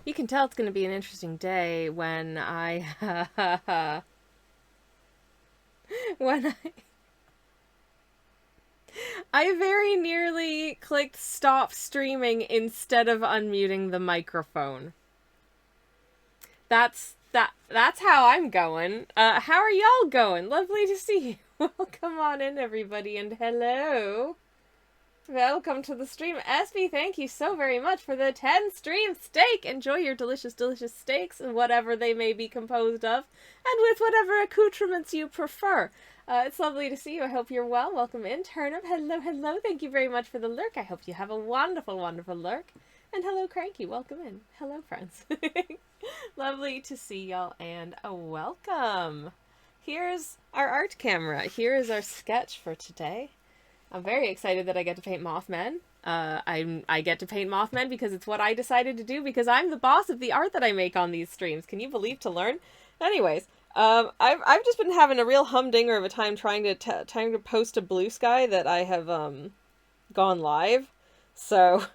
You can tell it's going to be an interesting day when when I very nearly clicked stop streaming instead of unmuting the microphone. That's how I'm going. How are y'all going? Lovely to see you. Welcome on in, everybody, and hello. Welcome to the stream. SB, thank you so very much for the 10 stream steak. Enjoy your delicious, delicious steaks and whatever they may be composed of, and with whatever accoutrements you prefer. It's lovely to see you. I hope you're well. Welcome in. Turnip, hello, hello. Thank you very much for the lurk. I hope you have a wonderful, wonderful lurk. And hello, Cranky. Welcome in. Hello, friends. Lovely to see y'all, and a welcome. Here's our art camera. Here is our sketch for today. I'm very excited that I get to paint Mothmen. I get to paint Mothmen because it's what I decided to do, because I'm the boss of the art that I make on these streams. Can you believe to learn? Anyways, I've just been having a real humdinger of a time trying to post a blue sky that I have gone live. So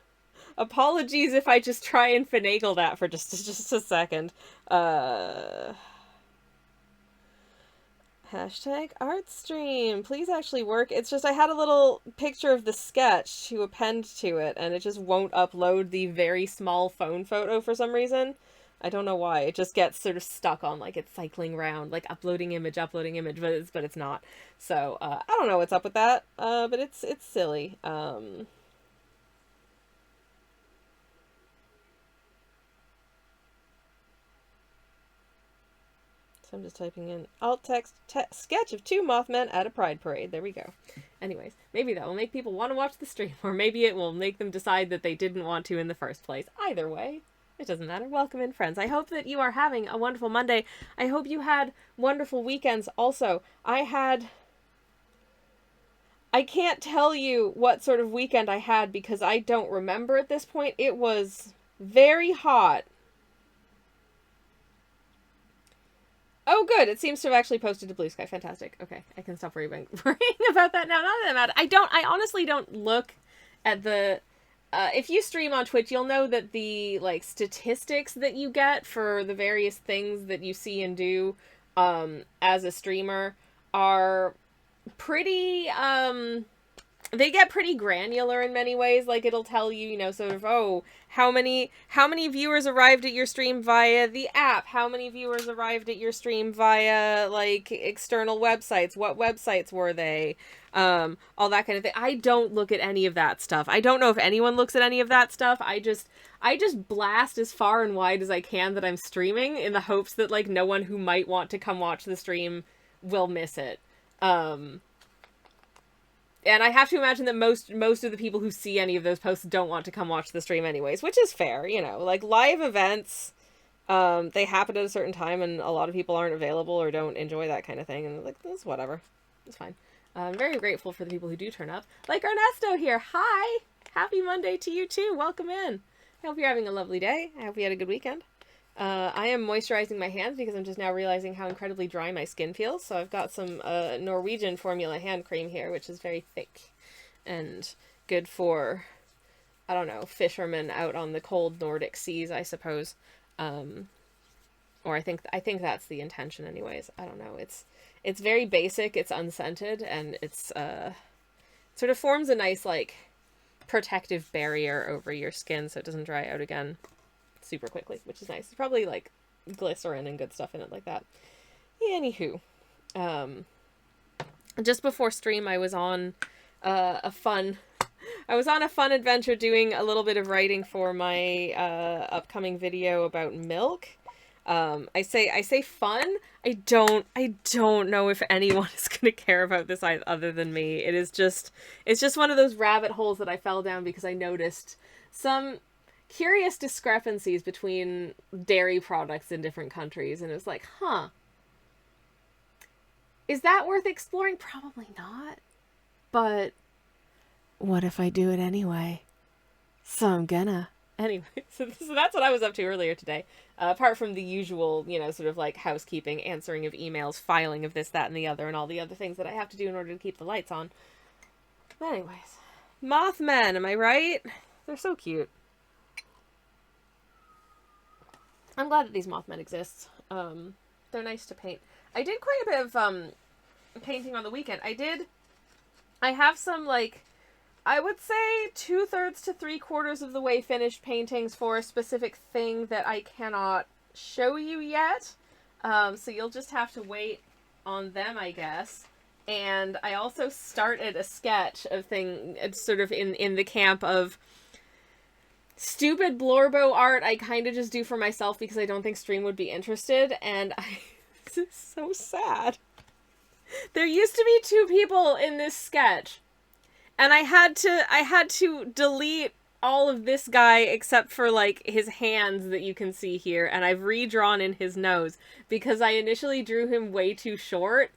apologies if I just try and finagle that for just a second. Hashtag art stream. Please actually work. It's just I had a little picture of the sketch to append to it, and it just won't upload the very small phone photo for some reason. I don't know why. It just gets sort of stuck on, like, it's cycling around, like uploading image, but it's not. So I don't know what's up with that. But it's silly. So I'm just typing in alt text sketch of 2 Mothmen at a pride parade. There we go. Anyways, maybe that will make people want to watch the stream, or maybe it will make them decide that they didn't want to in the first place. Either way, it doesn't matter. Welcome in, friends. I hope that you are having a wonderful Monday. I hope you had wonderful weekends also. I can't tell you what sort of weekend I had because I don't remember at this point. It was very hot. Oh, good. It seems to have actually posted to Blue Sky. Fantastic. Okay, I can stop worrying about that now. Not that I'm mad. I honestly don't look at the... if you stream on Twitch, you'll know that the, like, statistics that you get for the various things that you see and do as a streamer are pretty... they get pretty granular in many ways. Like, it'll tell you, you know, sort of, oh, how many viewers arrived at your stream via the app? How many viewers arrived at your stream via, like, external websites? What websites were they? All that kind of thing. I don't look at any of that stuff. I don't know if anyone looks at any of that stuff. I just blast as far and wide as I can that I'm streaming in the hopes that, like, no one who might want to come watch the stream will miss it. And I have to imagine that most of the people who see any of those posts don't want to come watch the stream anyways, which is fair, you know. Like, live events, they happen at a certain time, and a lot of people aren't available or don't enjoy that kind of thing, and, like, it's whatever. It's fine. I'm very grateful for the people who do turn up. Like Ernesto here. Hi! Happy Monday to you, too. Welcome in. I hope you're having a lovely day. I hope you had a good weekend. I am moisturizing my hands because I'm just now realizing how incredibly dry my skin feels. So I've got some Norwegian formula hand cream here, which is very thick and good for, I don't know, fishermen out on the cold Nordic seas, I suppose. Or I think that's the intention anyways. I don't know. It's very basic, it's unscented, and it's sort of forms a nice, like, protective barrier over your skin so it doesn't dry out again super quickly, which is nice. It's probably, like, glycerin and good stuff in it like that. Anywho, just before stream I was on a fun adventure doing a little bit of writing for my upcoming video about milk. I say fun. I don't know if anyone is going to care about this other than me. It's just one of those rabbit holes that I fell down because I noticed some curious discrepancies between dairy products in different countries, and it was like, huh, is that worth exploring? Probably not, but what if I do it anyway? So I'm gonna. Anyway, so that's what I was up to earlier today. Apart from the usual, you know, sort of like housekeeping, answering of emails, filing of this, that, and the other, and all the other things that I have to do in order to keep the lights on. But anyways, Mothmen, am I right? They're so cute. I'm glad that these Mothmen exist. They're nice to paint. I did quite a bit of painting on the weekend. I have some, like, I would say 2/3 to 3/4 of the way finished paintings for a specific thing that I cannot show you yet. So you'll just have to wait on them, I guess. And I also started a sketch of thing, sort of in the camp of stupid Blorbo art I kind of just do for myself because I don't think stream would be interested. And this is so sad. There used to be 2 people in this sketch. And I had to delete all of this guy except for, like, his hands that you can see here. And I've redrawn in his nose because I initially drew him way too short.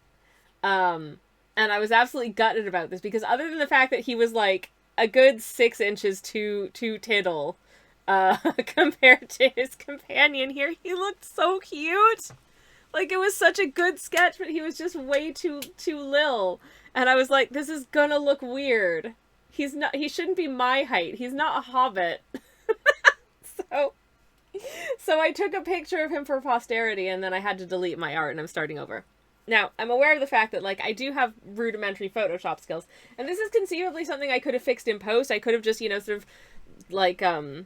And I was absolutely gutted about this because other than the fact that he was, like, a good 6 inches too tittle, compared to his companion here, he looked so cute. Like, it was such a good sketch, but he was just way too lil. And I was like, this is gonna look weird. He shouldn't be my height. He's not a hobbit. So I took a picture of him for posterity, and then I had to delete my art, and I'm starting over. Now, I'm aware of the fact that, like, I do have rudimentary Photoshop skills, and this is conceivably something I could have fixed in post. I could have just, sort of, like, I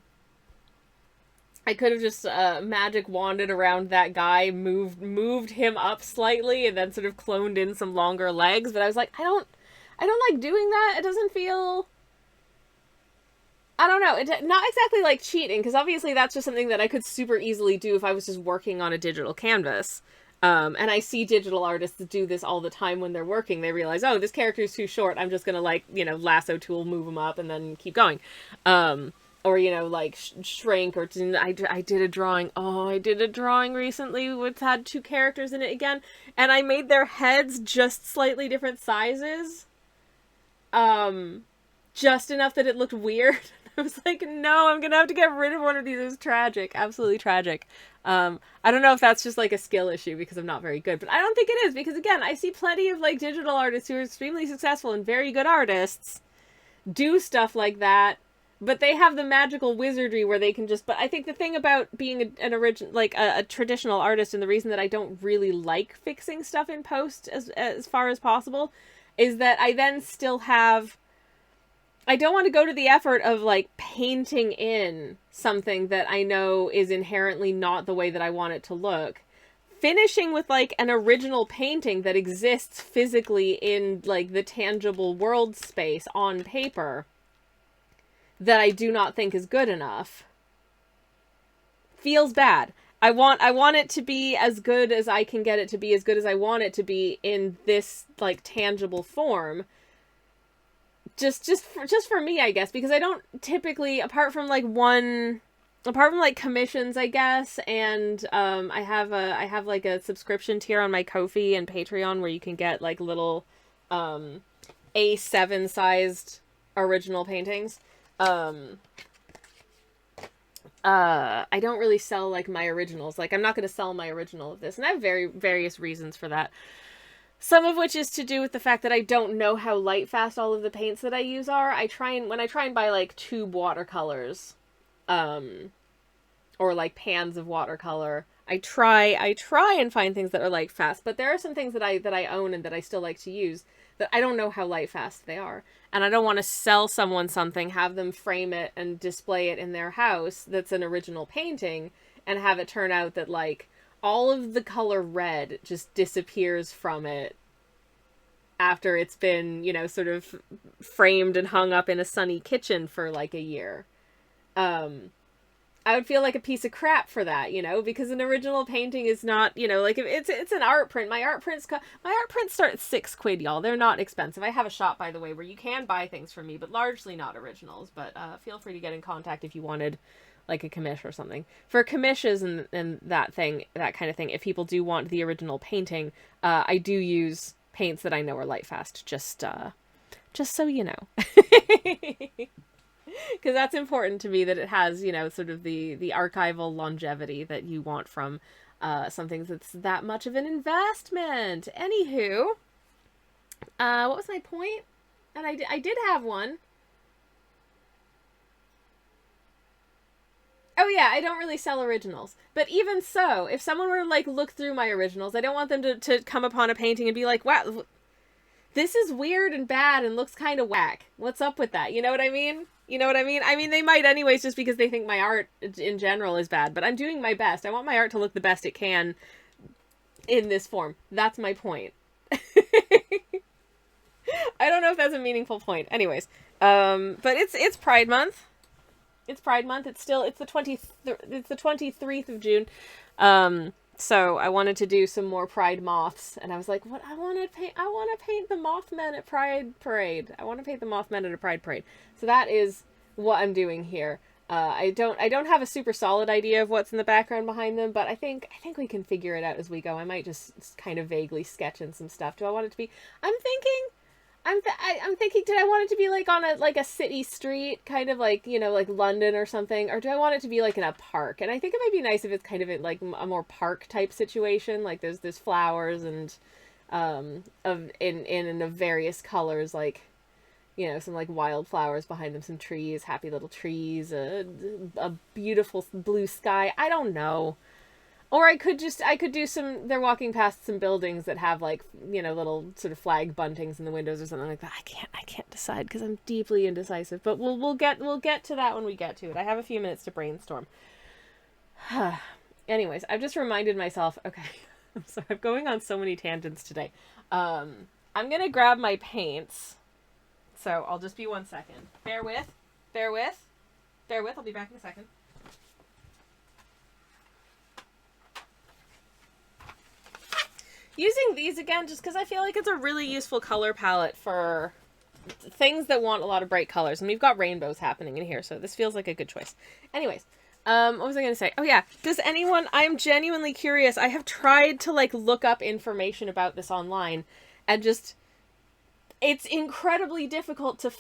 could have just magic wanded around that guy, moved him up slightly, and then sort of cloned in some longer legs. But I was like, I don't like doing that. It doesn't feel, I don't know, not exactly like cheating, because obviously that's just something that I could super easily do if I was just working on a digital canvas. And I see digital artists do this all the time when they're working. They realize, oh, this character is too short. I'm just gonna, like, lasso tool, move him up, and then keep going. Or, like, shrink, or I did a drawing. Oh, I did a drawing recently which had 2 characters in it again, and I made their heads just slightly different sizes. Just enough that it looked weird. I was like, no, I'm gonna have to get rid of one of these. It was tragic. Absolutely tragic. I don't know if that's just, like, a skill issue because I'm not very good, but I don't think it is, because, again, I see plenty of, like, digital artists who are extremely successful and very good artists do stuff like that. But they have the magical wizardry where they can just... But I think the thing about being an original, like, a traditional artist, and the reason that I don't really like fixing stuff in post as far as possible, is that I then still have... I don't want to go to the effort of, like, painting in something that I know is inherently not the way that I want it to look. Finishing with, like, an original painting that exists physically in, like, the tangible world space on paper that I do not think is good enough feels bad. I want it to be as good as I can get it to be, as good as I want it to be in this, like, tangible form. Just for me, I guess, because I don't typically, apart from like commissions, I guess, and I have like a subscription tier on my Ko-fi and Patreon where you can get, like, little A7 sized original paintings. I don't really sell, like, my originals. Like, I'm not going to sell my original of this, and I have various reasons for that. Some of which is to do with the fact that I don't know how light fast all of the paints that I use are. When I try and buy, like, tube watercolors, or, like, pans of watercolor, I try and find things that are light fast, but there are some things that I own and that I still like to use that I don't know how light fast they are. And I don't want to sell someone something, have them frame it and display it in their house that's an original painting, and have it turn out that, like, all of the color red just disappears from it after it's been, sort of framed and hung up in a sunny kitchen for, like, a year. I would feel like a piece of crap for that, because an original painting is not, like, if it's an art print. My art prints start at £6, y'all. They're not expensive. I have a shop, by the way, where you can buy things from me, but largely not originals. But feel free to get in contact if you wanted, like, a commish or something. For commissions and that kind of thing, if people do want the original painting, I do use paints that I know are light fast, just so you know. Because that's important to me, that it has, sort of the archival longevity that you want from something that's that much of an investment. Anywho, what was my point? And I did have one. Oh yeah, I don't really sell originals. But even so, if someone were to like look through my originals, I don't want them to come upon a painting and be like, wow, this is weird and bad and looks kind of whack. What's up with that? You know what I mean? You know what I mean? I mean, they might anyways just because they think my art in general is bad, but I'm doing my best. I want my art to look the best it can in this form. That's my point. I don't know if that's a meaningful point. Anyways, but it's Pride Month. It's Pride Month. It's the 23rd of June. So I wanted to do some more Pride moths, and I was like, what I want to paint the Mothmen at Pride Parade. I want to paint the Mothmen at a Pride Parade. So that is what I'm doing here. I don't have a super solid idea of what's in the background behind them, but I think we can figure it out as we go. I might just kind of vaguely sketch in some stuff. Do I want it to be? I'm thinking, did I want it to be like on a city street, kind of like, you know, like London or something, or do I want it to be like in a park? And I think it might be nice if it's kind of like a more park type situation, like there's flowers and in various colors, like, you know, some like wildflowers behind them, some trees, happy little trees, a beautiful blue sky. I don't know. Or I could do they're walking past some buildings that have like, you know, little sort of flag buntings in the windows or something like that. I can't decide because I'm deeply indecisive, but we'll get to that when we get to it. I have a few minutes to brainstorm. Anyways, I've just reminded myself, okay, I'm sorry, I'm going on so many tangents today. I'm going to grab my paints. So I'll just be 1 second. Bear with. I'll be back in a second. Using these again just because I feel like it's a really useful color palette for things that want a lot of bright colors. And we've got rainbows happening in here, so this feels like a good choice. Anyways, what was I going to say? Oh yeah, I'm genuinely curious. I have tried to like look up information about this online and just, it's incredibly difficult to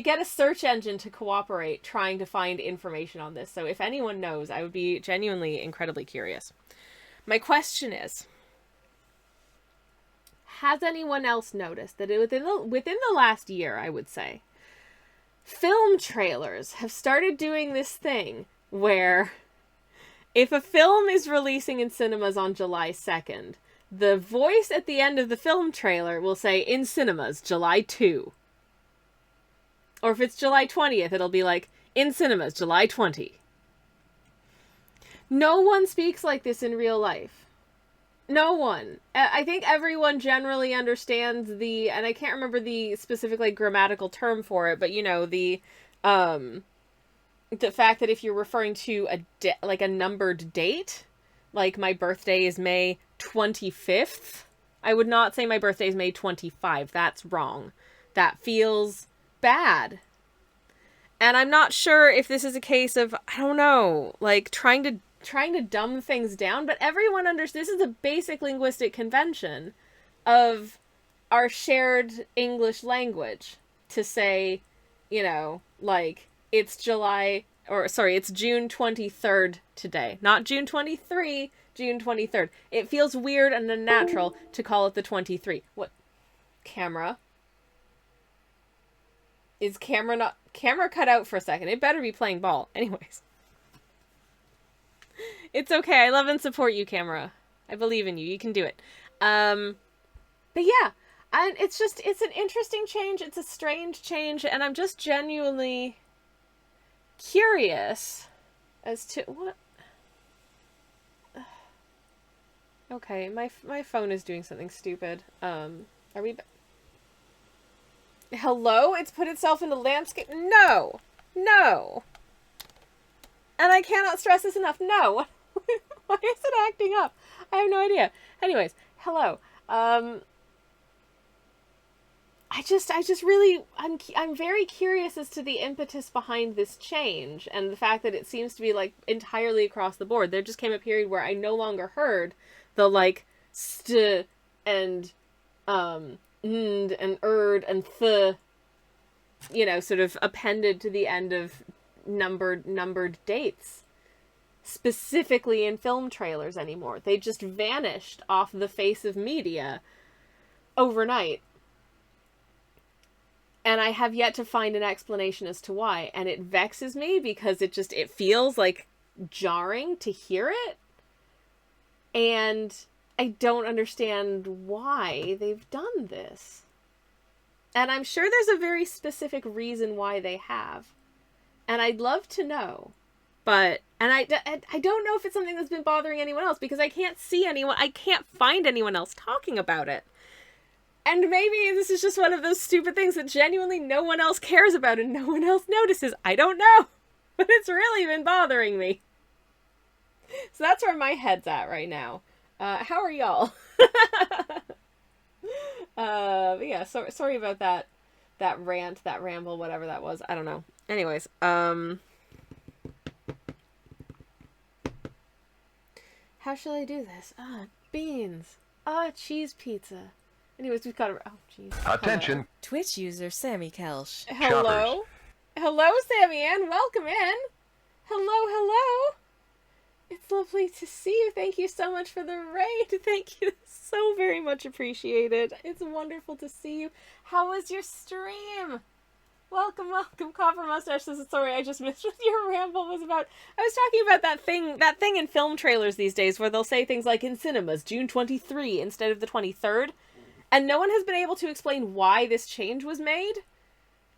get a search engine to cooperate trying to find information on this. So if anyone knows, I would be genuinely incredibly curious. My question is, has anyone else noticed that within the last year, I would say, film trailers have started doing this thing where if a film is releasing in cinemas on July 2nd, the voice at the end of the film trailer will say, in cinemas, July 2. Or if it's July 20th, it'll be like, in cinemas, July 20. No one speaks like this in real life. No one. I think everyone generally understands and I can't remember the specific like grammatical term for it, but you know, the fact that if you're referring to a numbered date, like my birthday is May 25th, I would not say my birthday is May 25. That's wrong. That feels bad. And I'm not sure if this is a case of, I don't know, like trying to dumb things down, but everyone understands this is a basic linguistic convention of our shared English language to say, you know, like it's June 23rd today, not June 23, June 23rd. It feels weird and unnatural to call it the 23. What? Camera? Is camera cut out for a second? It better be playing ball. Anyways. It's okay. I love and support you, camera. I believe in you. You can do it. But yeah, and it's an interesting change. It's a strange change, and I'm just genuinely curious as to what. Okay, my phone is doing something stupid. Are we? Hello? It's put itself into landscape. No. And I cannot stress this enough. No. Why is it acting up? I have no idea. Anyways, hello. I'm very curious as to the impetus behind this change and the fact that it seems to be like entirely across the board. There just came a period where I no longer heard the like st and and and th, you know, sort of appended to the end of numbered dates. Specifically in film trailers anymore. They just vanished off the face of media overnight. And I have yet to find an explanation as to why. And it vexes me because it feels like jarring to hear it. And I don't understand why they've done this. And I'm sure there's a very specific reason why they have. And I'd love to know. But, and I don't know if it's something that's been bothering anyone else, because I can't find anyone else talking about it. And maybe this is just one of those stupid things that genuinely no one else cares about and no one else notices. I don't know. But it's really been bothering me. So that's where my head's at right now. How are y'all? But yeah, sorry about that rant, that ramble, whatever that was. I don't know. Anyways, how shall I do this? Beans. Cheese pizza. Anyways, we've got a... Oh, jeez. Attention. Hello. Twitch user Sammy Kelsch. Hello? Shoppers. Hello, Sammy Ann. Welcome in. Hello. It's lovely to see you. Thank you so much for the raid. Thank you. So very much appreciated. It's wonderful to see you. How was your stream? Welcome. Copper Mustache says, sorry, I just missed what your ramble was about. I was talking about that thing in film trailers these days where they'll say things like, in cinemas, June 23 instead of the 23rd. And no one has been able to explain why this change was made.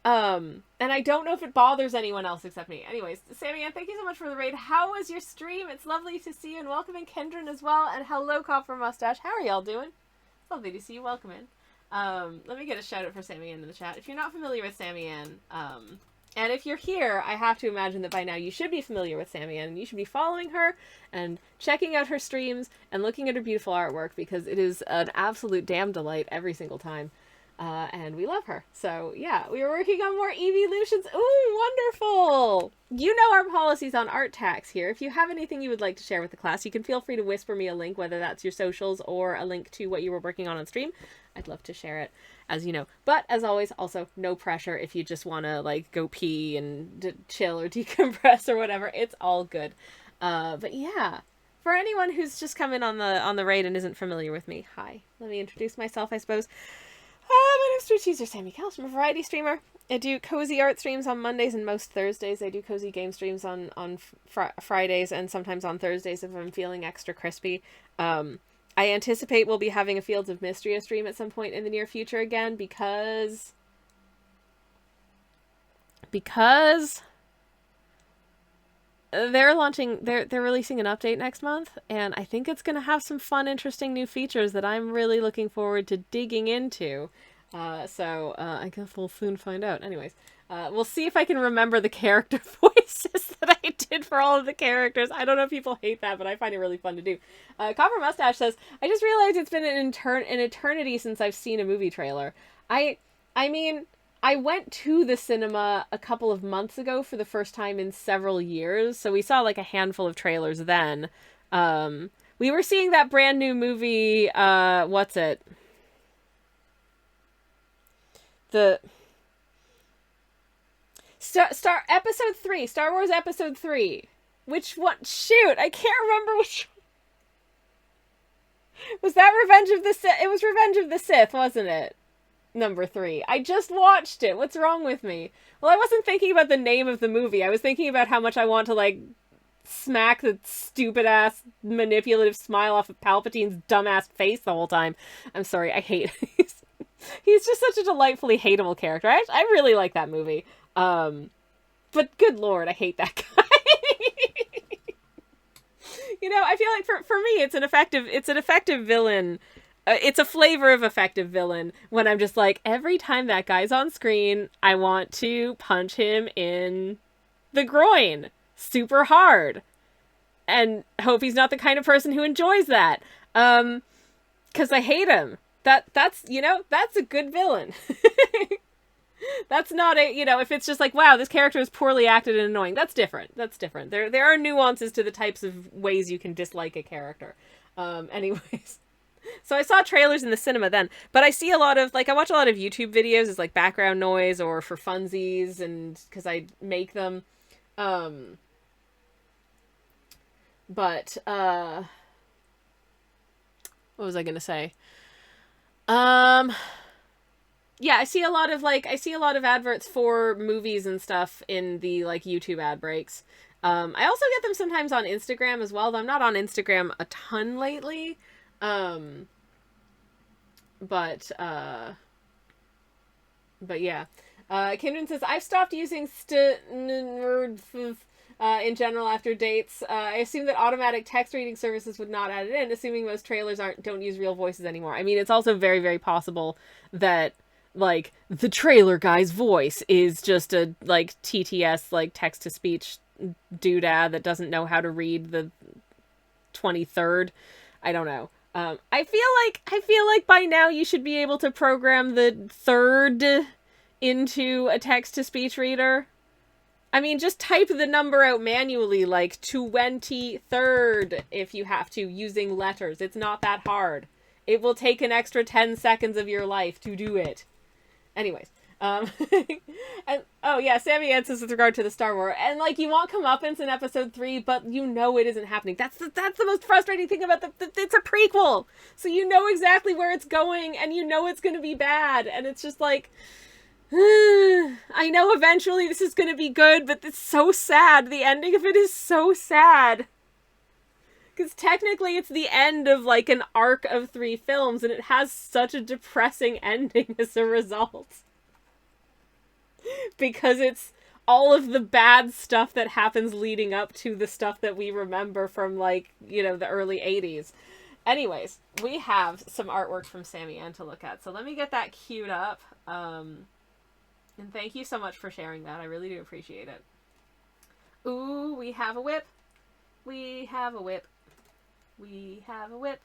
And I don't know if it bothers anyone else except me. Anyways, Sammy Ann, thank you so much for the raid. How was your stream? It's lovely to see you, and welcome in Kendron as well. And hello, Copper Mustache. How are y'all doing? It's lovely to see you. Welcome in. Let me get a shout out for Sammy Ann in the chat. If you're not familiar with Sammy Ann, and if you're here, I have to imagine that by now you should be familiar with Sammy Ann, and you should be following her and checking out her streams and looking at her beautiful artwork, because it is an absolute damn delight every single time. And we love her. So yeah, we are working on more evolutions. Ooh, wonderful! You know our policies on art tax here. If you have anything you would like to share with the class, you can feel free to whisper me a link, whether that's your socials or a link to what you were working on stream. I'd love to share it, as you know. But as always, also no pressure if you just want to like go pee and chill or decompress or whatever. It's all good. But yeah, for anyone who's just come in on the raid and isn't familiar with me, hi. Let me introduce myself, I suppose. My name's Twitch user Sammy Kelsch. I'm a variety streamer. I do cozy art streams on Mondays and most Thursdays. I do cozy game streams on Fridays and sometimes on Thursdays if I'm feeling extra crispy. I anticipate we'll be having a Fields of Mystery stream at some point in the near future again because they're releasing an update next month, and I think it's going to have some fun, interesting new features that I'm really looking forward to digging into. So I guess we'll soon find out. Anyways, we'll see if I can remember the character voices that I did for all of the characters. I don't know if people hate that, but I find it really fun to do. Copper Mustache says, I just realized it's been an eternity since I've seen a movie trailer. I mean, I went to the cinema a couple of months ago for the first time in several years, so we saw like a handful of trailers then. We were seeing that brand new movie, what's it? The Star Episode 3, Star Wars Episode 3. Which one? Shoot, I can't remember which one. Was that Revenge of the Sith? It was Revenge of the Sith, wasn't it? Number 3. I just watched it. What's wrong with me? Well, I wasn't thinking about the name of the movie. I was thinking about how much I want to, like, smack the stupid-ass, manipulative smile off of Palpatine's dumbass face the whole time. I'm sorry, I hate it. He's just such a delightfully hateable character. I really like that movie. But good lord, I hate that guy. You know, I feel like for me, it's an effective villain. It's a flavor of effective villain when I'm just like, every time that guy's on screen, I want to punch him in the groin super hard and hope he's not the kind of person who enjoys that. 'Cause I hate him. That's, you know, that's a good villain. That's not a, you know, if it's just like, wow, this character is poorly acted and annoying, that's different. That's different. There are nuances to the types of ways you can dislike a character. Anyways. So I saw trailers in the cinema then, but I see a lot of, like, I watch a lot of YouTube videos as, like, background noise or for funsies, and, because I make them. But, what was I gonna say? Yeah, I see a lot of adverts for movies and stuff in the like YouTube ad breaks. I also get them sometimes on Instagram as well, though I'm not on Instagram a ton lately. Um, but yeah. Kindred says, I've stopped using in general after dates. I assume that automatic text reading services would not add it in, assuming most trailers don't use real voices anymore. I mean, it's also very, very possible that like the trailer guy's voice is just a like TTS like text to speech doodad that doesn't know how to read the 23rd. I don't know. I feel like by now you should be able to program the third into a text to speech reader. I mean, just type the number out manually, like 23rd, if you have to, using letters. It's not that hard. It will take an extra 10 seconds of your life to do it. Anyways, and oh yeah, Sammy answers with regard to the Star Wars, and like you want comeuppance in Episode 3, but you know it isn't happening. That's the most frustrating thing about it's a prequel, so you know exactly where it's going, and you know it's gonna be bad, and it's just like, I know eventually this is gonna be good, but it's so sad. The ending of it is so sad. Because technically it's the end of like an arc of 3 films, and it has such a depressing ending as a result. Because it's all of the bad stuff that happens leading up to the stuff that we remember from like, you know, the early 80s. Anyways, we have some artwork from Sammy Ann to look at. So let me get that queued up. And thank you so much for sharing that. I really do appreciate it. Ooh, we have a whip. We have a whip. We have a whip.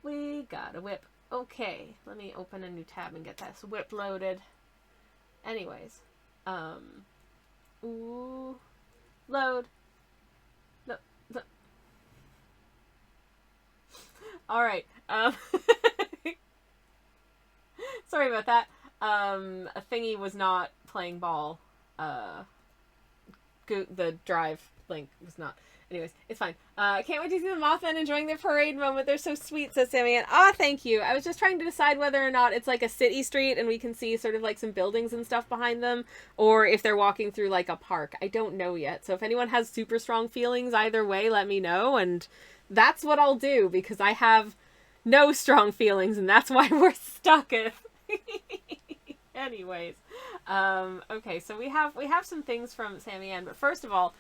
We got a whip. Okay, let me open a new tab and get this whip loaded. Anyways, ooh, load. All right. Sorry about that. A thingy was not playing ball. The drive link was not. Anyways, it's fine. Can't wait to see the Mothmen enjoying their parade moment. They're so sweet, says Sammy. And thank you. I was just trying to decide whether or not it's like a city street and we can see sort of like some buildings and stuff behind them, or if they're walking through like a park. I don't know yet. So if anyone has super strong feelings either way, let me know. And that's what I'll do, because I have no strong feelings, and that's why we're stuck in. Anyways, okay, so we have some things from Sammy Ann, but first of all,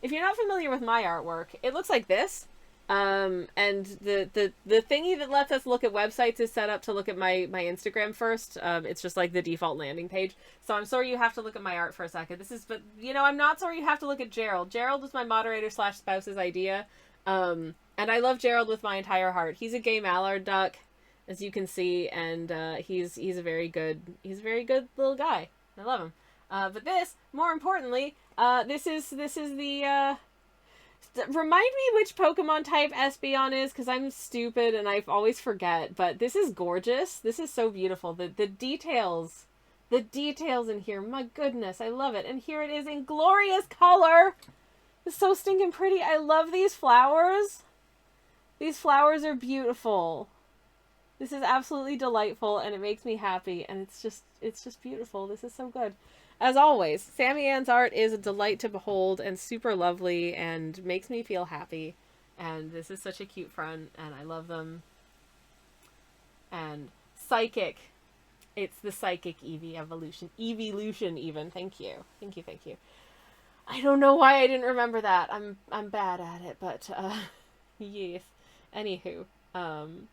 if you're not familiar with my artwork, it looks like this. And the thingy that lets us look at websites is set up to look at my Instagram first. It's just like the default landing page. So I'm sorry you have to look at my art for a second. But you know, I'm not sorry you have to look at Gerald. Gerald was my moderator / spouse's idea. And I love Gerald with my entire heart. He's a gay mallard duck, as you can see, and he's a very good little guy. I love him. But this, more importantly, this is the, remind me which Pokemon type Espeon is, because I'm stupid and I always forget, but this is gorgeous. This is so beautiful. The details in here, my goodness, I love it. And here it is in glorious color. It's so stinking pretty. I love these flowers. These flowers are beautiful. This is absolutely delightful, and it makes me happy, and it's just beautiful. This is so good. As always, Sammy Ann's art is a delight to behold and super lovely and makes me feel happy. And this is such a cute front, and I love them. And Psychic. It's the Psychic Eevee evolution. Eeveelution even. Thank you. Thank you, thank you. I don't know why I didn't remember that. I'm bad at it, but yes. Anywho,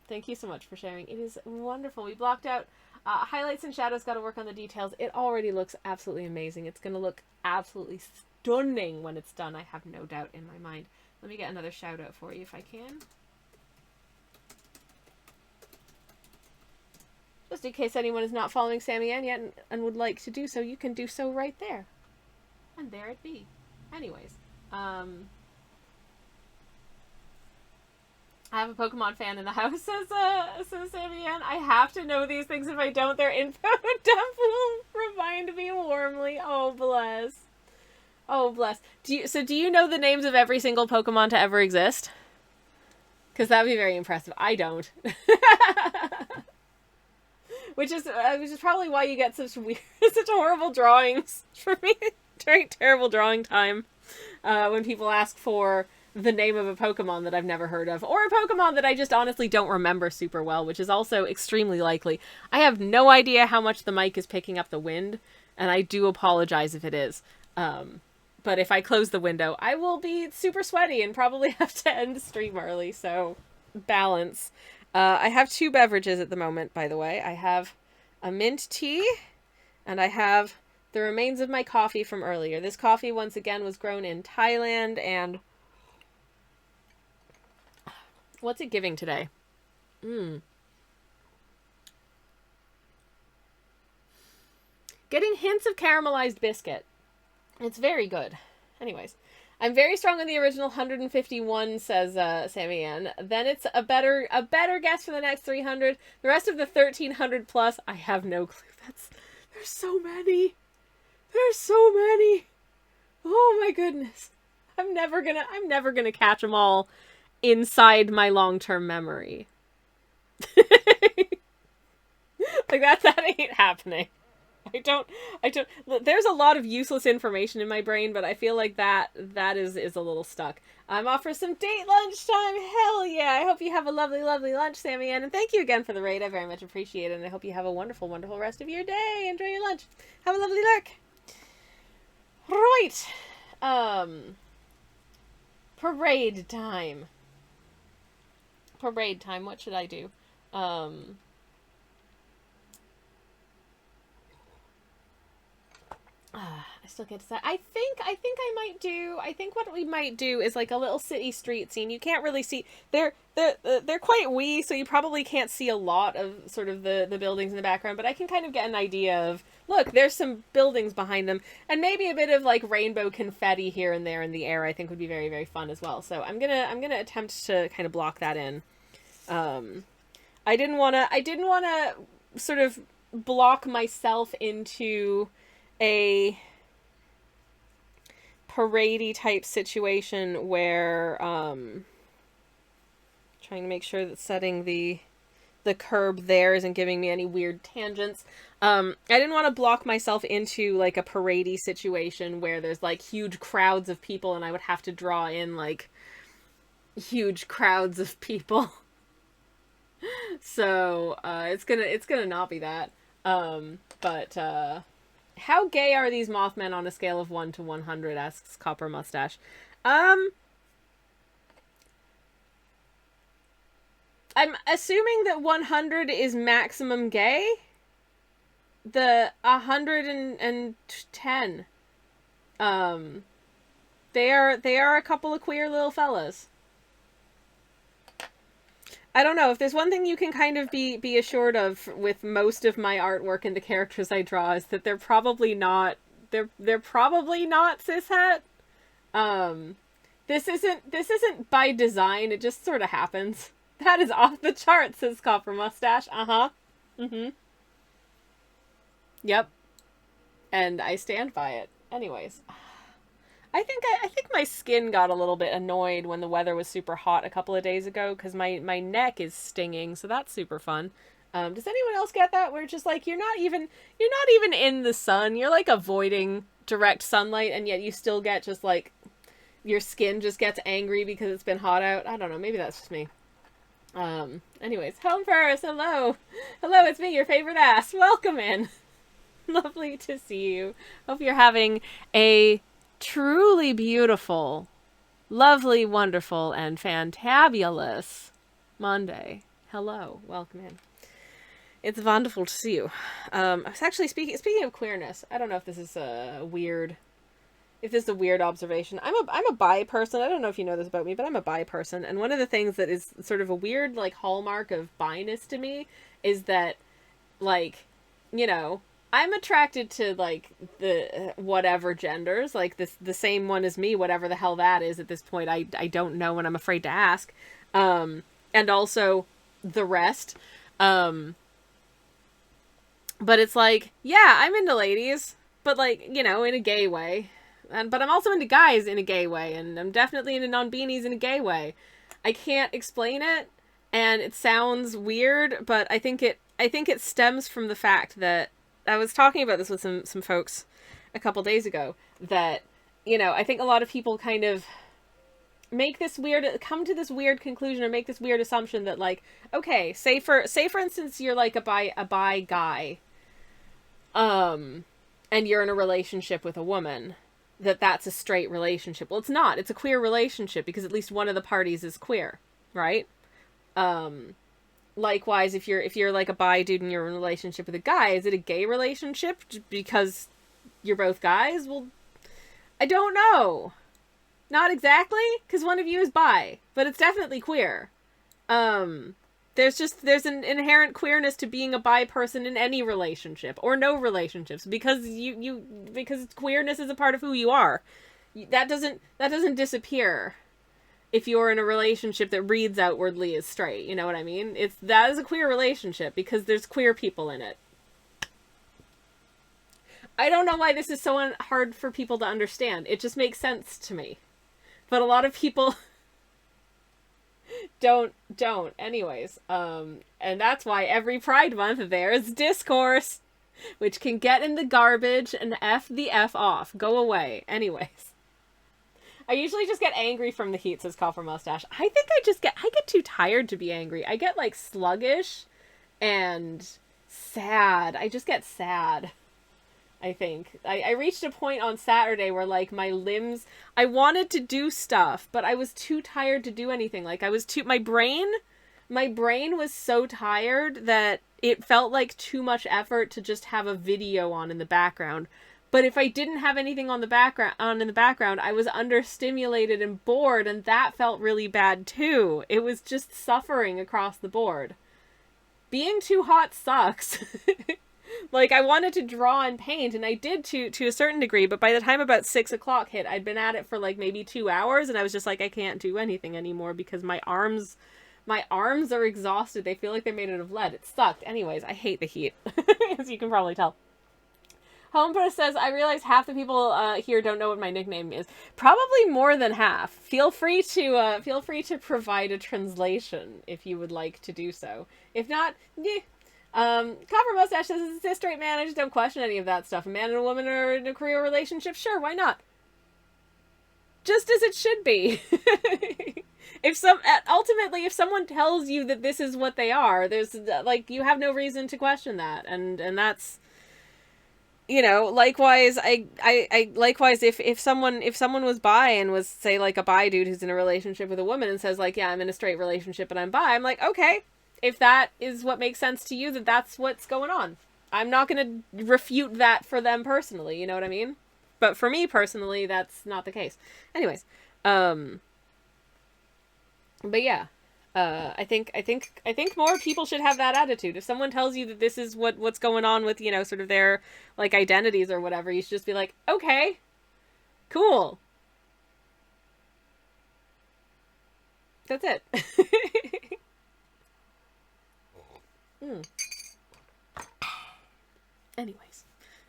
thank you so much for sharing. It is wonderful. We blocked out highlights and shadows, got to work on the details. It already looks absolutely amazing. It's going to look absolutely stunning when it's done. I have no doubt in my mind. Let me get another shout out for you if I can. Just in case anyone is not following Sammy Ann yet and would like to do so, you can do so right there. And there it be. Anyways, I have a Pokemon fan in the house, says Sammy Ann. I have to know these things. If I don't, their info dump will remind me warmly. Oh, bless. Oh, bless. Do you know the names of every single Pokemon to ever exist? Because that would be very impressive. I don't. which is probably why you get such weird, such horrible drawings for me during terrible drawing time. When people ask for the name of a Pokemon that I've never heard of, or a Pokemon that I just honestly don't remember super well, which is also extremely likely. I have no idea how much the mic is picking up the wind, and I do apologize if it is. But if I close the window, I will be super sweaty and probably have to end the stream early, so balance. I have 2 beverages at the moment, by the way. I have a mint tea, and I have the remains of my coffee from earlier. This coffee, once again, was grown in Thailand, and what's it giving today? Getting hints of caramelized biscuit. It's very good. Anyways, I'm very strong on the original 151, says Sammy Ann. Then it's a better guess for the next 300. The rest of the 1300 plus, I have no clue. There's so many. There's so many. Oh my goodness. I'm never gonna catch them all inside my long-term memory. Like that ain't happening. I don't, there's a lot of useless information in my brain, but I feel like that is a little stuck. I'm off for some date lunchtime. Hell yeah. I hope you have a lovely, lovely lunch, Sammy Ann. And thank you again for the raid. I very much appreciate it. And I hope you have a wonderful, wonderful rest of your day. Enjoy your lunch. Have a lovely lurk. Right. Parade time. Parade time. What should I do? I still can't decide. I think what we might do is like a little city street scene. You can't really see, they're quite wee, so you probably can't see a lot of sort of the buildings in the background, but I can kind of get an idea of, look, there's some buildings behind them, and maybe a bit of like rainbow confetti here and there in the air I think would be very, very fun as well. So I'm gonna attempt to kind of block that in. I didn't wanna sort of block myself into a parade-y type situation where trying to make sure that setting the curb there isn't giving me any weird tangents. I didn't want to block myself into like a parade-y situation where there's like huge crowds of people and I would have to draw in like huge crowds of people. So it's gonna not be that. But how gay are these Mothmen on a scale of 1 to 100? Asks Copper Mustache. I'm assuming that 100 is maximum gay. The 110. They are a couple of queer little fellas. I don't know, if there's one thing you can kind of be assured of with most of my artwork and the characters I draw is that they're probably not cishet. This isn't by design, it just sort of happens. That is off the charts, says Copper Mustache. Yep. And I stand by it. Anyways. I think my skin got a little bit annoyed when the weather was super hot a couple of days ago because my neck is stinging, so that's super fun. Does anyone else get that? Where it's just like you're not even in the sun, you're like avoiding direct sunlight, and yet you still get just like your skin just gets angry because it's been hot out. I don't know, maybe that's just me. Anyways, home first. Hello, it's me, your favorite ass. Welcome in. Lovely to see you. Hope you're having a truly beautiful, lovely, wonderful, and fantabulous Monday. Hello, welcome in. It's wonderful to see you. I was actually speaking of queerness. I don't know if this is a weird observation. I'm a bi person. I don't know if you know this about me, but I'm a bi person. And one of the things that is sort of a weird like hallmark of bi-ness to me is that, like, you know, I'm attracted to, like, the whatever genders, like, the same one as me, whatever the hell that is at this point. I don't know and I'm afraid to ask. And also the rest. But it's like, yeah, I'm into ladies, but, like, you know, in a gay way. But I'm also into guys in a gay way, and I'm definitely into non-beanies in a gay way. I can't explain it, and it sounds weird, but I think it I think it stems from the fact that I was talking about this with some folks a couple days ago, that, you know, I think a lot of people kind of come to this weird conclusion or make this weird assumption that, like, okay, say for instance you're like a bi guy, and you're in a relationship with a woman, that's a straight relationship. Well, it's not. It's a queer relationship because at least one of the parties is queer, right? Likewise, if you're like a bi dude and you're in a relationship with a guy, is it a gay relationship because you're both guys? Well, I don't know. Not exactly, because one of you is bi, but it's definitely queer. There's an inherent queerness to being a bi person in any relationship or no relationships, because because queerness is a part of who you are. That doesn't disappear if you're in a relationship that reads outwardly as straight. You know what I mean? That is a queer relationship because there's queer people in it. I don't know why this is so hard for people to understand. It just makes sense to me. But a lot of people don't. Anyways, and that's why every Pride Month there's discourse, which can get in the garbage and F the F off. Go away. Anyways. I usually just get angry from the heat, says Copper Mustache. I think I get too tired to be angry. I get, like, sluggish and sad. I just get sad, I think. I reached a point on Saturday where, like, my limbs, I wanted to do stuff, but I was too tired to do anything. Like, my brain was so tired that it felt like too much effort to just have a video on in the background. But if I didn't have anything in the background, I was understimulated and bored, and that felt really bad too. It was just suffering across the board. Being too hot sucks. Like, I wanted to draw and paint, and I did to a certain degree, but by the time about 6 o'clock hit, I'd been at it for like maybe 2 hours, and I was just like, I can't do anything anymore because my arms are exhausted. They feel like they're made out of lead. It sucked. Anyways, I hate the heat, as you can probably tell. HomePro says, I realize half the people here don't know what my nickname is. Probably more than half. Feel free to provide a translation if you would like to do so. If not, yeah. Copper Mustache says, it's a straight man. I just don't question any of that stuff. A man and a woman are in a queer relationship. Sure, why not? Just as it should be. Ultimately, if someone tells you that this is what they are, there's like, you have no reason to question that, and that's. You know, likewise, likewise, if someone was bi and was, say, like a bi dude who's in a relationship with a woman and says, like, yeah, I'm in a straight relationship and I'm bi, I'm like, okay, if that is what makes sense to you, then that's what's going on. I'm not going to refute that for them personally, you know what I mean? But for me personally, that's not the case. Anyways, but yeah. I think more people should have that attitude. If someone tells you that this is what's going on with, you know, sort of their, like, identities or whatever, you should just be like, okay, cool. That's it. Anyways,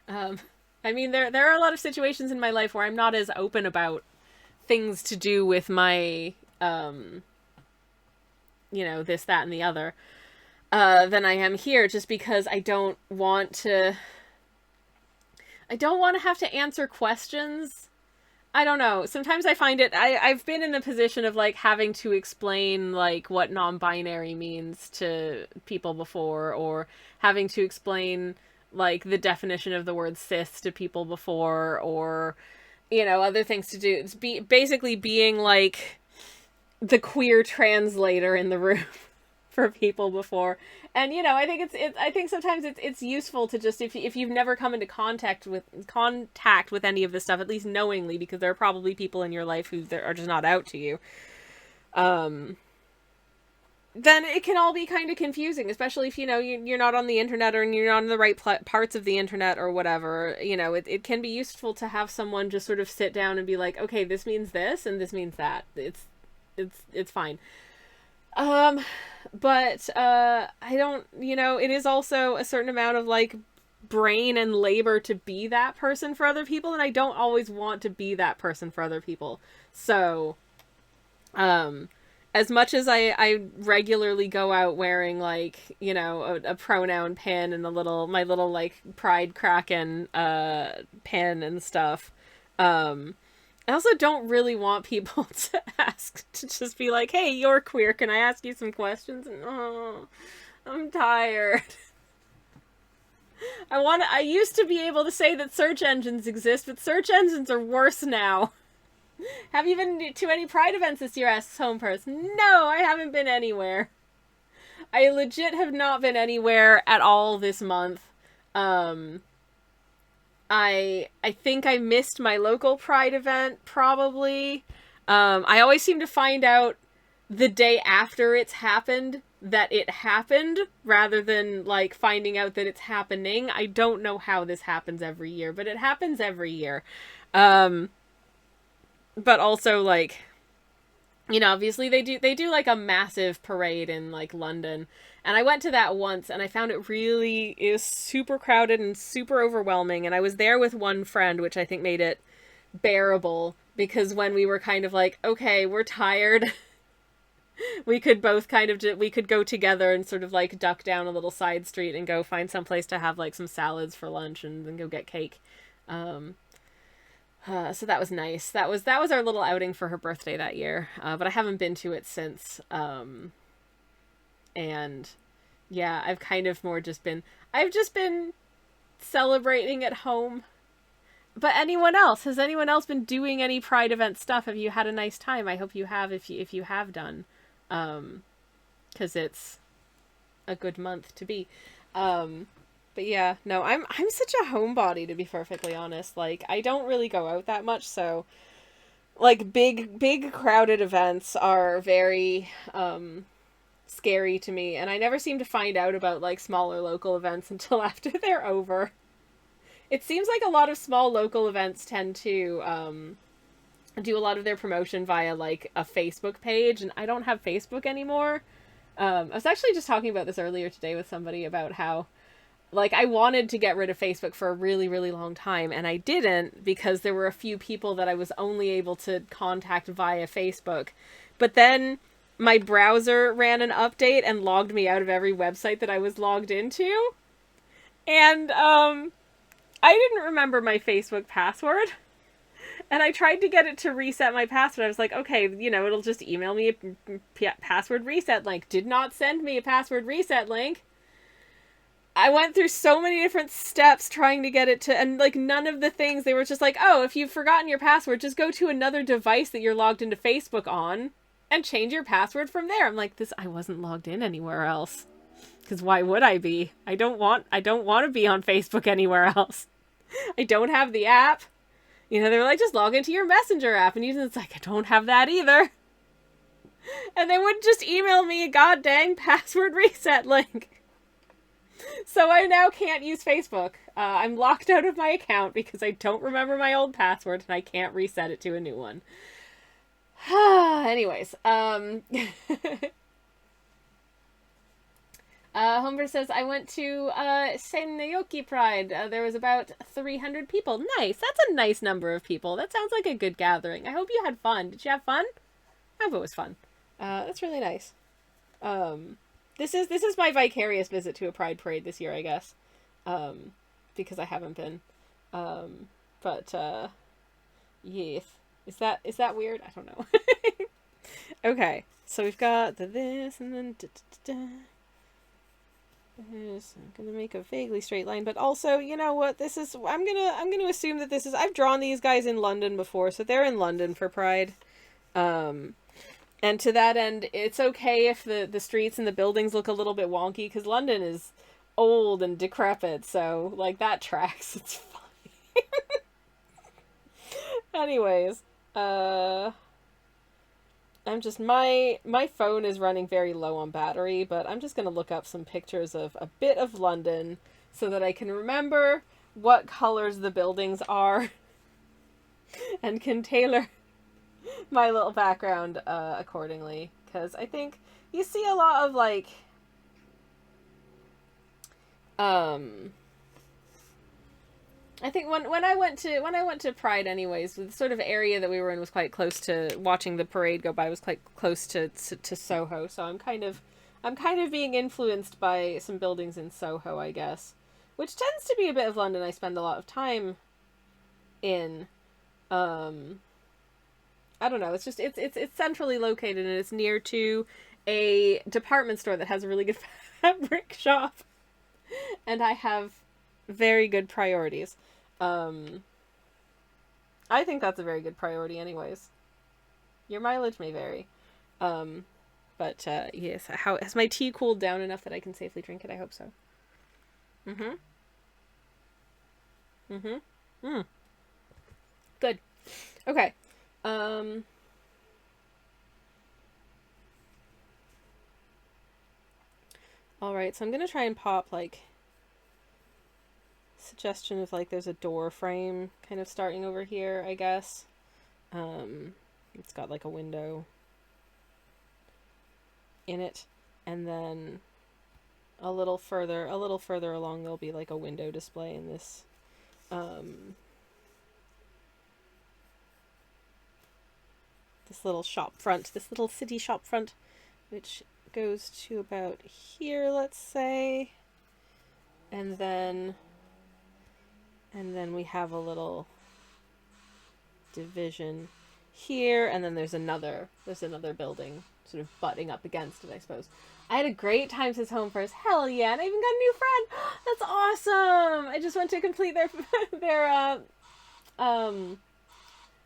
I mean, there are a lot of situations in my life where I'm not as open about things to do with my, you know, this, that, and the other, than I am here, just because I don't want to have to answer questions. I don't know. Sometimes I find it, I've been in a position of, like, having to explain, like, what non-binary means to people before, or having to explain, like, the definition of the word cis to people before, or, you know, other things to do. It's basically being, like, the queer translator in the room for people before. And, you know, I think I think sometimes it's useful to just, if you've never come into contact with any of this stuff, at least knowingly, because there are probably people in your life who are just not out to you, then it can all be kind of confusing, especially if, you know, you're not on the internet, or you're not on the right parts of the internet or whatever. You know, it can be useful to have someone just sort of sit down and be like, okay, this means this and this means that. It's fine. But I don't, you know, it is also a certain amount of, like, brain and labor to be that person for other people, and I don't always want to be that person for other people. So, as much as I regularly go out wearing like, you know, a pronoun pin and my little like Pride Kraken pin and stuff, I also don't really want people to just be like, hey, you're queer, can I ask you some questions? And oh, I'm tired. I used to be able to say that search engines exist, but search engines are worse now. Have you been to any Pride events this year? Asks Homepurse. No, I haven't been anywhere. I legit have not been anywhere at all this month. I think I missed my local Pride event, probably. I always seem to find out the day after it's happened that it happened, rather than, like, finding out that it's happening. I don't know how this happens every year, but it happens every year. But also, like, you know, obviously they do like a massive parade in like London, and I went to that once and I found it really is super crowded and super overwhelming, and I was there with one friend, which I think made it bearable, because when we were kind of like, okay, we're tired, we could both kind of we could go together and sort of like duck down a little side street and go find some place to have like some salads for lunch and then go get cake. So that was nice. That was our little outing for her birthday that year. But I haven't been to it since. And yeah, I've kind of more I've just been celebrating at home. But anyone else? Has anyone else been doing any Pride event stuff? Have you had a nice time? I hope you have, if you have done. 'Cause it's a good month to be. But yeah, no, I'm such a homebody, to be perfectly honest. Like, I don't really go out that much, so like big crowded events are very scary to me, and I never seem to find out about like smaller local events until after they're over. It seems like a lot of small local events tend to do a lot of their promotion via like a Facebook page, and I don't have Facebook anymore. I was actually just talking about this earlier today with somebody about how, like, I wanted to get rid of Facebook for a really, really long time, and I didn't, because there were a few people that I was only able to contact via Facebook. But then my browser ran an update and logged me out of every website that I was logged into. And, I didn't remember my Facebook password. And I tried to get it to reset my password. I was like, okay, you know, it'll just email me a password reset link. Did not send me a password reset link. I went through so many different steps trying to get it to, and like none of the things, they were just like, oh, if you've forgotten your password, just go to another device that you're logged into Facebook on and change your password from there. I'm like, I wasn't logged in anywhere else. Because why would I be? I don't want to be on Facebook anywhere else. I don't have the app. You know, they were like, just log into your Messenger app, and it's like, I don't have that either. And they would just email me a goddamn password reset link. So I now can't use Facebook. I'm locked out of my account because I don't remember my old password and I can't reset it to a new one. Anyways, Homer says, I went to Sennayoki Pride. There was about 300 people. Nice. That's a nice number of people. That sounds like a good gathering. I hope you had fun. Did you have fun? I hope it was fun. That's really nice. This is my vicarious visit to a Pride parade this year, I guess. Because I haven't been. But yes. Is that weird? I don't know. Okay. So we've got this and then this. I'm gonna make a vaguely straight line, but also, you know what, this is, I'm gonna assume that this is, I've drawn these guys in London before, so they're in London for Pride. And to that end, it's okay if the streets and the buildings look a little bit wonky, because London is old and decrepit, so, like, that tracks. It's fine. Anyways, I'm just, my phone is running very low on battery, but I'm just gonna look up some pictures of a bit of London so that I can remember what colors the buildings are and can tailor my little background accordingly, because I think you see a lot of like I think when I went to Pride, anyways, the sort of area that we were in was quite close to watching the parade go by. Was quite close to Soho, so I'm kind of being influenced by some buildings in Soho, I guess, which tends to be a bit of London I spend a lot of time in. I don't know. It's just it's centrally located and it's near to a department store that has a really good fabric shop, and I have very good priorities. Um, I think that's a very good priority, anyways. Your mileage may vary. Um, but yes, how has my tea cooled down enough that I can safely drink it? I hope so. Mm-hmm. Mm-hmm. Mm. Good. Okay. Um. All right. So I'm gonna try and pop like suggestion of like there's a door frame kind of starting over here, I guess. It's got like a window in it, and then a little further along there'll be like a window display in this this little shop front, this little city shop front, which goes to about here, let's say. And then we have a little division here, and then there's another building sort of butting up against it, I suppose. I had a great time since Home First. Hell yeah, and I even got a new friend. That's awesome. I just went to complete their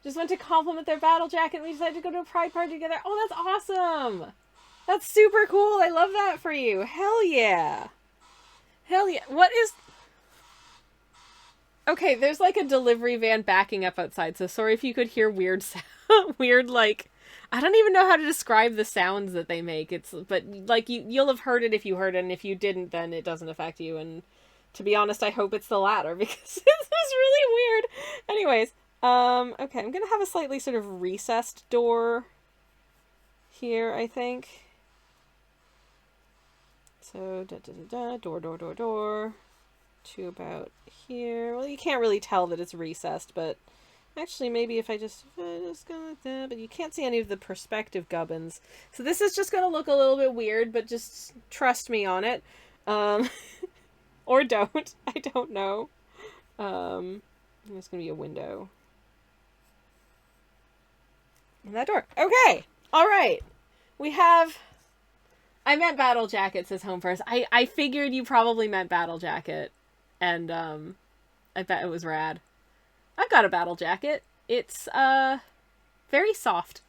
just went to compliment their battle jacket, and we decided to go to a pride party together. Oh, that's awesome. That's super cool. I love that for you. Hell yeah. Hell yeah. What is... Okay, there's like a delivery van backing up outside, so sorry if you could hear weird weird, like... I don't even know how to describe the sounds that they make. But like you'll have heard it if you heard it, and if you didn't, then it doesn't affect you. And to be honest, I hope it's the latter because this is really weird. Anyways, okay, I'm gonna have a slightly sort of recessed door here, I think. So door to about here. Well, you can't really tell that it's recessed, but actually, maybe if I just go like that, but you can't see any of the perspective gubbins. So this is just gonna look a little bit weird, but just trust me on it. Or don't. I don't know. There's gonna be a window in that door. Okay! Alright. We have... I meant battle jacket, says Home First. I figured you probably meant battle jacket. And, I bet it was rad. I've got a battle jacket. It's, very soft.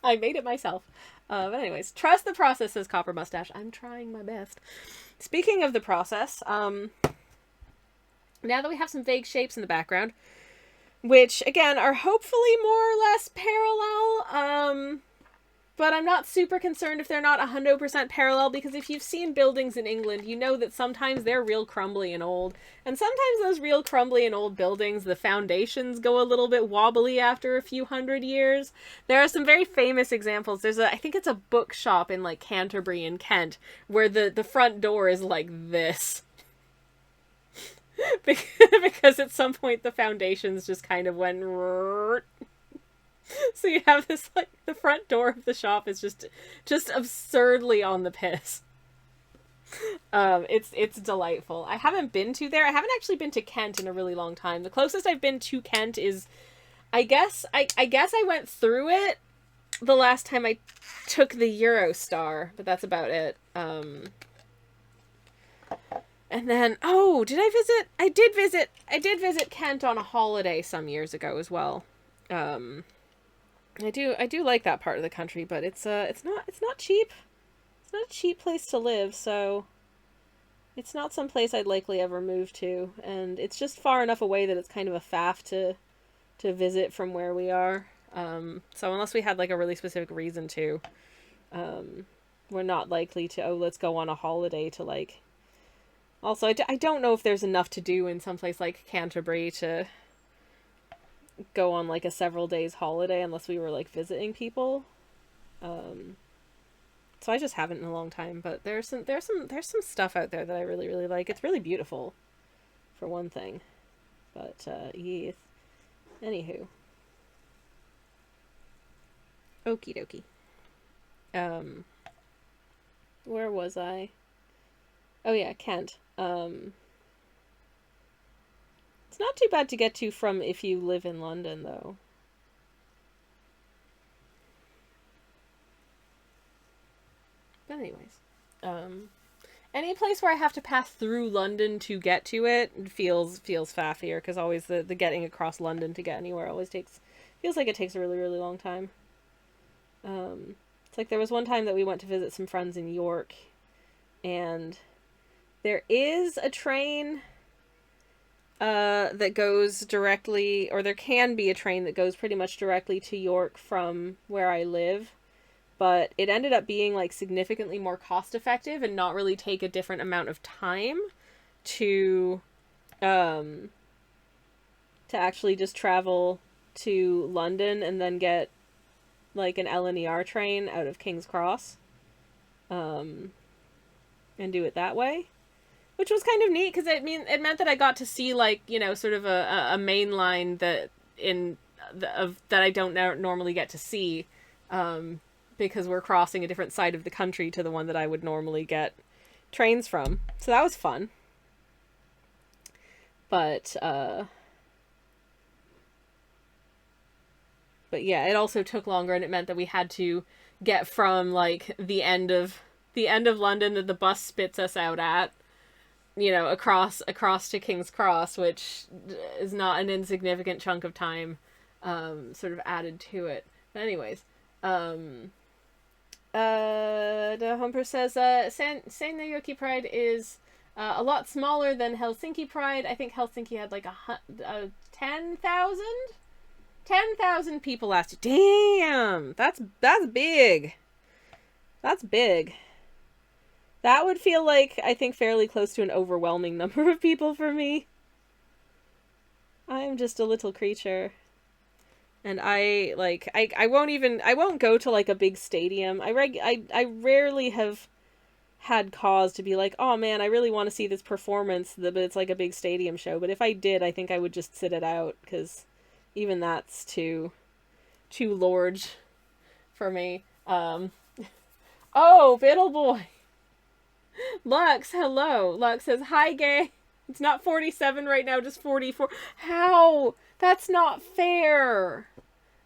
I made it myself. But anyways, trust the process, says Copper Mustache. I'm trying my best. Speaking of the process, now that we have some vague shapes in the background, which, again, are hopefully more or less parallel, but I'm not super concerned if they're not 100% parallel, because if you've seen buildings in England, you know that sometimes they're real crumbly and old. And sometimes those real crumbly and old buildings, the foundations go a little bit wobbly after a few hundred years. There are some very famous examples. I think it's a bookshop in like Canterbury in Kent, where the front door is like this. Because at some point the foundations just kind of went... So you have this, like, the front door of the shop is just absurdly on the piss. It's delightful. I haven't been to there. I haven't actually been to Kent in a really long time. The closest I've been to Kent is, I guess I went through it the last time I took the Eurostar, but that's about it. And then, oh, did I visit? I did visit Kent on a holiday some years ago as well. I do like that part of the country, but it's not cheap. It's not a cheap place to live, so it's not some place I'd likely ever move to, and it's just far enough away that it's kind of a faff to visit from where we are. So unless we had like a really specific reason to, we're not likely to, oh, let's go on a holiday to like... Also, I don't know if there's enough to do in some place like Canterbury to go on like a several days holiday unless we were like visiting people. So I just haven't in a long time, but there's some stuff out there that I really, really like. It's really beautiful for one thing. But, yes. Anywho. Okie dokie. Where was I? Oh yeah, Kent. It's not too bad to get to from if you live in London, though. But anyways, any place where I have to pass through London to get to it feels faffier, because always the getting across London to get anywhere always feels like it takes a really, really long time. It's like there was one time that we went to visit some friends in York, and there is a train that goes directly, or there can be a train that goes pretty much directly to York from where I live, but it ended up being like significantly more cost effective and not really take a different amount of time to actually just travel to London and then get like an LNER train out of King's Cross, and do it that way, which was kind of neat because it meant that I got to see like, you know, sort of a main line that I don't normally get to see, because we're crossing a different side of the country to the one that I would normally get trains from. So that was fun. But yeah, it also took longer, and it meant that we had to get from like the end of London that the bus spits us out at, you know, across to King's Cross, which is not an insignificant chunk of time, sort of added to it. But anyways, the Humper says, Seinäjoki Pride is a lot smaller than Helsinki Pride. I think Helsinki had like 10,000 people last year. Damn, that's big. That's big. That would feel like, I think, fairly close to an overwhelming number of people for me. I am just a little creature. And I won't go to like a big stadium. I rarely have had cause to be like, oh man, I really want to see this performance, but it's like a big stadium show. But if I did, I think I would just sit it out, because even that's too large for me. Oh, Biddle Boy. Lux, hello. Lux says, hi, gay. It's not 47 right now, just 44. How? That's not fair.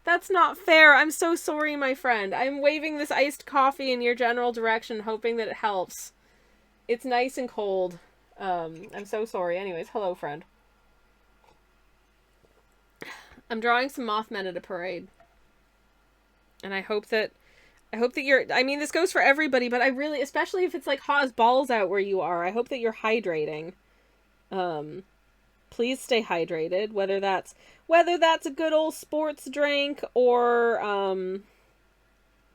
That's not fair. I'm so sorry, my friend. I'm waving this iced coffee in your general direction, hoping that it helps. It's nice and cold. I'm so sorry. Anyways, hello, friend. I'm drawing some mothmen at a parade. And I hope that you're, I mean, this goes for everybody, but I really, especially if it's like hot as balls out where you are, I hope that you're hydrating. Please stay hydrated, whether that's a good old sports drink, or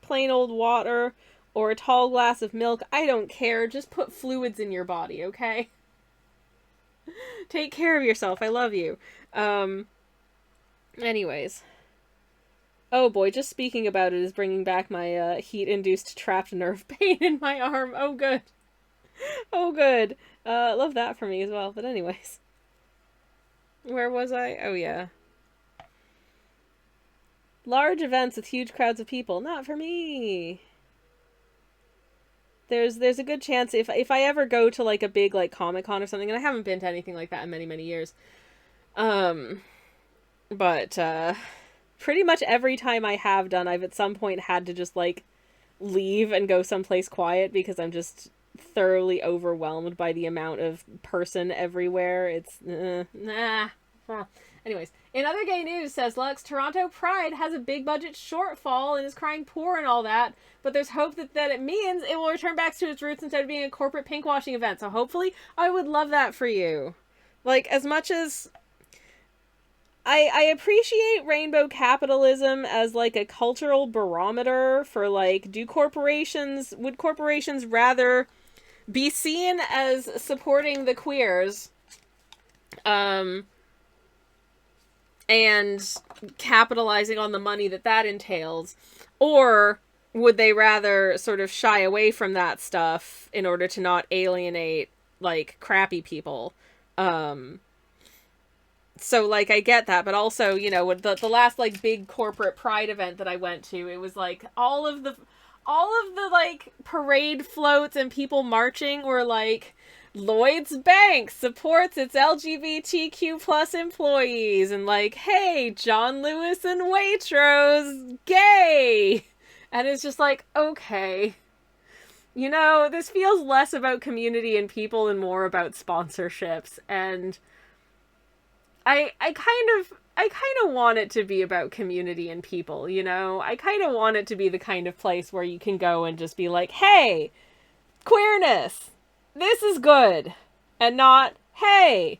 plain old water, or a tall glass of milk. I don't care. Just put fluids in your body, okay? Take care of yourself. I love you. Anyways. Oh boy, just speaking about it is bringing back my heat-induced trapped nerve pain in my arm. Oh good. Oh good. Love that for me as well. But anyways. Where was I? Oh yeah. Large events with huge crowds of people. Not for me. There's a good chance if I ever go to like a big like Comic-Con or something, and I haven't been to anything like that in many, many years. But pretty much every time I have done, I've at some point had to just like leave and go someplace quiet, because I'm just thoroughly overwhelmed by the amount of person everywhere. It's nah. Anyways, in other gay news, says Lux, Toronto Pride has a big budget shortfall and is crying poor and all that, but there's hope that it means it will return back to its roots instead of being a corporate pinkwashing event. So hopefully, I would love that for you. Like, as much as I appreciate rainbow capitalism as like a cultural barometer for like, would corporations rather be seen as supporting the queers, and capitalizing on the money that entails, or would they rather sort of shy away from that stuff in order to not alienate like crappy people? So, like, I get that, but also, you know, the last, like, big corporate pride event that I went to, it was, like, all of the, like, parade floats and people marching were, like, Lloyd's Bank supports its LGBTQ plus employees, and, like, hey, John Lewis and Waitrose, gay! And it's just like, okay. You know, this feels less about community and people and more about sponsorships, and I kind of want it to be about community and people, you know? I kind of want it to be the kind of place where you can go and just be like, hey, queerness, this is good. And not, hey,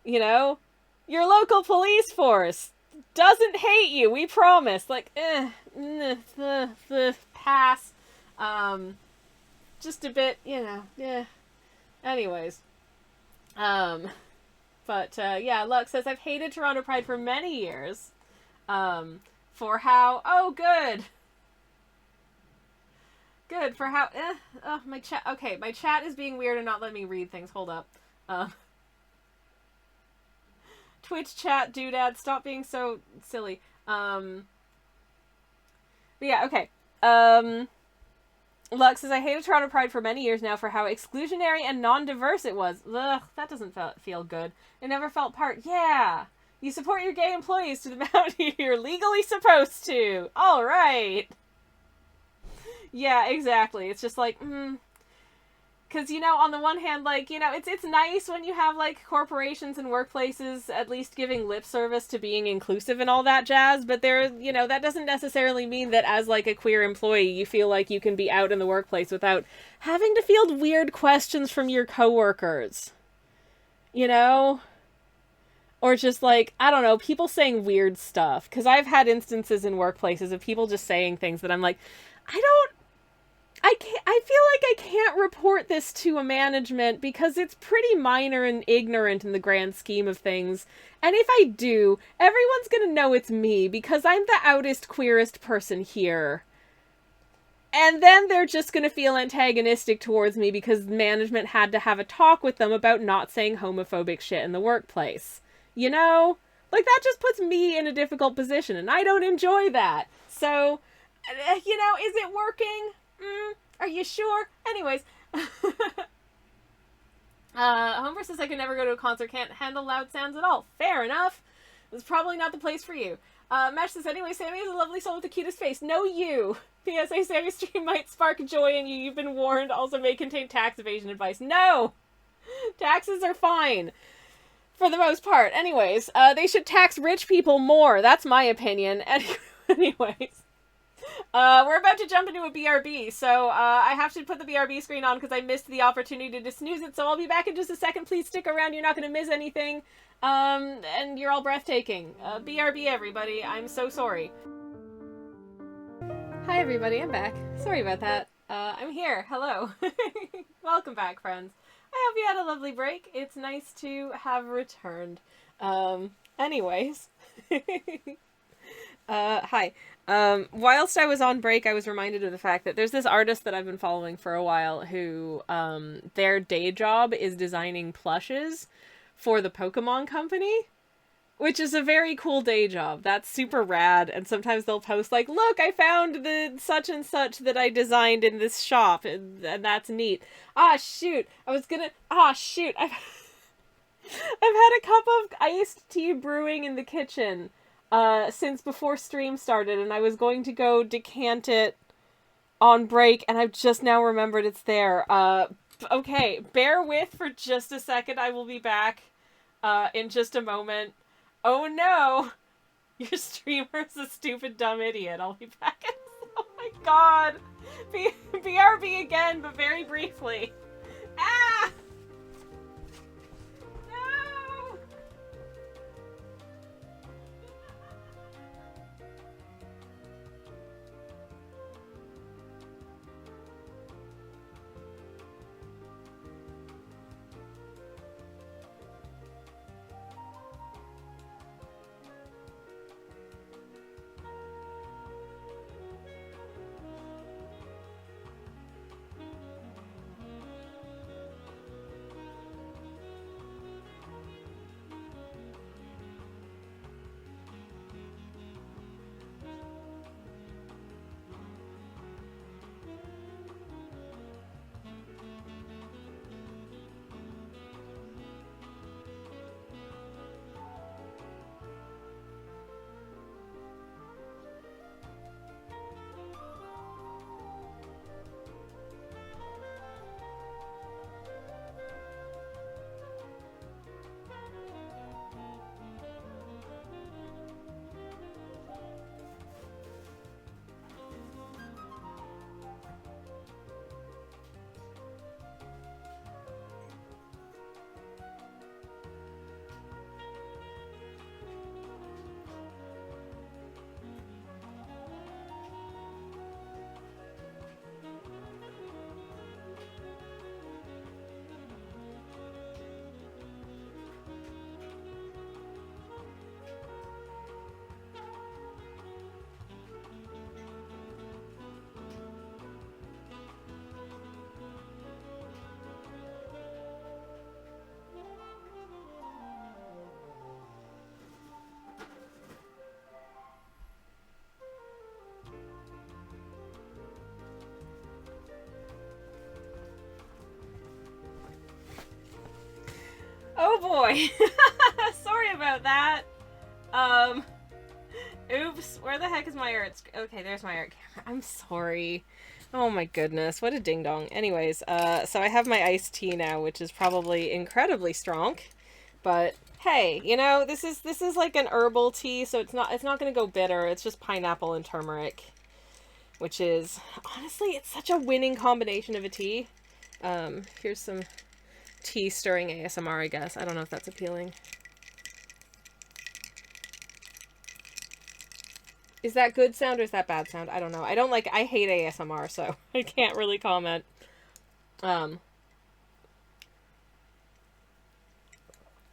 you know, your local police force doesn't hate you, we promise. Like, pass. Just a bit, you know, yeah. Anyways. But, yeah, Lux says, I've hated Toronto Pride for many years. For how... Oh, good! Good, for how... oh, my chat... Okay, my chat is being weird and not letting me read things. Hold up. Twitch chat, doodad, stop being so silly. But yeah, okay. Lux says, I hated Toronto Pride for many years now for how exclusionary and non-diverse it was. Ugh, that doesn't feel good. It never felt part. Yeah! You support your gay employees to the amount you're legally supposed to! Alright! Yeah, exactly. It's just like, because, you know, on the one hand, like, you know, it's nice when you have, like, corporations and workplaces at least giving lip service to being inclusive and all that jazz, but there, you know, that doesn't necessarily mean that as, like, a queer employee, you feel like you can be out in the workplace without having to field weird questions from your coworkers. You know? Or just, like, I don't know, people saying weird stuff. Because I've had instances in workplaces of people just saying things that I'm like, I feel like I can't report this to a management because it's pretty minor and ignorant in the grand scheme of things. And if I do, everyone's gonna know it's me because I'm the outest, queerest person here. And then they're just gonna feel antagonistic towards me because management had to have a talk with them about not saying homophobic shit in the workplace. You know? Like, that just puts me in a difficult position, and I don't enjoy that. So, you know, is it working? Are you sure? Anyways. Homer says I could never go to a concert, can't handle loud sounds at all. Fair enough. It's probably not the place for you. Mesh says, anyway, Sammy is a lovely soul with the cutest face. No, you. PSA, Sammy's stream might spark joy in you. You've been warned. Also may contain tax evasion advice. No! Taxes are fine. For the most part. Anyways, they should tax rich people more. That's my opinion. Anyways. We're about to jump into a BRB, so I have to put the BRB screen on because I missed the opportunity to snooze it, so I'll be back in just a second. Please stick around, you're not going to miss anything, and you're all breathtaking. BRB, everybody, I'm so sorry. Hi, everybody, I'm back. Sorry about that. I'm here. Hello. Welcome back, friends. I hope you had a lovely break. It's nice to have returned. Anyways. Hi. Whilst I was on break, I was reminded of the fact that there's this artist that I've been following for a while who, their day job is designing plushes for the Pokemon Company, which is a very cool day job. That's super rad, and sometimes they'll post like, look, I found the such and such that I designed in this shop, and that's neat. Shoot, I've had a cup of iced tea brewing in the kitchen since before stream started, and I was going to go decant it on break, and I've just now remembered it's there. Okay, bear with for just a second. I will be back in just a moment. Oh no! Your streamer's a stupid dumb idiot. I'll be back in... Oh my god! BRB again, but very briefly. Ah! No! Oh boy. Sorry about that. Oops. Where the heck is my art? Okay, there's my art camera. I'm sorry. Oh my goodness, what a ding dong. Anyways, so I have my iced tea now, which is probably incredibly strong, but hey, you know, this is like an herbal tea, so it's not gonna go bitter. It's just pineapple and turmeric, which is honestly, it's such a winning combination of a tea. Here's some tea stirring ASMR, I guess. I don't know if that's appealing. Is that good sound or is that bad sound? I don't know. I hate ASMR, so I can't really comment.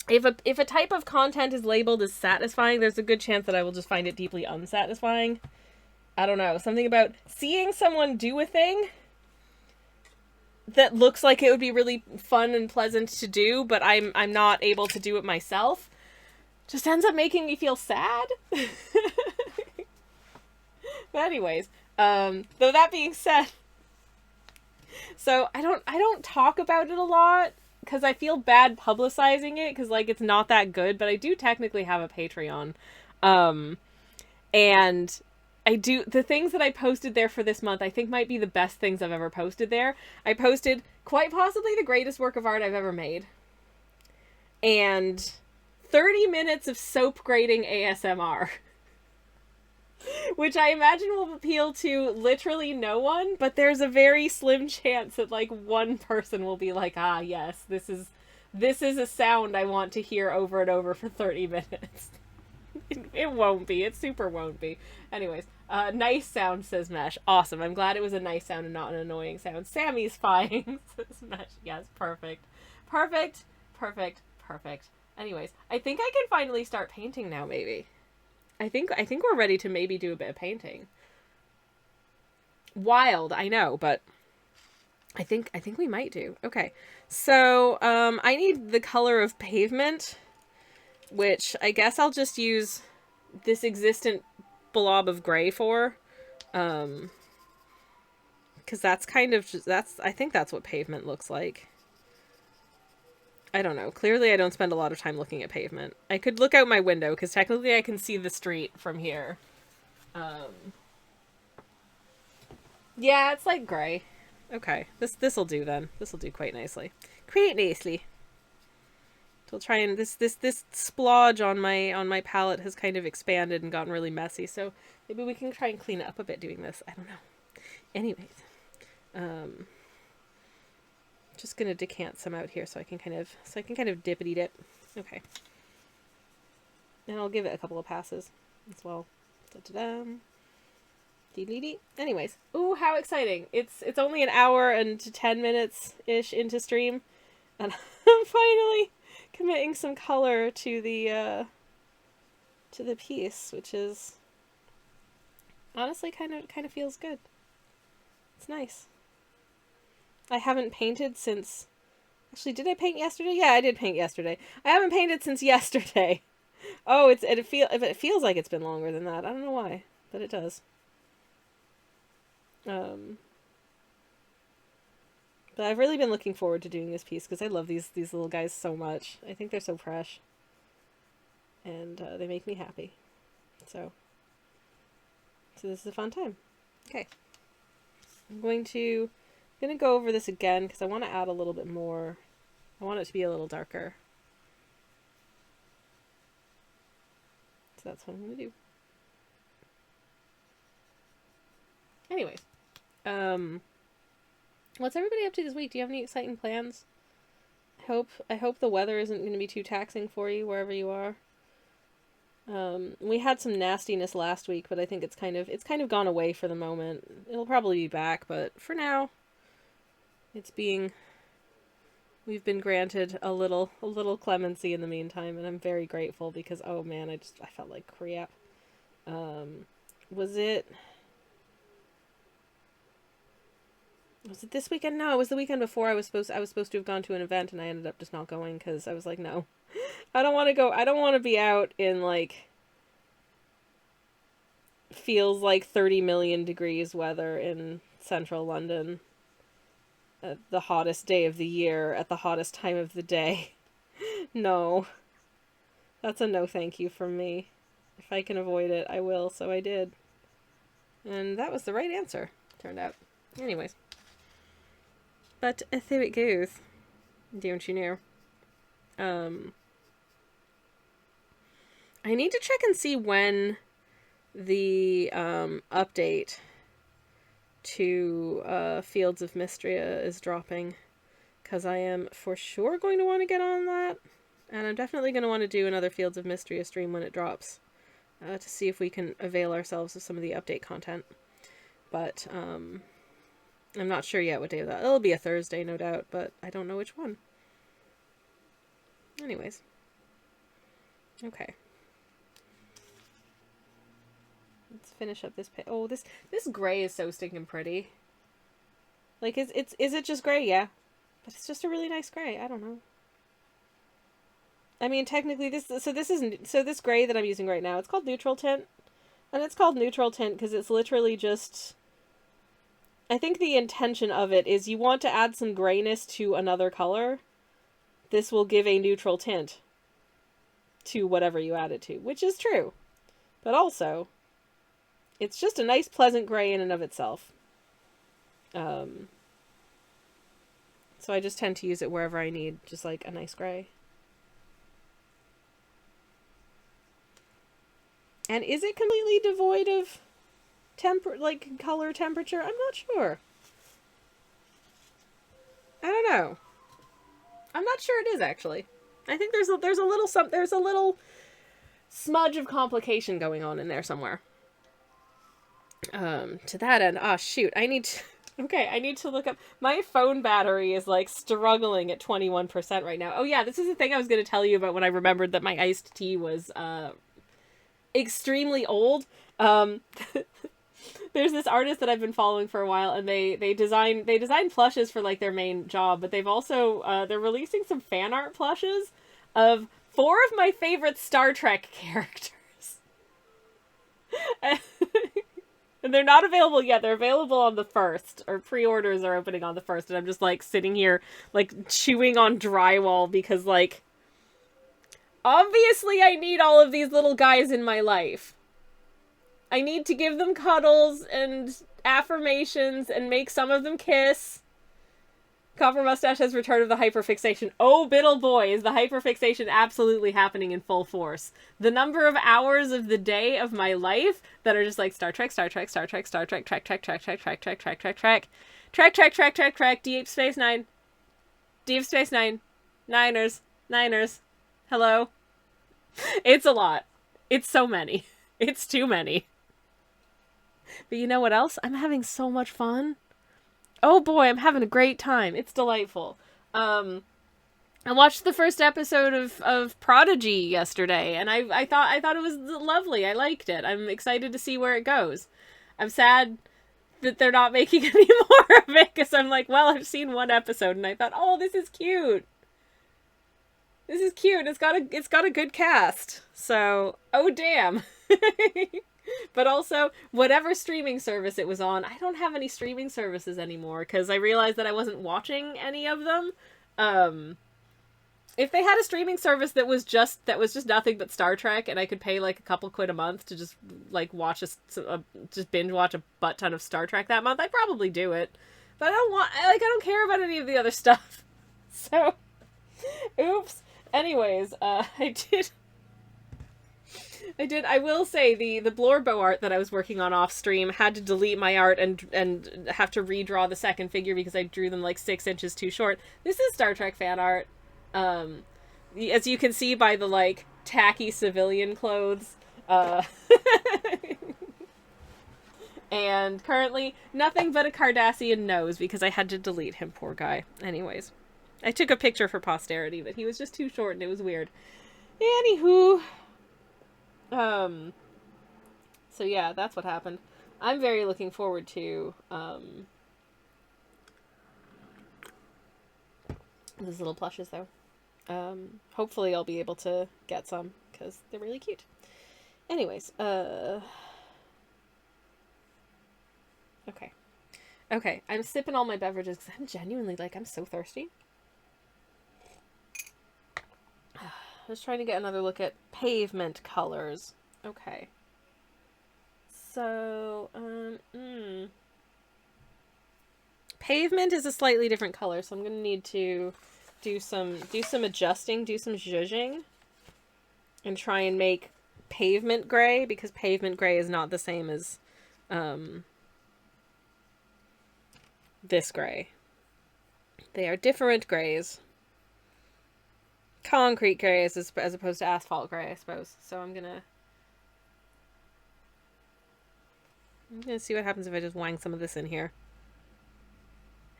If a type of content is labeled as satisfying, there's a good chance that I will just find it deeply unsatisfying. I don't know. Something about seeing someone do a thing that looks like it would be really fun and pleasant to do, but I'm not able to do it myself, just ends up making me feel sad. But anyways, though that being said, so I don't talk about it a lot because I feel bad publicizing it because like it's not that good, but I do technically have a Patreon. And I do the things that I posted there for this month I think might be the best things I've ever posted there. I posted quite possibly the greatest work of art I've ever made. And 30 minutes of soap grating ASMR. Which I imagine will appeal to literally no one, but there's a very slim chance that like one person will be like, ah yes, this is a sound I want to hear over and over for 30 minutes. It won't be. It super won't be. Anyways, nice sound, says Mesh. Awesome. I'm glad it was a nice sound and not an annoying sound. Sammy's fine, says Mesh. Yes, perfect. Perfect. Perfect. Perfect. Anyways, I think I can finally start painting now, maybe. I think we're ready to maybe do a bit of painting. Wild, I know, but I think we might do. Okay. So, I need the color of pavement, which I guess I'll just use this existent blob of gray for. Because that's kind of just, I think that's what pavement looks like. I don't know. Clearly I don't spend a lot of time looking at pavement. I could look out my window, because technically I can see the street from here. Yeah, it's like gray. Okay, this'll do then. This'll do quite nicely. Quite nicely. So I'll try and this splodge on my palette has kind of expanded and gotten really messy, so maybe we can try and clean it up a bit doing this. I don't know. Anyways, just gonna decant some out here so I can kind of dippity dip. Okay. And I'll give it a couple of passes as well. Da-da-da. Dee-dee-dee. Anyways. Ooh, how exciting. It's only an hour and 10 minutes-ish into stream. And I'm finally committing some color to the piece, which is honestly kind of feels good. It's nice. I haven't painted since... Actually, did I paint yesterday? Yeah, I did paint yesterday. I haven't painted since yesterday. Oh, it feels like it's been longer than that. I don't know why, but it does. But I've really been looking forward to doing this piece because I love these little guys so much. I think they're so fresh. And they make me happy. So this is a fun time. Okay. I'm going to go over this again because I want to add a little bit more. I want it to be a little darker. So that's what I'm going to do. Anyways. What's everybody up to this week? Do you have any exciting plans? I hope the weather isn't going to be too taxing for you wherever you are. We had some nastiness last week, but I think it's kind of gone away for the moment. It'll probably be back, but for now, we've been granted a little clemency in the meantime, and I'm very grateful because, oh man, I felt like crap. Was it this weekend? No, it was the weekend before. I was supposed to have gone to an event, and I ended up just not going because I was like, no, I don't want to go. I don't want to be out in like feels like 30 million degrees weather in central London at the hottest day of the year at the hottest time of the day. No. That's a no thank you from me. If I can avoid it, I will, so I did. And that was the right answer, turned out. Anyways. But there it goes. Don't you know? I need to check and see when the update to Fields of Mystria is dropping. Because I am for sure going to want to get on that. And I'm definitely going to want to do another Fields of Mystria stream when it drops. To see if we can avail ourselves of some of the update content. But, I'm not sure yet what day of that. It'll be a Thursday, no doubt, but I don't know which one. Anyways. Okay. Let's finish up this page. Oh, this gray is so stinking pretty. Like, is it just gray? Yeah. But it's just a really nice gray. I don't know. I mean, technically, this gray that I'm using right now, it's called neutral tint. And it's called neutral tint because it's literally just... I think the intention of it is you want to add some grayness to another color. This will give a neutral tint to whatever you add it to, which is true. But also, it's just a nice, pleasant gray in and of itself. So I just tend to use it wherever I need just like a nice gray. And is it completely devoid of color temperature? I'm not sure. I don't know. I'm not sure it is actually. I think there's a little smudge of complication going on in there somewhere. To that end, shoot, I need to look up. My phone battery is like struggling at 21% right now. Oh yeah, this is the thing I was going to tell you about when I remembered that my iced tea was extremely old. There's this artist that I've been following for a while, and they design plushes for like their main job, but they've also they're releasing some fan art plushes of 4 of my favorite Star Trek characters. And they're not available yet. They're available on the 1st, or pre-orders are opening on the 1st, and I'm just like sitting here like chewing on drywall because like obviously I need all of these little guys in my life. I need to give them cuddles and affirmations and make some of them kiss. Copper Mustache has returned of the hyperfixation. Oh, Biddle boy, is the hyperfixation absolutely happening in full force. The number of hours of the day of my life that are just like Star Trek, Star Trek, Star Trek, Star Trek, Trek, Trek, Trek, Trek, Trek, Trek, Trek, Trek, Trek, Trek, Trek, Trek, Trek, Trek, Deep Space Nine. Deep Space Nine. Niners. Hello. It's a lot. It's so many. It's too many. But you know what else? I'm having so much fun. Oh boy, I'm having a great time. It's delightful. I watched the first episode of Prodigy yesterday, and I thought it was lovely. I liked it. I'm excited to see where it goes. I'm sad that they're not making any more of it, because I'm like, well, I've seen one episode, and I thought, oh, this is cute. This is cute. It's got a good cast. So, oh damn. But also, whatever streaming service it was on, I don't have any streaming services anymore, because I realized that I wasn't watching any of them. If they had a streaming service that was just nothing but Star Trek, and I could pay like a couple quid a month to just like watch just binge watch a butt ton of Star Trek that month, I'd probably do it. But I don't care about any of the other stuff. So, oops. Anyways, I will say the Blorbo art that I was working on off stream had to delete my art and have to redraw the second figure because I drew them like 6 inches too short. This is Star Trek fan art. As you can see by the like tacky civilian clothes. And currently nothing but a Cardassian nose because I had to delete him, poor guy. Anyways, I took a picture for posterity, but he was just too short and it was weird. Anywho. So yeah, that's what happened. I'm very looking forward to, these little plushes, though. Hopefully I'll be able to get some, because they're really cute. Anyways, Okay, I'm sipping all my beverages, because I'm genuinely, I'm so thirsty. Just trying to get another look at pavement colors. Okay. So, pavement is a slightly different color, so I'm gonna need to do some adjusting, do some zhuzhing, and try and make pavement gray, because pavement gray is not the same as this gray. They are different grays. Concrete gray as opposed to asphalt gray, I suppose. So I'm gonna see what happens if I just wang some of this in here.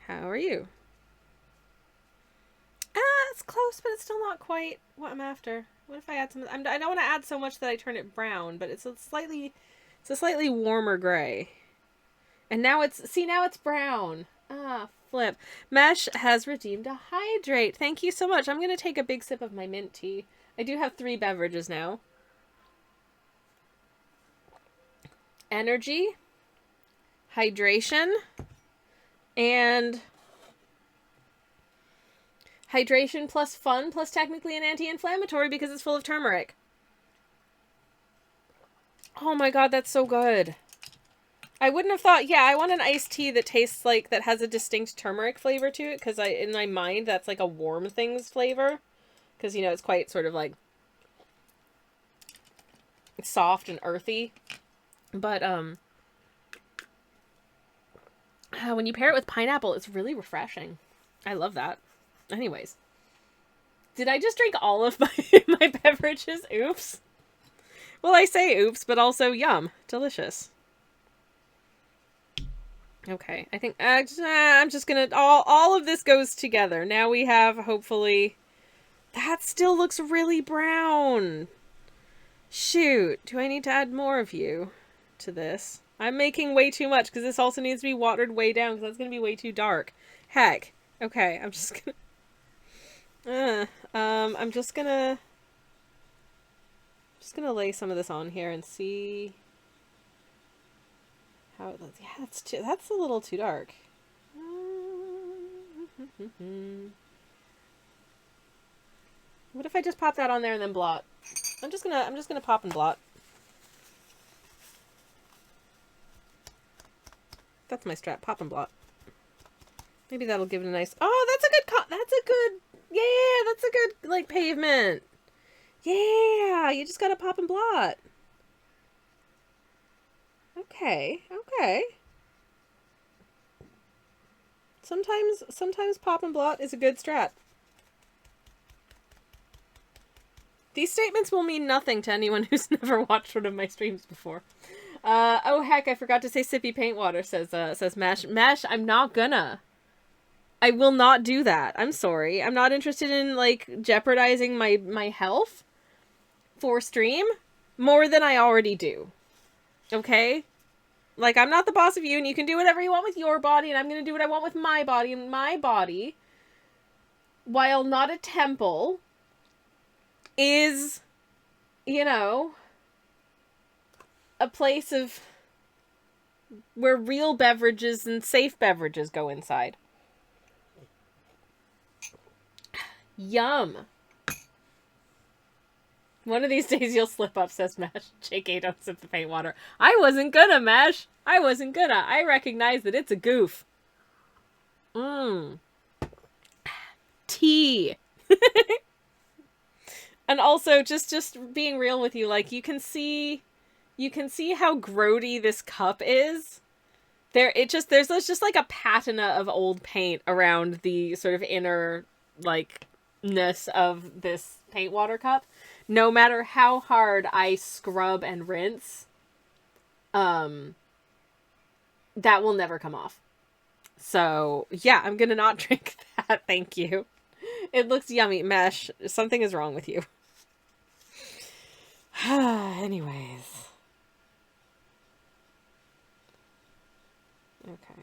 How are you? It's close, but it's still not quite what I'm after. What if I add some? I don't want to add so much that I turn it brown, but it's a slightly warmer gray. And now it's brown. Ah, flip. Mesh has redeemed a hydrate. Thank you so much. I'm going to take a big sip of my mint tea. I do have 3 beverages now. Energy, hydration, and hydration plus fun plus technically an anti-inflammatory because it's full of turmeric. Oh my god, that's so good. I wouldn't have thought, yeah, I want an iced tea that tastes like, that has a distinct turmeric flavor to it, because in my mind, that's like a warm things flavor. Because, you know, it's quite sort of like soft and earthy. But, when you pair it with pineapple, it's really refreshing. I love that. Anyways. Did I just drink all of my beverages? Oops. Well, I say oops, but also yum. Delicious. Okay, I think I'm just gonna, all of this goes together. Now we have, hopefully, that still looks really brown. Shoot, do I need to add more of you to this? I'm making way too much because this also needs to be watered way down because that's gonna be way too dark. Heck. Okay, I'm just gonna, I'm just gonna lay some of this on here and see how it looks. Yeah, that's a little too dark. What if I just pop that on there and then blot? I'm just gonna pop and blot. That's my strat. Pop and blot. Maybe that'll give it a nice. Oh, that's a good. Yeah, that's a good like pavement. Yeah, you just gotta pop and blot. Okay. Sometimes pop and blot is a good strat. These statements will mean nothing to anyone who's never watched one of my streams before. Oh heck, I forgot to say sippy paint water, says Mash. Mash, I'm not gonna. I will not do that. I'm sorry. I'm not interested in, like, jeopardizing my health for stream more than I already do. Okay? Like, I'm not the boss of you, and you can do whatever you want with your body, and I'm gonna do what I want with my body, and my body, while not a temple, is, you know, a place of where real beverages and safe beverages go inside. Yum. One of these days you'll slip up, says Mash. JK, don't sip the paint water. I wasn't gonna, Mash. I wasn't gonna. I recognize that it's a goof. Tea. And also, just being real with you, like, you can see how grody this cup is. There's just like a patina of old paint around the sort of inner, like, ness of this paint water cup. No matter how hard I scrub and rinse, that will never come off. So, yeah, I'm gonna not drink that, thank you. It looks yummy. Mesh, something is wrong with you. Anyways. Okay.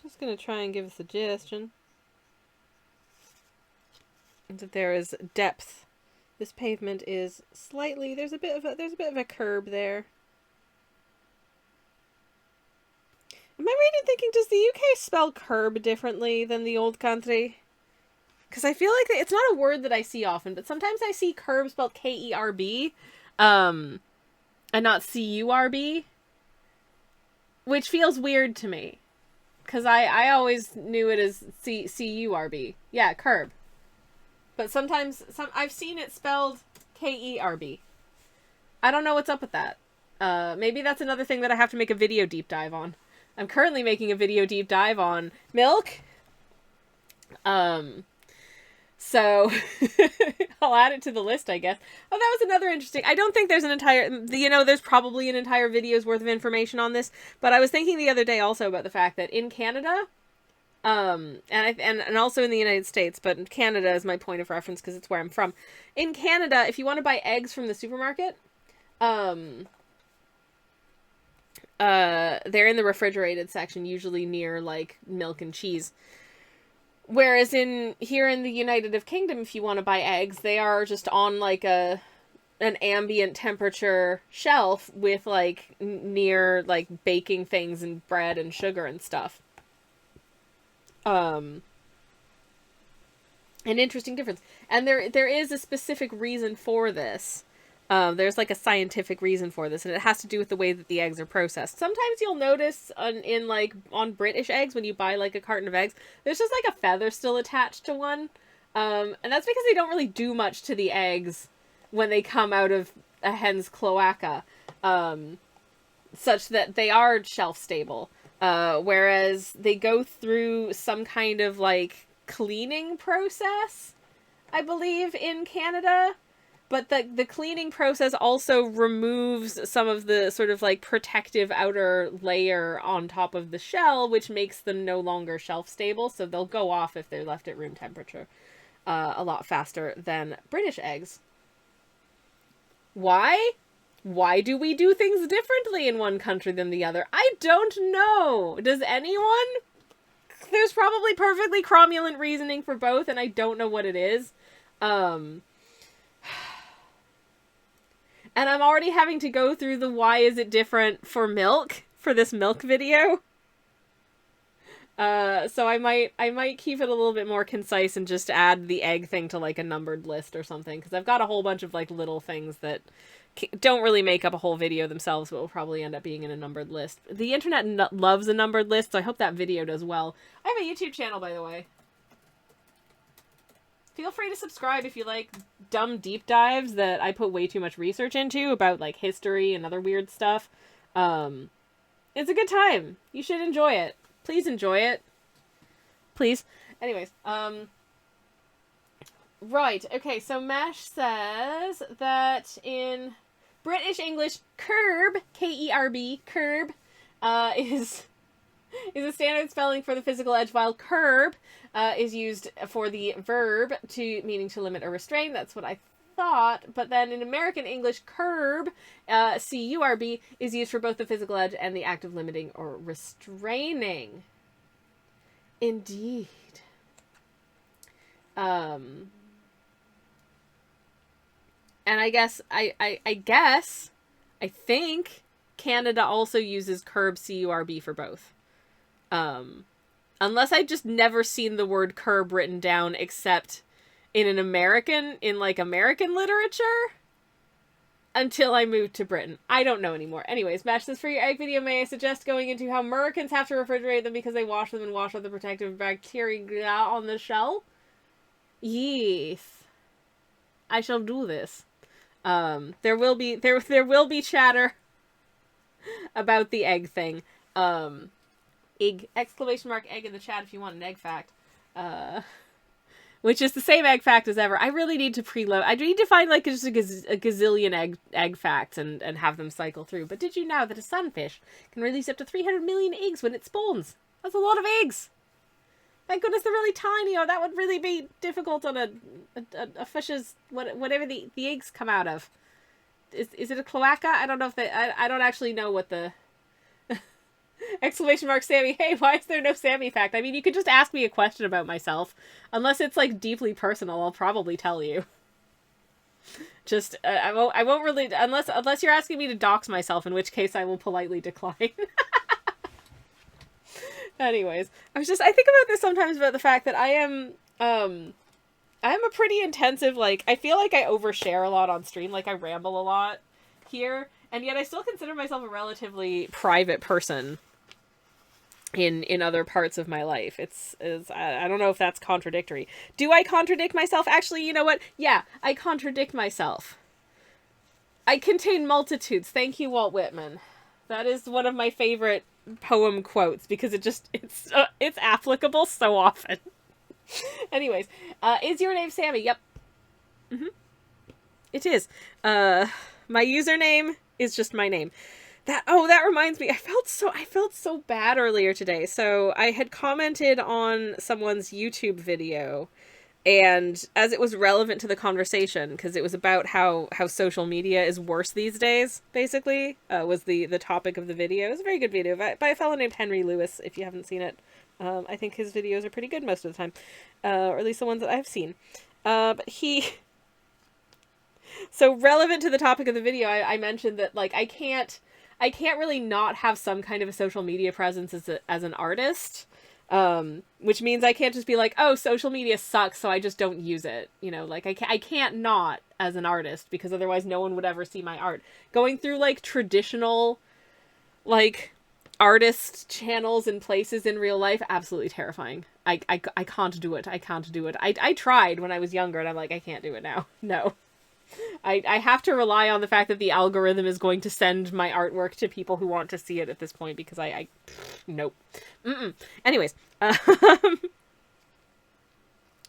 Just gonna try and give a suggestion. That there is depth. This pavement is slightly, there's a bit of a curb there. Am I right in thinking, does the UK spell curb differently than the old country? Because I feel like it's not a word that I see often, but sometimes I see curb spelled Kerb, and not Curb, which feels weird to me. Because I always knew it as Curb. Yeah, curb. But sometimes I've seen it spelled Kerb. I don't know what's up with that. Maybe that's another thing that I have to make a video deep dive on. I'm currently making a video deep dive on milk. So I'll add it to the list, I guess. Oh, that was another interesting. I don't think there's an entire, there's probably an entire video's worth of information on this, but I was thinking the other day also about the fact that in Canada, and also in the United States, but Canada is my point of reference because it's where I'm from. In Canada, if you want to buy eggs from the supermarket, they're in the refrigerated section, usually near like milk and cheese. Whereas here in the United Kingdom, if you want to buy eggs, they are just on like an ambient temperature shelf with like near like baking things and bread and sugar and stuff. An interesting difference. And there is a specific reason for this. There's like a scientific reason for this, and it has to do with the way that the eggs are processed. Sometimes you'll notice on British eggs, when you buy like a carton of eggs, there's just like a feather still attached to one. And that's because they don't really do much to the eggs when they come out of a hen's cloaca, such that they are shelf stable. Whereas they go through some kind of like cleaning process, I believe, in Canada. But the cleaning process also removes some of the sort of like protective outer layer on top of the shell, which makes them no longer shelf stable. So they'll go off if they're left at room temperature a lot faster than British eggs. Why? Why do we do things differently in one country than the other? I don't know. Does anyone? There's probably perfectly cromulent reasoning for both, and I don't know what it is. And I'm already having to go through the why is it different for milk for this milk video. So I might keep it a little bit more concise and just add the egg thing to like a numbered list or something. Because I've got a whole bunch of like little things that don't really make up a whole video themselves, but will probably end up being in a numbered list. The internet loves a numbered list, so I hope that video does well. I have a YouTube channel, by the way. Feel free to subscribe if you like dumb deep dives that I put way too much research into about like history and other weird stuff. It's a good time. You should enjoy it. Please enjoy it. Please. Anyways, right. Okay, so Mesh says that in British English, curb, Kerb, curb, is a standard spelling for the physical edge, while curb is used for the verb meaning to limit or restrain. That's what I thought. But then in American English, curb, C-U-R-B, is used for both the physical edge and the act of limiting or restraining. Indeed. And I guess, I think Canada also uses curb, C-U-R-B, for both. Unless I just never seen the word curb written down except in American literature until I moved to Britain. I don't know anymore. Anyways, Mash says, for your egg video, may I suggest going into how Americans have to refrigerate them because they wash them and wash out the protective bacteria on the shell? Yes. I shall do this. There will be chatter about the egg thing. Egg, exclamation mark egg in the chat if you want an egg fact. Which is the same egg fact as ever. I really need to preload. I need to find like just a gazillion egg facts and have them cycle through. But did you know that a sunfish can release up to 300 million eggs when it spawns? That's a lot of eggs. Thank goodness they're really tiny, or that would really be difficult on a fish's whatever the eggs come out of. Is it a cloaca? I don't know if I don't actually know what the exclamation mark Sammy. Hey, why is there no Sammy fact? I mean, you could just ask me a question about myself. Unless it's like deeply personal, I'll probably tell you. Just I won't really unless you're asking me to dox myself, in which case I will politely decline. Anyways, I think about this sometimes about the fact that I am I'm a pretty intensive, like, I feel like I overshare a lot on stream, like I ramble a lot here, and yet I still consider myself a relatively private person in other parts of my life. I don't know if that's contradictory. Do I contradict myself? Actually, you know what? Yeah, I contradict myself. I contain multitudes. Thank you, Walt Whitman. That is one of my favorite poem quotes because it's applicable so often. Anyways, is your name Sammy? Yep. It is. My username is just my name. That reminds me. I felt so bad earlier today. So I had commented on someone's YouTube video, and as it was relevant to the conversation, because it was about how social media is worse these days, basically, was the topic of the video. It was a very good video by a fellow named Henry Lewis, if you haven't seen it. I think his videos are pretty good most of the time, or at least the ones that I've seen. But he... So relevant to the topic of the video, I mentioned that, like, I can't really not have some kind of a social media presence as an artist, which means I can't just be like, oh, social media sucks, so I just don't use it. You know, like, I can't not as an artist, because otherwise no one would ever see my art. Going through, like, traditional, like, artist channels and places in real life, absolutely terrifying. I can't do it. I can't do it. I tried when I was younger, and I'm like, I can't do it now. No. I have to rely on the fact that the algorithm is going to send my artwork to people who want to see it at this point, because nope. Anyways,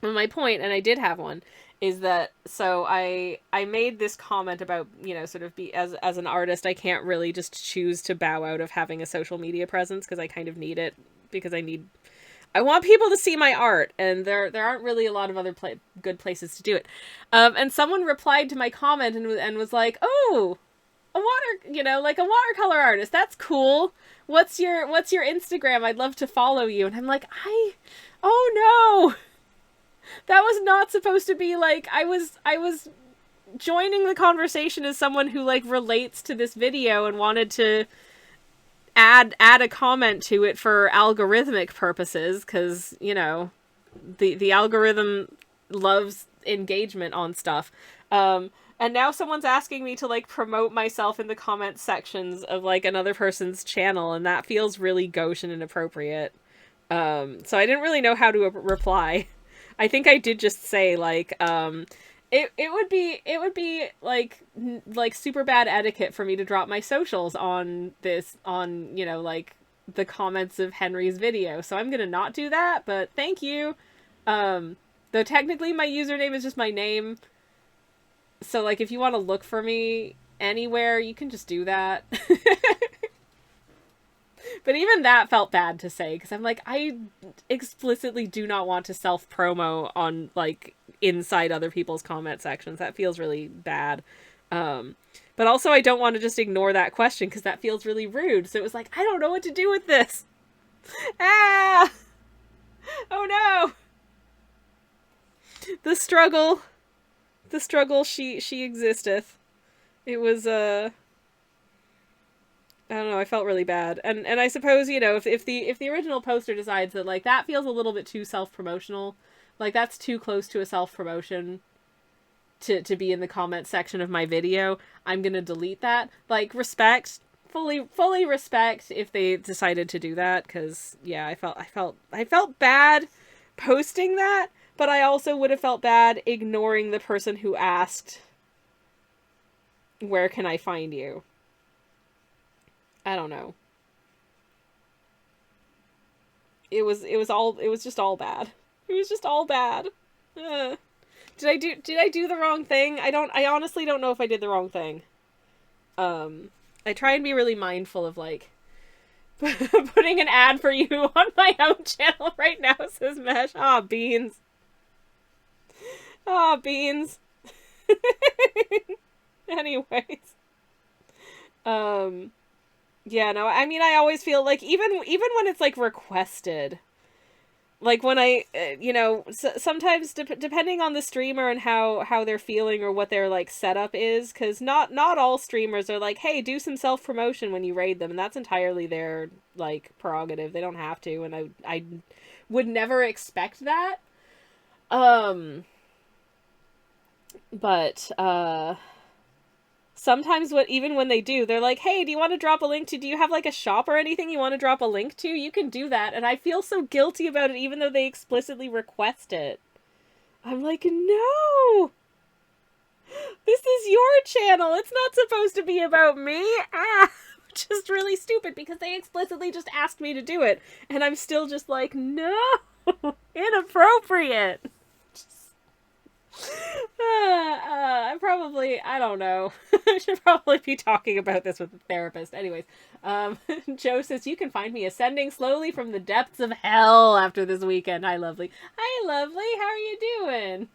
my point, and I did have one, is that, so I made this comment about, you know, sort of as an artist, I can't really just choose to bow out of having a social media presence, because I kind of need it, because I want people to see my art, and there aren't really a lot of other good places to do it. And someone replied to my comment and was like, "Oh, a watercolor artist. That's cool. What's your Instagram? I'd love to follow you." And I'm like, oh no, that was not supposed to be like. I was joining the conversation as someone who, like, relates to this video and wanted to add a comment to it for algorithmic purposes, because, you know, the algorithm loves engagement on stuff. And now someone's asking me to, like, promote myself in the comment sections of, like, another person's channel, and that feels really gauche and inappropriate. So I didn't really know how to reply. I think I did just say, like, it would be like super bad etiquette for me to drop my socials on, you know, like, the comments of Henry's video. So I'm gonna not do that, but thank you. Though technically my username is just my name. So, like, if you want to look for me anywhere, you can just do that. But even that felt bad to say, because I'm like, I explicitly do not want to self-promo on, like, inside other people's comment sections. That feels really bad. But also I don't want to just ignore that question, because that feels really rude. So it was like, I don't know what to do with this. Ah! Oh no! The struggle she existeth. It was, I don't know, I felt really bad. And I suppose, you know, if the original poster decides that, like, that feels a little bit too self-promotional, like, that's too close to a self-promotion to be in the comment section of my video, I'm gonna delete that. Like, fully respect if they decided to do that, because, yeah, I felt bad posting that, but I also would have felt bad ignoring the person who asked, where can I find you? I don't know. It was just all bad. It was just all bad. Did I do the wrong thing? I honestly don't know if I did the wrong thing. I try and be really mindful of, like, putting an ad for you on my own channel right now, says Mesh. Ah, beans. Ah, beans. Anyways. Yeah, no, I mean, I always feel like, even when it's, like, requested, like, when I, you know, sometimes depending on the streamer and how they're feeling or what their, like, setup is, because not all streamers are like, hey, do some self-promotion when you raid them, and that's entirely their, like, prerogative. They don't have to, and I would never expect that. But, sometimes even when they do, they're like, hey, do you want to drop a link to, do you have like a shop or anything you want to drop a link to? You can do that. And I feel so guilty about it, even though they explicitly request it. I'm like, no! This is your channel. It's not supposed to be about me. Which is really stupid because they explicitly just asked me to do it. And I'm still just like, no! Inappropriate! I don't know. I should probably be talking about this with a therapist. Anyways, Joe says, you can find me ascending slowly from the depths of hell after this weekend. Hi, lovely. Hi, lovely. How are you doing?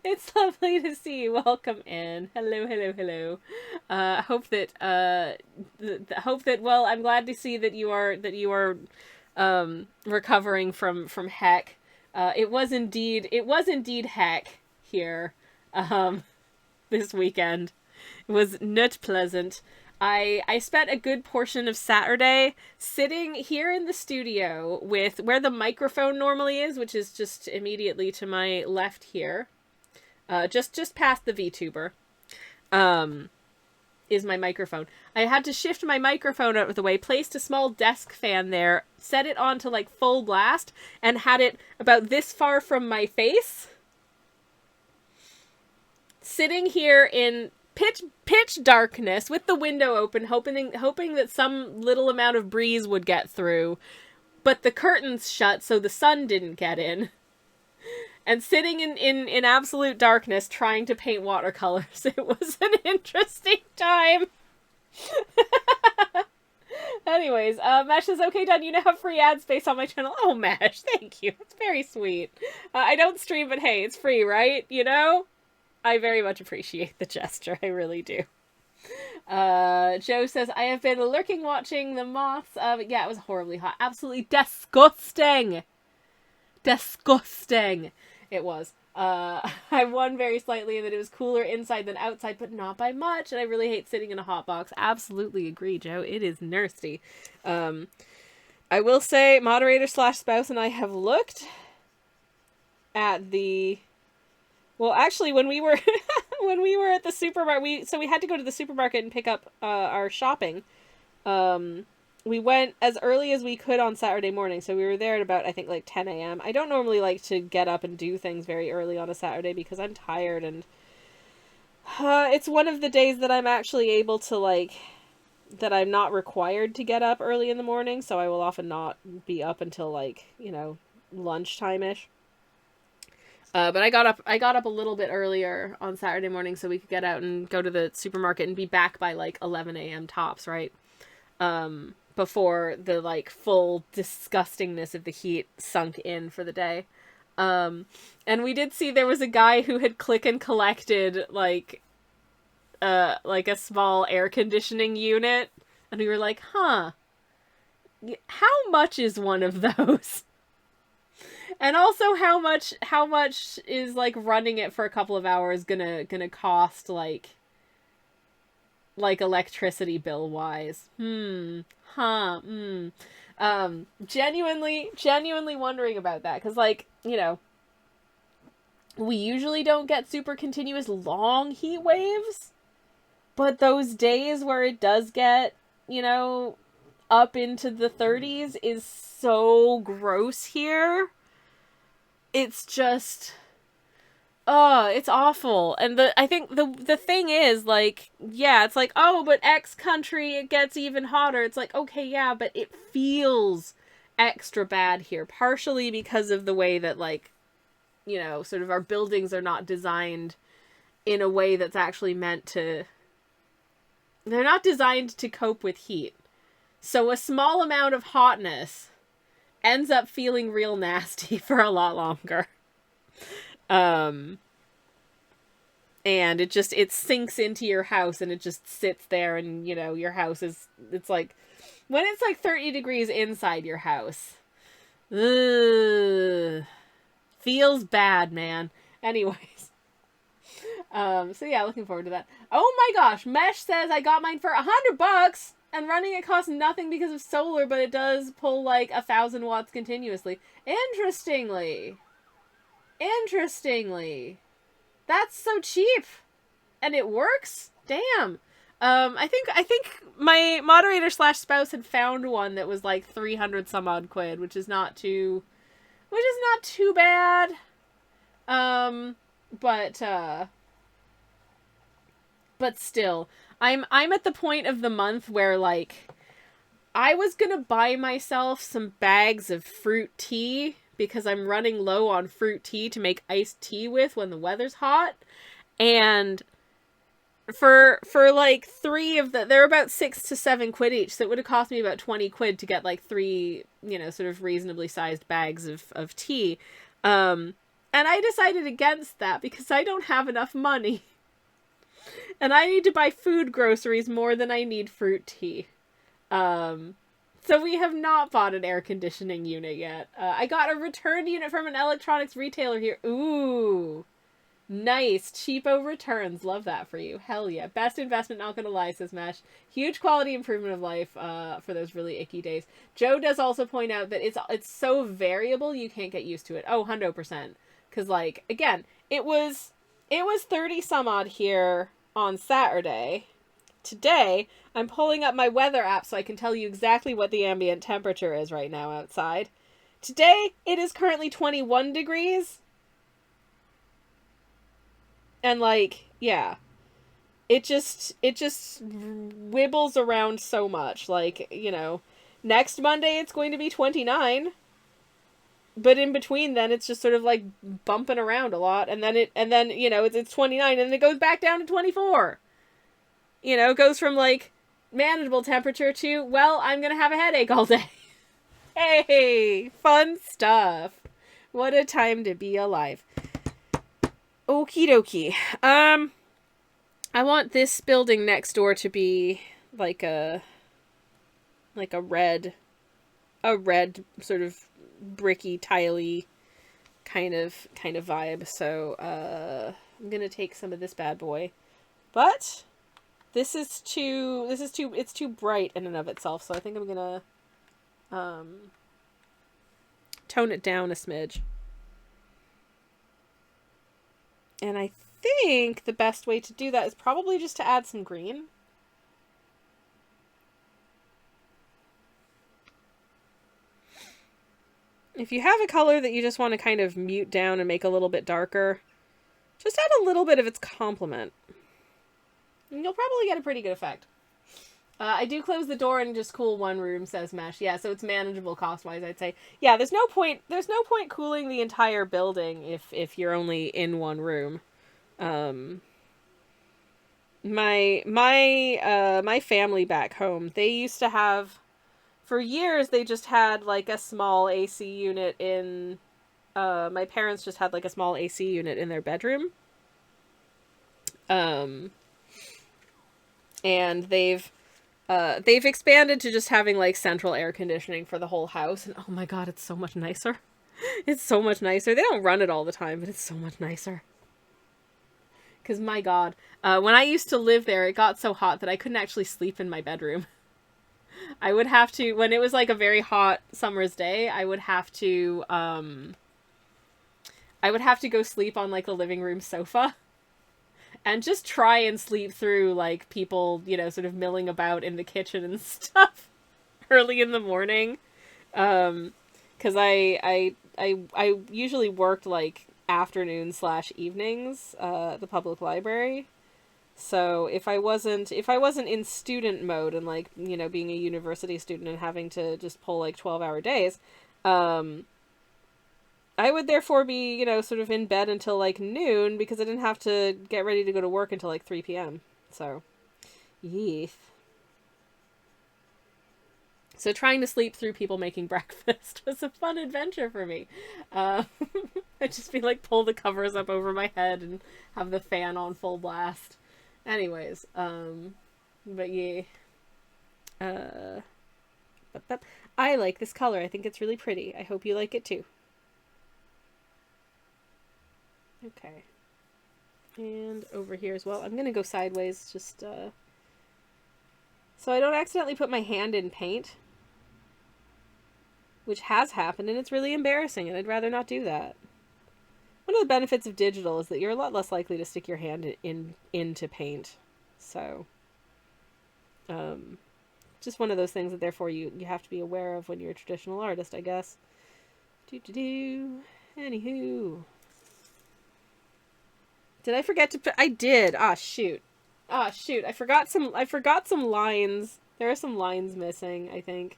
It's lovely to see you. Welcome in. Hello, hello, hello. Hope that, well, I'm glad to see that you are, recovering from heck. It was indeed heck here, this weekend. It was not pleasant. I spent a good portion of Saturday sitting here in the studio with where the microphone normally is, which is just immediately to my left here. Just past the VTuber. Is my microphone. I had to shift my microphone out of the way, placed a small desk fan there, set it on to like full blast, and had it about this far from my face. Sitting here in pitch darkness with the window open, hoping that some little amount of breeze would get through, but the curtains shut so the sun didn't get in. And sitting in absolute darkness trying to paint watercolors. It was an interesting time. Anyways, Mesh says, okay, done. You now have free ad space on my channel. Oh, Mesh, thank you. It's very sweet. I don't stream, but hey, it's free, right? You know? I very much appreciate the gesture. I really do. Joe says, I have been lurking watching the moths. Yeah, it was horribly hot. Absolutely disgusting. Disgusting. It was. I won very slightly and that it was cooler inside than outside, but not by much. And I really hate sitting in a hot box. Absolutely agree, Joe. It is nasty. I will say, moderator / spouse and I have looked at the... Well, actually, when we were at the supermarket, we had to go to the supermarket and pick up our shopping. We went as early as we could on Saturday morning, so we were there at about, I think, like 10 a.m. I don't normally like to get up and do things very early on a Saturday because I'm tired, and it's one of the days that I'm actually able to, like, that I'm not required to get up early in the morning, so I will often not be up until, like, you know, lunchtime-ish. But I got up a little bit earlier on Saturday morning so we could get out and go to the supermarket and be back by, like, 11 a.m. tops, right? Before the, like, full disgustingness of the heat sunk in for the day. And we did see there was a guy who had click and collected, like a small air conditioning unit. And we were like, huh, how much is one of those? And also how much is, like, running it for a couple of hours gonna cost, like electricity bill wise? Genuinely wondering about that, because, like, you know, we usually don't get super continuous long heat waves, but those days where it does get, you know, up into the 30s is so gross here. It's just... oh, it's awful. And I think the thing is, like, yeah, it's like, oh, but X country, it gets even hotter. It's like, okay, yeah, but it feels extra bad here. Partially because of the way that, like, you know, sort of our buildings are not designed in a way that's actually meant to... they're not designed to cope with heat. So a small amount of hotness ends up feeling real nasty for a lot longer. And it sinks into your house and it just sits there, and, you know, your house is, it's like, when it's like 30 degrees inside your house, feels bad, man. Anyways. So yeah, looking forward to that. Oh my gosh, Mesh says I got mine for $100 and running it costs nothing because of solar, but it does pull like 1,000 watts continuously. Interestingly. That's so cheap. And it works? Damn. I think my moderator slash spouse had found one that was like 300 some odd quid, which is not too bad. Um, but still, I'm at the point of the month where like I was gonna buy myself some bags of fruit tea because I'm running low on fruit tea to make iced tea with when the weather's hot, and for like three of they're about 6 to 7 quid each, so it would have cost me about 20 quid to get like three, sort of reasonably sized bags of tea. And I decided against that because I don't have enough money. And I need to buy food groceries more than I need fruit tea. So we have not bought an air conditioning unit yet. I got a return unit from an electronics retailer here. Ooh. Nice. Cheapo returns. Love that for you. Hell yeah. Best investment, not gonna lie, says Mesh. Huge quality improvement of life for those really icky days. Joe does also point out that it's so variable you can't get used to it. Oh, 100%. Because, like, again, it was 30 some odd here on Saturday. Today, I'm pulling up my weather app so I can tell you exactly what the ambient temperature is right now outside. Today, it is currently 21 degrees. And, like, yeah. It just wibbles around so much. Like, next Monday it's going to be 29. But in between then it's just sort of like bumping around a lot, and then it's 29 and then it goes back down to 24. It goes from like manageable temperature to, well, I'm going to have a headache all day. Hey, fun stuff. What a time to be alive. Okie dokie. I want this building next door to be like a red sort of bricky, tiley kind of vibe. So I'm gonna take some of this bad boy, but it's too bright in and of itself. So I think I'm gonna tone it down a smidge. And I think the best way to do that is probably just to add some green. If you have a color that you just want to kind of mute down and make a little bit darker, just add a little bit of its complement. And you'll probably get a pretty good effect. I do close the door and just cool one room, says Mesh. Yeah, so it's manageable cost-wise, I'd say. Yeah, there's no point cooling the entire building if you're only in one room. My family back home, they used to have, for years, they just had like a small AC unit in, my parents just had like a small AC unit in their bedroom. And they've expanded to just having like central air conditioning for the whole house, and oh my god, it's so much nicer. It's so much nicer. They don't run it all the time, but it's so much nicer. Because my god, when I used to live there, it got so hot that I couldn't actually sleep in my bedroom. I would have to, when it was like a very hot summer's day, I would have to go sleep on like the living room sofa. And just try and sleep through, like, people, sort of milling about in the kitchen and stuff early in the morning. Because I usually worked, like, afternoon/evenings at the public library. So if I wasn't in student mode and, like, being a university student and having to just pull, like, 12-hour days, I would therefore be, sort of in bed until, like, noon, because I didn't have to get ready to go to work until, like, 3 p.m. So, yeeth. So trying to sleep through people making breakfast was a fun adventure for me. I'd just be, like, pull the covers up over my head and have the fan on full blast. Anyways, but yeah. I like this color. I think it's really pretty. I hope you like it too. Okay. And over here as well. I'm going to go sideways just so I don't accidentally put my hand in paint. Which has happened, and it's really embarrassing, and I'd rather not do that. One of the benefits of digital is that you're a lot less likely to stick your hand into paint. So, just one of those things that therefore you have to be aware of when you're a traditional artist, I guess. Anywho. Did I forget to I did. Ah, shoot. Ah, shoot. I forgot some lines. There are some lines missing, I think.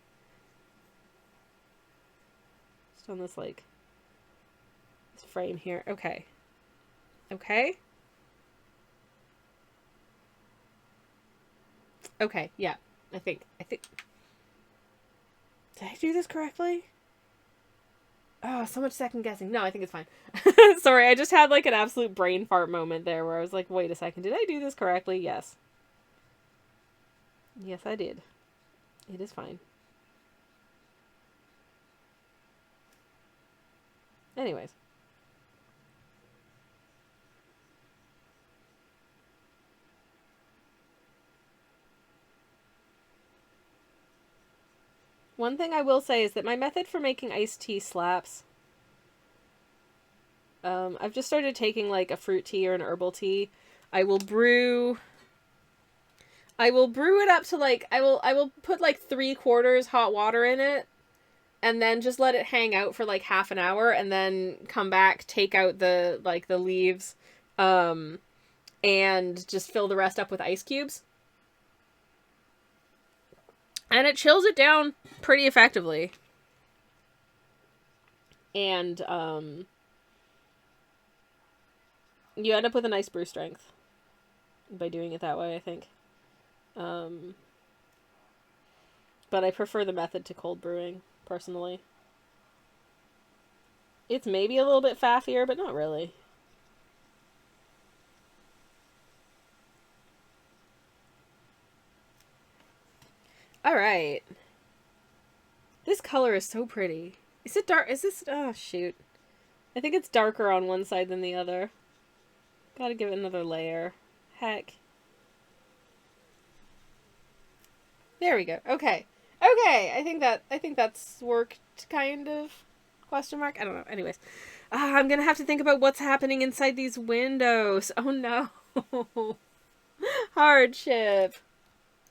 Just on this, like, this frame here. Okay. Okay. Okay, yeah. I think. Did I do this correctly? Oh, so much second guessing. No, I think it's fine. Sorry, I just had like an absolute brain fart moment there where I was like, wait a second, did I do this correctly? Yes. Yes, I did. It is fine. Anyways. One thing I will say is that my method for making iced tea slaps. I've just started taking like a fruit tea or an herbal tea. I will brew it up to like I will put like 3/4 hot water in it and then just let it hang out for like half an hour and then come back, take out the leaves, and just fill the rest up with ice cubes. And it chills it down pretty effectively. And you end up with a nice brew strength by doing it that way, I think. But I prefer the method to cold brewing, personally. It's maybe a little bit faffier, but not really. Alright. This color is so pretty. Is it dark? Is this... Oh, shoot. I think it's darker on one side than the other. Gotta give it another layer. Heck. There we go. Okay. Okay, I think that's worked, kind of. Question mark? I don't know. Anyways. I'm gonna have to think about what's happening inside these windows. Oh no. Hardship.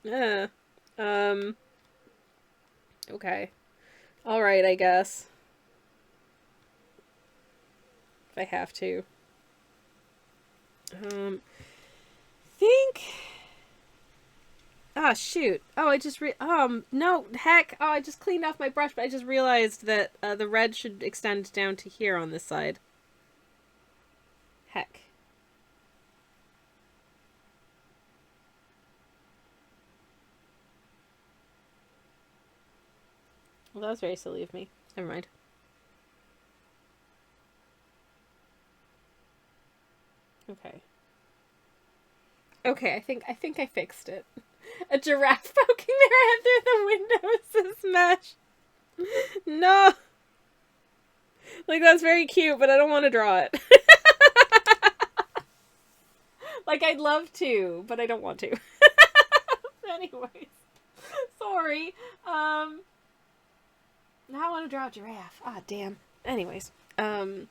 Yeah. Okay. Alright, I guess. If I have to. Think... Ah, shoot. Oh, I just no, heck. Oh, I just cleaned off my brush, but I just realized that the red should extend down to here on this side. Heck. Well, that was very silly of me. Never mind. Okay. Okay, I think I fixed it. A giraffe poking their head through the windows is mesh. No. Like, that's very cute, but I don't want to draw it. Like, I'd love to, but I don't want to. Anyways. Sorry. Now I want to draw a giraffe. Ah, damn. Anyways. I'll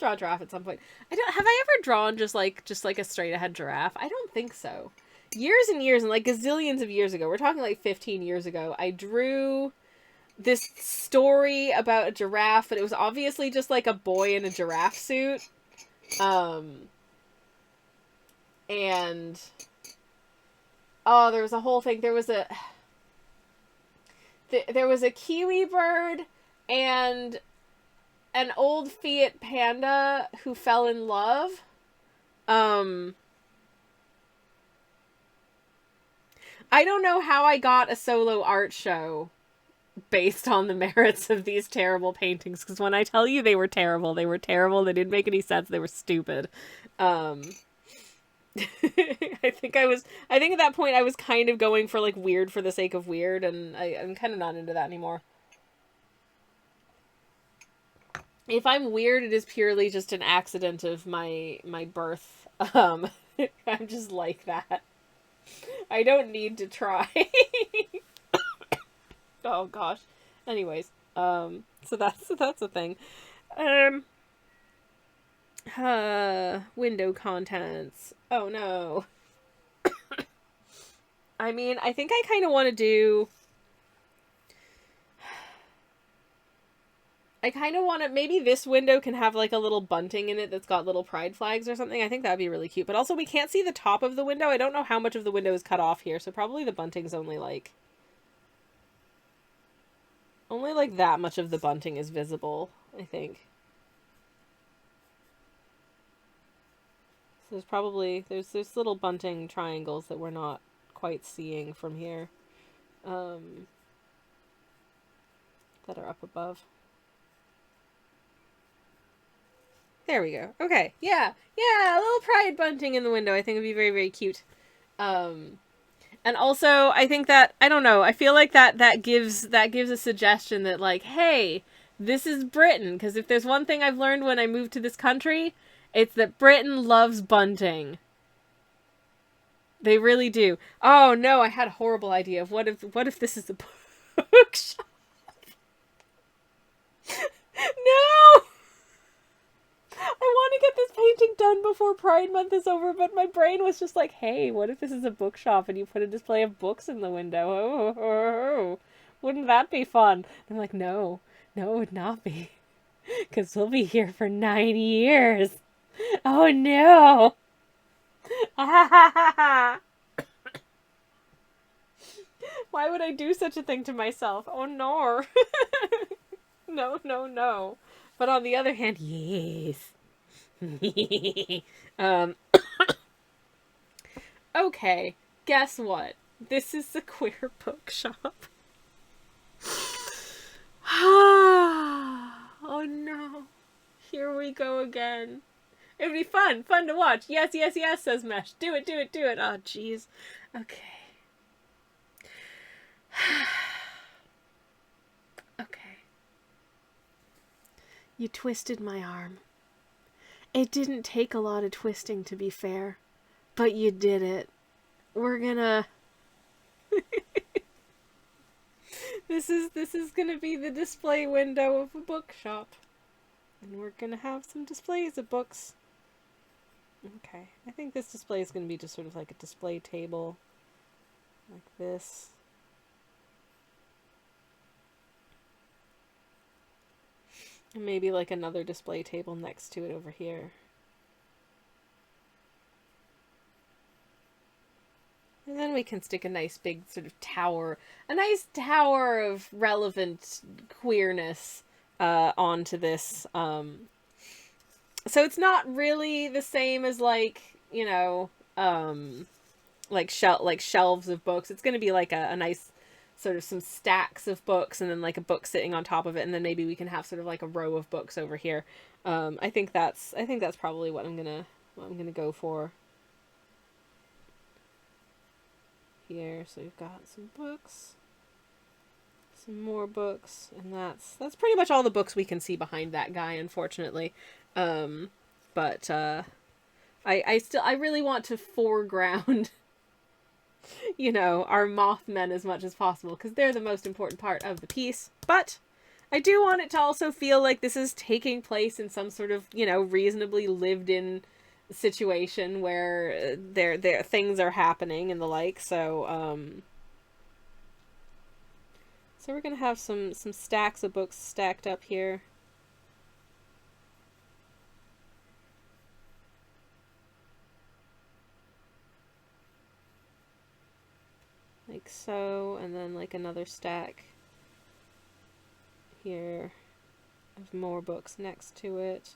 draw a giraffe at some point. Have I ever drawn just like a straight ahead giraffe? I don't think so. Years and years, and like gazillions of years ago, we're talking like 15 years ago, I drew this story about a giraffe, but it was obviously just like a boy in a giraffe suit. And oh, there was a whole thing. There was a kiwi bird and an old Fiat Panda who fell in love. I don't know how I got a solo art show based on the merits of these terrible paintings, because when I tell you they were terrible, they were terrible. They didn't make any sense. They were stupid. I think at that point I was kind of going for like weird for the sake of weird, and I'm kind of not into that anymore. If I'm weird, it is purely just an accident of my birth. I'm just like that. I don't need to try. Oh gosh. Anyways, so that's a thing. Window contents. Oh no. I mean, I think I kind of want to do... I kind of want to... Maybe this window can have, like, a little bunting in it that's got little pride flags or something. I think that would be really cute. But also, we can't see the top of the window. I don't know how much of the window is cut off here, so probably the bunting's only, like... Only, like, that much of the bunting is visible, I think. So there's probably... There's little bunting triangles that we're not quite seeing from here. That are up above. There we go. Okay. Yeah. Yeah, a little pride bunting in the window. I think would be very, very cute. And also, I think that, I don't know, I feel like that gives a suggestion that, like, hey, this is Britain. Because if there's one thing I've learned when I moved to this country, it's that Britain loves bunting. They really do. Oh no, I had a horrible idea of what if this is a bookshop? No! I want to get this painting done before Pride Month is over, but my brain was just like, hey, what if this is a bookshop and you put a display of books in the window? Oh. Wouldn't that be fun? And I'm like, no, it would not be. Because we'll be here for 9 years. Oh, no. Why would I do such a thing to myself? Oh, no. No. But on the other hand, yes. Okay, guess what? This is the queer bookshop. Oh no. Here we go again. It would be fun to watch. Yes, says Mesh. Do it. Oh, jeez. Okay. Okay. You twisted my arm. It didn't take a lot of twisting, to be fair. But you did it. We're gonna... This is gonna be the display window of a bookshop. And we're gonna have some displays of books. Okay. I think this display is gonna be just sort of like a display table. Like this. And maybe like another display table next to it over here. And then we can stick a nice big sort of tower, a nice tower of relevant queerness onto this. So it's not really the same as like, you know, like shelves of books. It's going to be like a nice sort of some stacks of books and then like a book sitting on top of it, and then maybe we can have sort of like a row of books over here. I think that's probably what I'm gonna go for here. So we've got some books, some more books, and that's pretty much all the books we can see behind that guy, unfortunately. But I really want to foreground you know, our mothmen as much as possible, because they're the most important part of the piece. But I do want it to also feel like this is taking place in some sort of, you know, reasonably lived-in situation where there things are happening and the like. So we're gonna have some stacks of books stacked up here. Like so, and then like another stack here of more books next to it.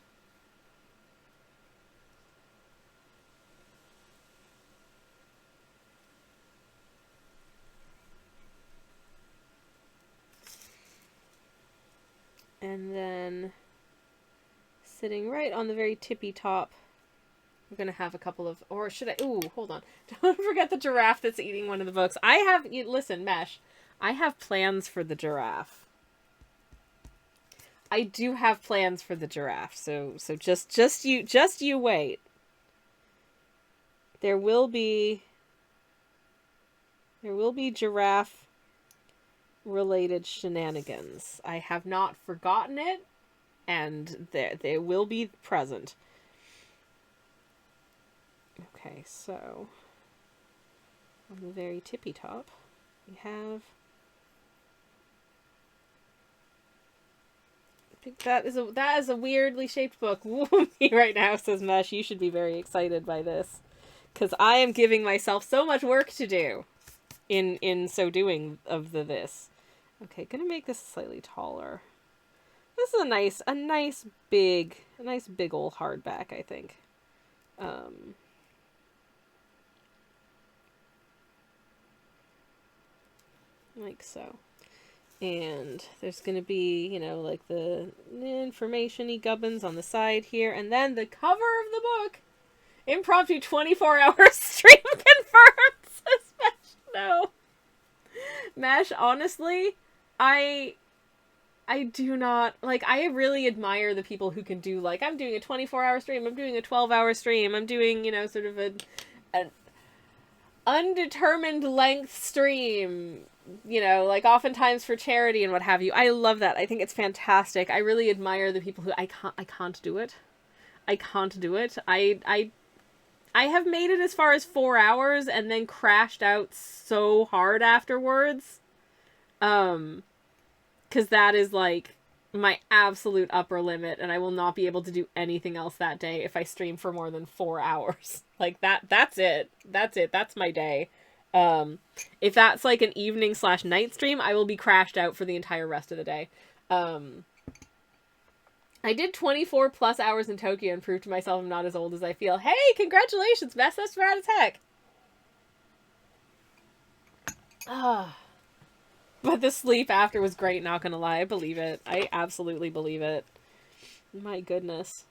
And then sitting right on the very tippy top, we're gonna have a couple of, or should I, ooh, hold on. Don't forget the giraffe that's eating one of the books. Listen, Mesh, I have plans for the giraffe. I do have plans for the giraffe, so just you wait. There will be giraffe related shenanigans. I have not forgotten it, and they will be present. Okay, so on the very tippy top, we have that is a weirdly shaped book. Me right now, says Mesh. You should be very excited by this, because I am giving myself so much work to do in so doing of this. Okay, gonna make this slightly taller. This is a nice big old hardback, I think. Like so. And there's going to be, like the information-y gubbins on the side here. And then the cover of the book. Impromptu 24-hour stream confirmed, says Mesh. No. Mesh, honestly, I do not, I really admire the people who can do, I'm doing a 24-hour stream, I'm doing a 12-hour stream, I'm doing, sort of an undetermined length stream, oftentimes for charity and what have you. I love that. I think it's fantastic. I really admire the people who I can't do it. I can't do it. I have made it as far as 4 hours and then crashed out so hard afterwards. 'Cause that is my absolute upper limit, and I will not be able to do anything else that day if I stream for more than 4 hours. That's it. That's my day. If that's an evening/night stream, I will be crashed out for the entire rest of the day. I did 24 plus hours in Tokyo and proved to myself I'm not as old as I feel. Hey, congratulations, Bess. That's rad as heck. But the sleep after was great, not gonna lie. I believe it. I absolutely believe it. My goodness.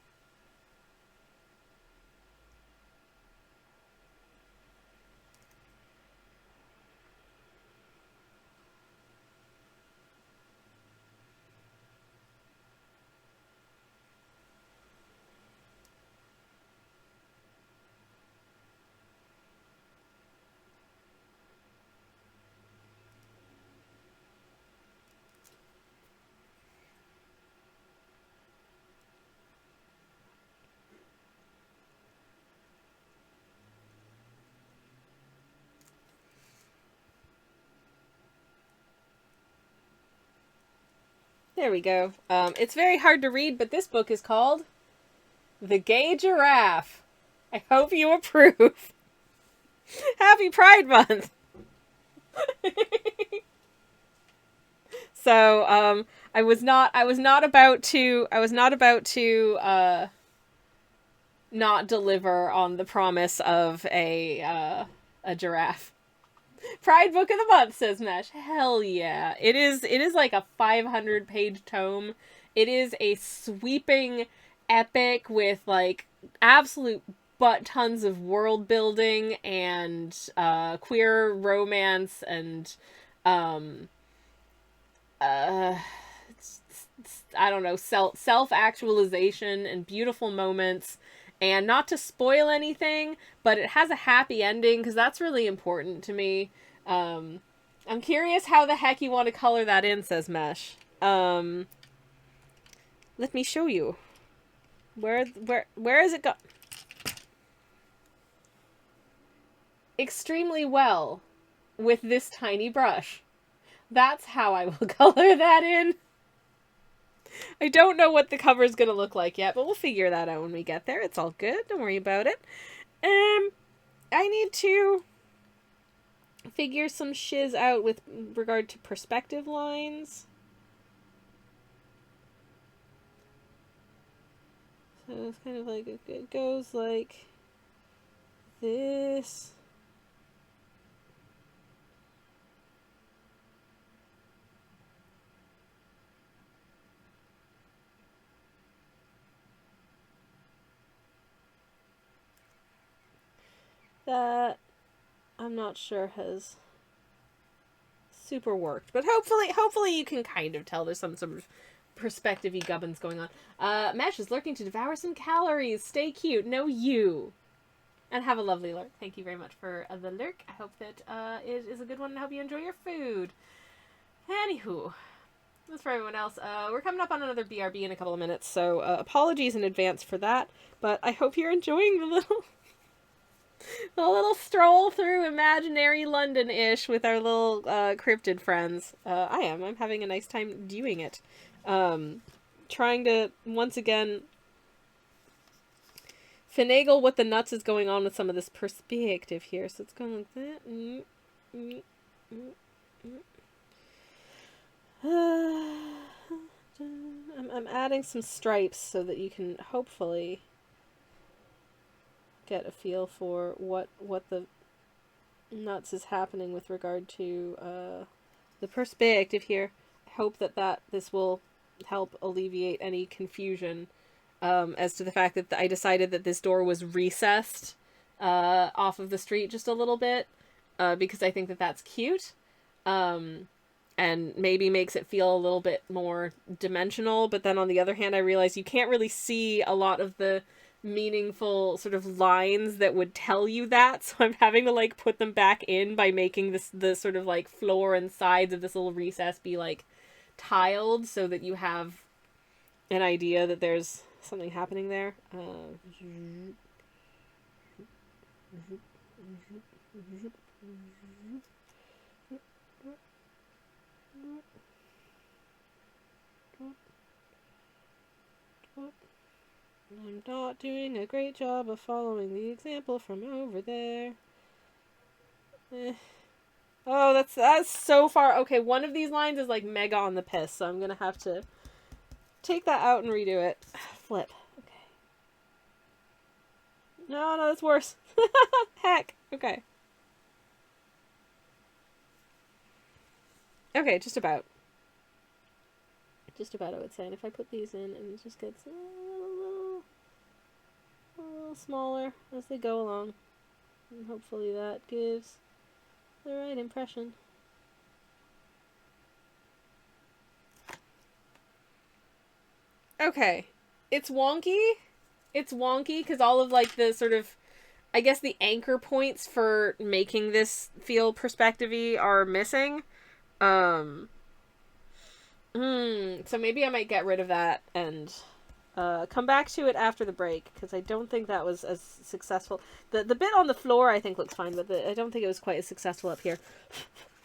There we go. It's very hard to read, but this book is called The Gay Giraffe. I hope you approve. Happy Pride Month! So, I was not about to not deliver on the promise of a giraffe. Pride Book of the Month, says Mesh. Hell yeah. It is like a 500-page tome. It is a sweeping epic with absolute butt tons of world building and queer romance and I don't know, self-actualization and beautiful moments. And not to spoil anything, but it has a happy ending, because that's really important to me. I'm curious how the heck you want to color that in, says Mesh. Let me show you. Where is it go? Extremely well with this tiny brush. That's how I will color that in. I don't know what the cover is going to look like yet, but we'll figure that out when we get there. It's all good. Don't worry about it. I need to figure some shiz out with regard to perspective lines. So it's kind of it goes like this. That I'm not sure has super worked, but hopefully you can kind of tell there's some sort of perspective-y gubbins going on. Mesh is lurking to devour some calories. Stay cute. No, you. And have a lovely lurk. Thank you very much for the lurk. I hope that it is a good one and I hope you enjoy your food. Anywho, that's for everyone else. We're coming up on another BRB in a couple of minutes, so apologies in advance for that, but I hope you're enjoying the little A little stroll through imaginary London-ish with our little cryptid friends. I'm having a nice time doing it. Trying to, once again, finagle what the nuts is going on with some of this perspective here. So it's going like that. I'm adding some stripes so that you can hopefully get a feel for what the nuts is happening with regard to the perspective here. I hope that this will help alleviate any confusion as to the fact that I decided that this door was recessed off of the street just a little bit because I think that that's cute and maybe makes it feel a little bit more dimensional. But then on the other hand, I realize you can't really see a lot of the meaningful sort of lines that would tell you that, so I'm having to like put them back in by making the sort of like floor and sides of this little recess be like tiled so that you have an idea that there's something happening there. I'm not doing a great job of following the example from over there. Oh, that's so far. Okay, one of these lines is like mega on the piss, so I'm gonna have to take that out and redo it. Flip. Okay. No, that's worse. Heck. Okay. Okay, just about. Just about, I would say. And if I put these in, and it just gets a little smaller as they go along. And hopefully that gives the right impression. Okay. It's wonky. It's wonky because all of like the sort of, I guess the anchor points for making this feel perspective-y are missing. So maybe I might get rid of that and come back to it after the break, because I don't think that was as successful. The bit on the floor I think looks fine, but I don't think it was quite as successful up here.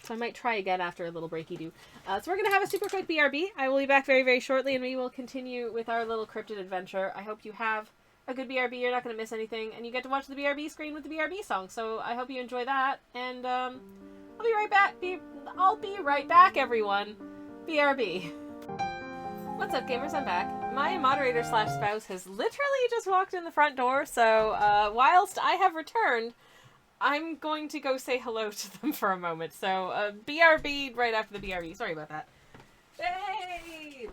So I might try again after a little breaky do. So we're going to have a super quick BRB. I will be back very, very shortly, and we will continue with our little cryptid adventure. I hope you have a good BRB. You're not going to miss anything, and you get to watch the BRB screen with the BRB song. So I hope you enjoy that, and I'll be right back. I'll be right back, everyone. BRB. What's up, gamers? I'm back. My moderator slash spouse has literally just walked in the front door, so whilst I have returned, I'm going to go say hello to them for a moment. So BRB right after the BRB. Sorry about that. Babe!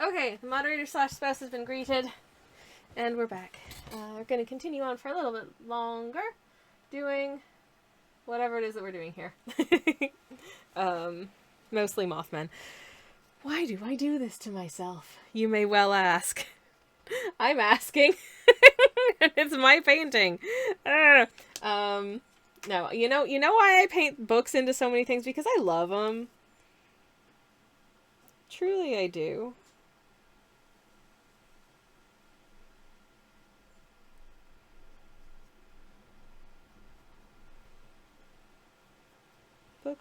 Okay, the moderator slash spouse has been greeted, and we're back. We're going to continue on for a little bit longer, doing whatever it is that we're doing here. Mostly Mothmen. Why do I do this to myself? You may well ask. I'm asking. It's my painting. No, you know why I paint books into so many things? Because I love them. Truly I do.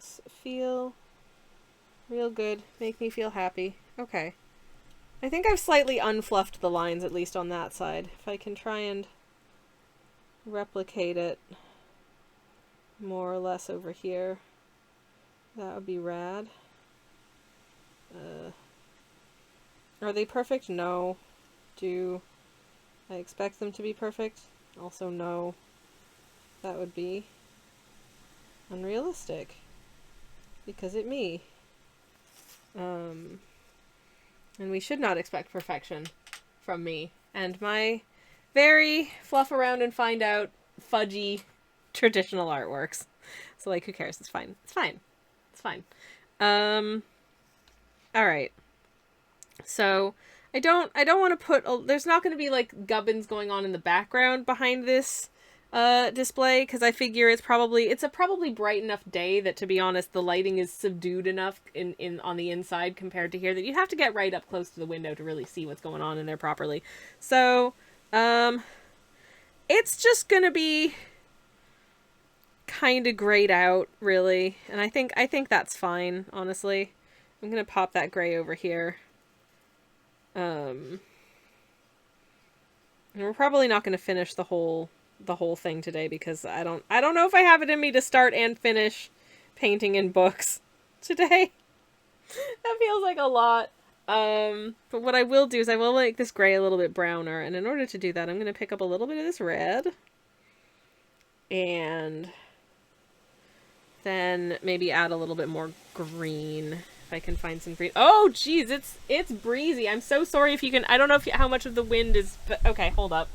books feel real good. Make me feel happy. Okay. I think I've slightly unfluffed the lines, at least on that side. If I can try and replicate it more or less over here, that would be rad. Are they perfect? No. Do I expect them to be perfect? Also no. That would be unrealistic. Because it me. And we should not expect perfection from me. And my very fluff around and find out fudgy traditional artworks. So like, who cares? It's fine. It's fine. It's fine. Alright. So I don't want to put there's not going to be like gubbins going on in the background behind this display, because I figure it's a probably bright enough day that, to be honest, the lighting is subdued enough in on the inside compared to here that you have to get right up close to the window to really see what's going on in there properly. So it's just gonna be kind of grayed out, really, and I think that's fine, honestly. I'm gonna pop that gray over here. And we're probably not going to finish the whole thing today, because I don't know if I have it in me to start and finish painting in books today. That feels like a lot. But what I will do is I will make this gray a little bit browner, and in order to do that, I'm going to pick up a little bit of this red, and then maybe add a little bit more green. I can find some green. Oh, geez, it's breezy. I'm so sorry if you can. I don't know how much of the wind is. But okay, hold up,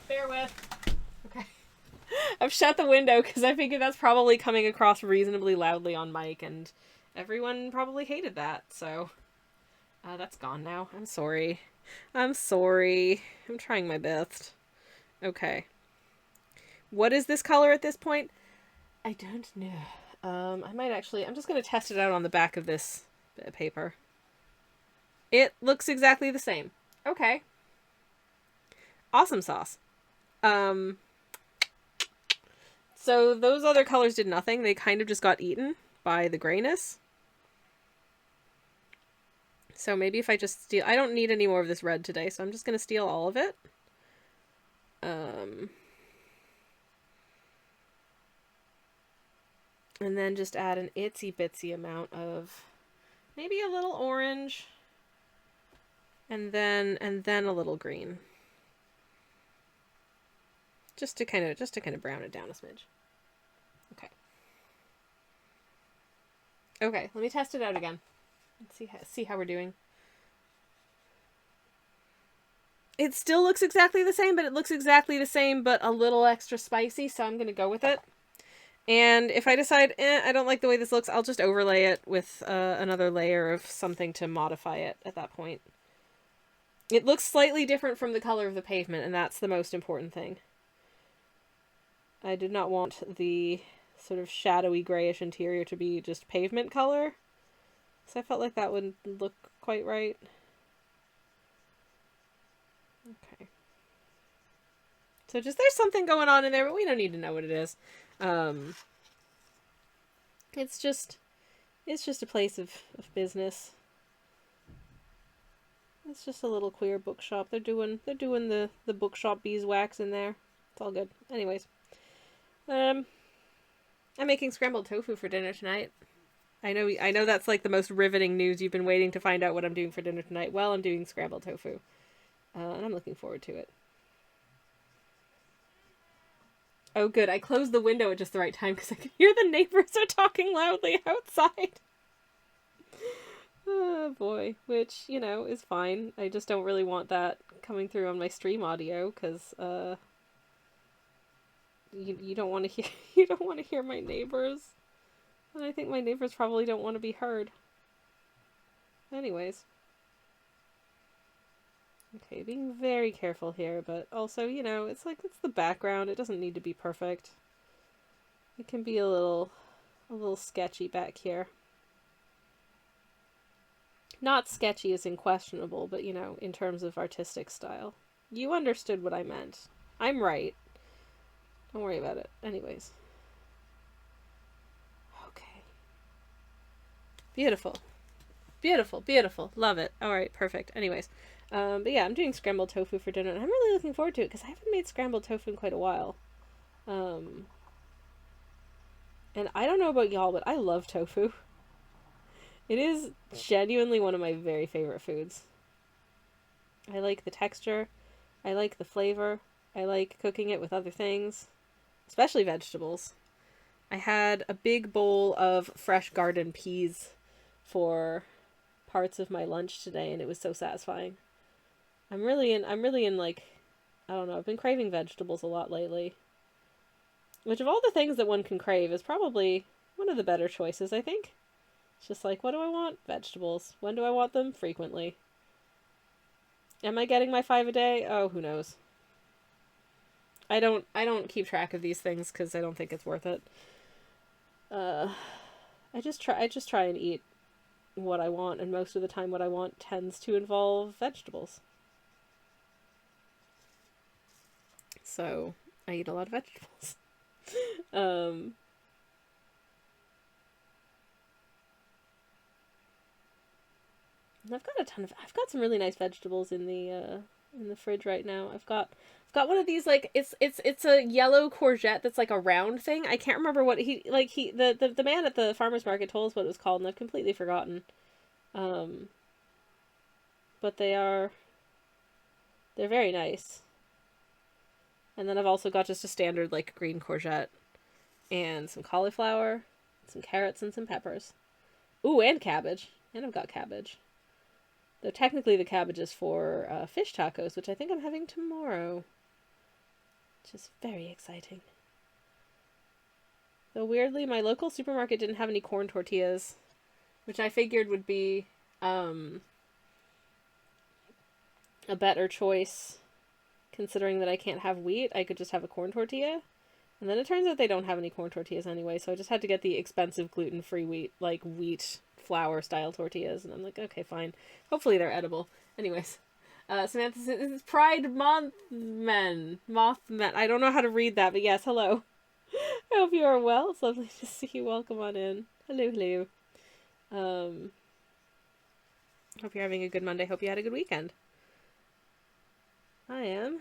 bear with. Okay, I've shut the window because I figured that's probably coming across reasonably loudly on mic, and everyone probably hated that. So that's gone now. I'm sorry. I'm trying my best. Okay. What is this color at this point? I don't know. I might actually... I'm just going to test it out on the back of this bit of paper. It looks exactly the same. Okay. Awesome sauce. So those other colors did nothing. They kind of just got eaten by the grayness. So maybe if I just steal... I don't need any more of this red today, so I'm just going to steal all of it. And then just add an itsy bitsy amount of maybe a little orange, and then a little green. Just to kind of brown it down a smidge. Okay. Okay, let me test it out again. Let's see how we're doing. It still looks exactly the same, but it looks exactly the same but a little extra spicy, so I'm going to go with it. And if I decide, I don't like the way this looks, I'll just overlay it with another layer of something to modify it at that point. It looks slightly different from the color of the pavement, and that's the most important thing. I did not want the sort of shadowy grayish interior to be just pavement color, so I felt like that wouldn't look quite right. Okay. So just there's something going on in there, but we don't need to know what it is. It's just a place of business. It's just a little queer bookshop. They're doing the bookshop beeswax in there. It's all good. Anyways, I'm making scrambled tofu for dinner tonight. I know that's like the most riveting news. You've been waiting to find out what I'm doing for dinner tonight. Well, I'm doing scrambled tofu, and I'm looking forward to it. Oh, good. I closed the window at just the right time because I could hear the neighbors are talking loudly outside. Oh, boy. Which, is fine. I just don't really want that coming through on my stream audio because, you don't want to hear, you don't want to hear my neighbors. And I think my neighbors probably don't want to be heard. Anyways. Okay, being very careful here, but also, it's the background. It doesn't need to be perfect. It can be a little sketchy back here. Not sketchy as in questionable, but, in terms of artistic style. You understood what I meant. I'm right. Don't worry about it. Anyways. Okay. Beautiful. Beautiful, beautiful. Love it. All right, perfect. Anyways, but yeah, I'm doing scrambled tofu for dinner, and I'm really looking forward to it because I haven't made scrambled tofu in quite a while. And I don't know about y'all, but I love tofu. It is genuinely one of my very favorite foods. I like the texture. I like the flavor. I like cooking it with other things, especially vegetables. I had a big bowl of fresh garden peas for parts of my lunch today, and it was so satisfying. I'm really in like, I don't know, I've been craving vegetables a lot lately. Which of all the things that one can crave is probably one of the better choices, I think. It's just like, what do I want? Vegetables. When do I want them? Frequently. Am I getting my 5 a day? Oh, who knows. I don't keep track of these things because I don't think it's worth it. I just try and eat what I want, and most of the time what I want tends to involve vegetables. So, I eat a lot of vegetables. I've got some really nice vegetables in the fridge right now. I've got one of these, like, it's a yellow courgette that's like a round thing. I can't remember what the man at the farmer's market told us what it was called, and I've completely forgotten. But they're very nice. And then I've also got just a standard, like, green courgette and some cauliflower, some carrots, and some peppers. Ooh, and cabbage. And I've got cabbage. Though technically the cabbage is for fish tacos, which I think I'm having tomorrow. Which is very exciting. Though weirdly, my local supermarket didn't have any corn tortillas, which I figured would be a better choice, considering that I can't have wheat. I could just have a corn tortilla. And then it turns out they don't have any corn tortillas anyway, so I just had to get the expensive gluten-free wheat flour style tortillas, and I'm like, okay, fine. Hopefully they're edible. Anyways, Samantha says, this is Pride Mothmen. Mothmen. I don't know how to read that, but yes, hello. I hope you are well. It's lovely to see you. Welcome on in. Hello, hello. Hope you're having a good Monday. Hope you had a good weekend. I am.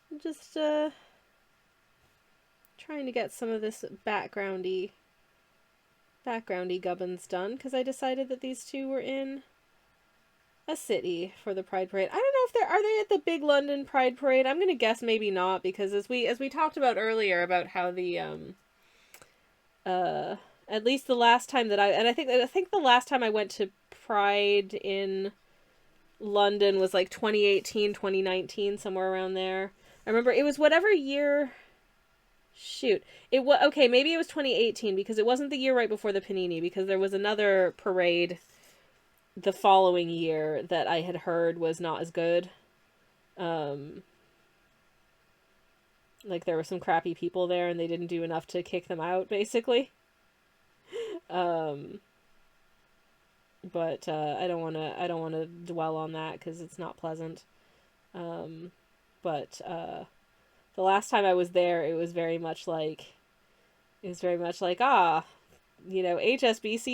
I'm just, trying to get some of this backgroundy gubbins done, because I decided that these two were in a city for the Pride Parade. I don't know if are they at the big London Pride Parade? I'm gonna guess maybe not, because as we talked about earlier about how the at least the last time that I think the last time I went to Pride in London was like 2018, 2019, somewhere around there. I remember it was whatever year. Shoot. It was okay, maybe it was 2018, because it wasn't the year right before the Panini, because there was another parade the following year that I had heard was not as good. Like there were some crappy people there and they didn't do enough to kick them out, basically. But I don't want to dwell on that because it's not pleasant. But the last time I was there, it was very much like, HSBC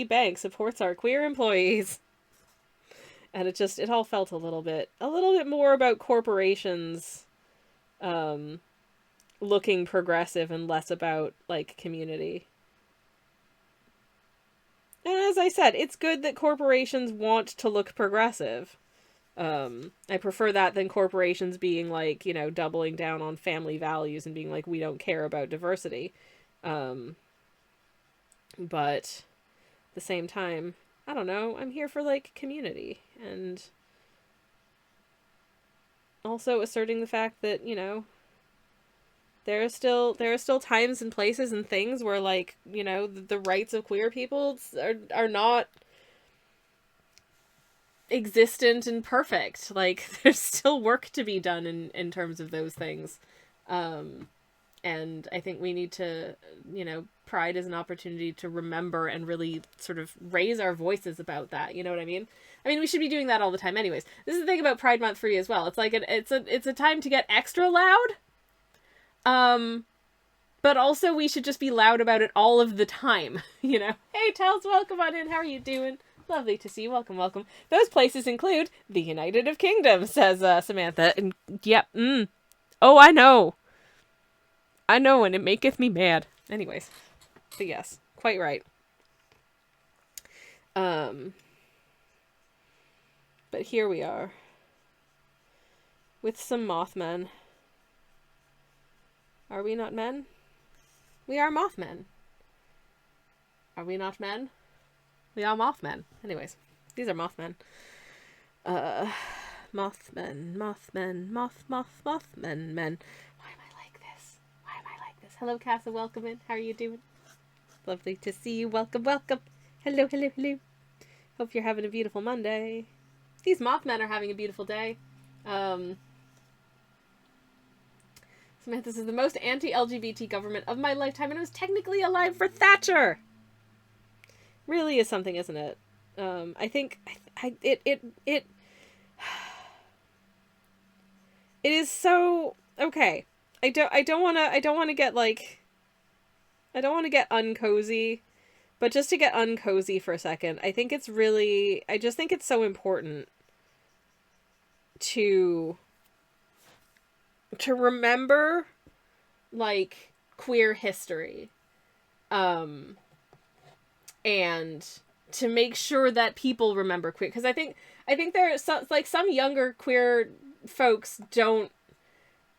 Bank supports our queer employees. And it all felt a little bit more about corporations looking progressive and less about, like, community. And as I said, it's good that corporations want to look progressive. I prefer that than corporations being like, doubling down on family values and being like, we don't care about diversity. But at the same time, I don't know, I'm here for, like, community, and also asserting the fact that, there are still times and places and things where, like, the rights of queer people are not existent and perfect. Like, there's still work to be done in terms of those things. And I think we need to, Pride is an opportunity to remember and really sort of raise our voices about that. You know what I mean? I mean, we should be doing that all the time anyways. This is the thing about Pride Month for me as well. It's like it's a time to get extra loud. but also we should just be loud about it all of the time. You know, hey, Tels, welcome on in. How are you doing? Lovely to see you. Welcome, welcome. Those places include the United of Kingdom, says Samantha. And yep, oh, I know, and it maketh me mad. Anyways, but yes, quite right. But here we are with some mothmen. Are we not men? We are mothmen. Are we not men? We are mothmen. Anyways, these are mothmen. Mothmen, men. Why am I like this? Hello, Casa. Welcome in. How are you doing? Lovely to see you. Welcome, welcome. Hello. Hope you're having a beautiful Monday. These mothmen are having a beautiful day. Samantha says, the most anti-LGBT government of my lifetime, and it was technically alive for Thatcher. Really is something, isn't it? I think it is so okay. I don't want to get uncozy, but just to get uncozy for a second, I just think it's so important to remember, like, queer history, and to make sure that people remember queer, because I think there are some younger queer folks don't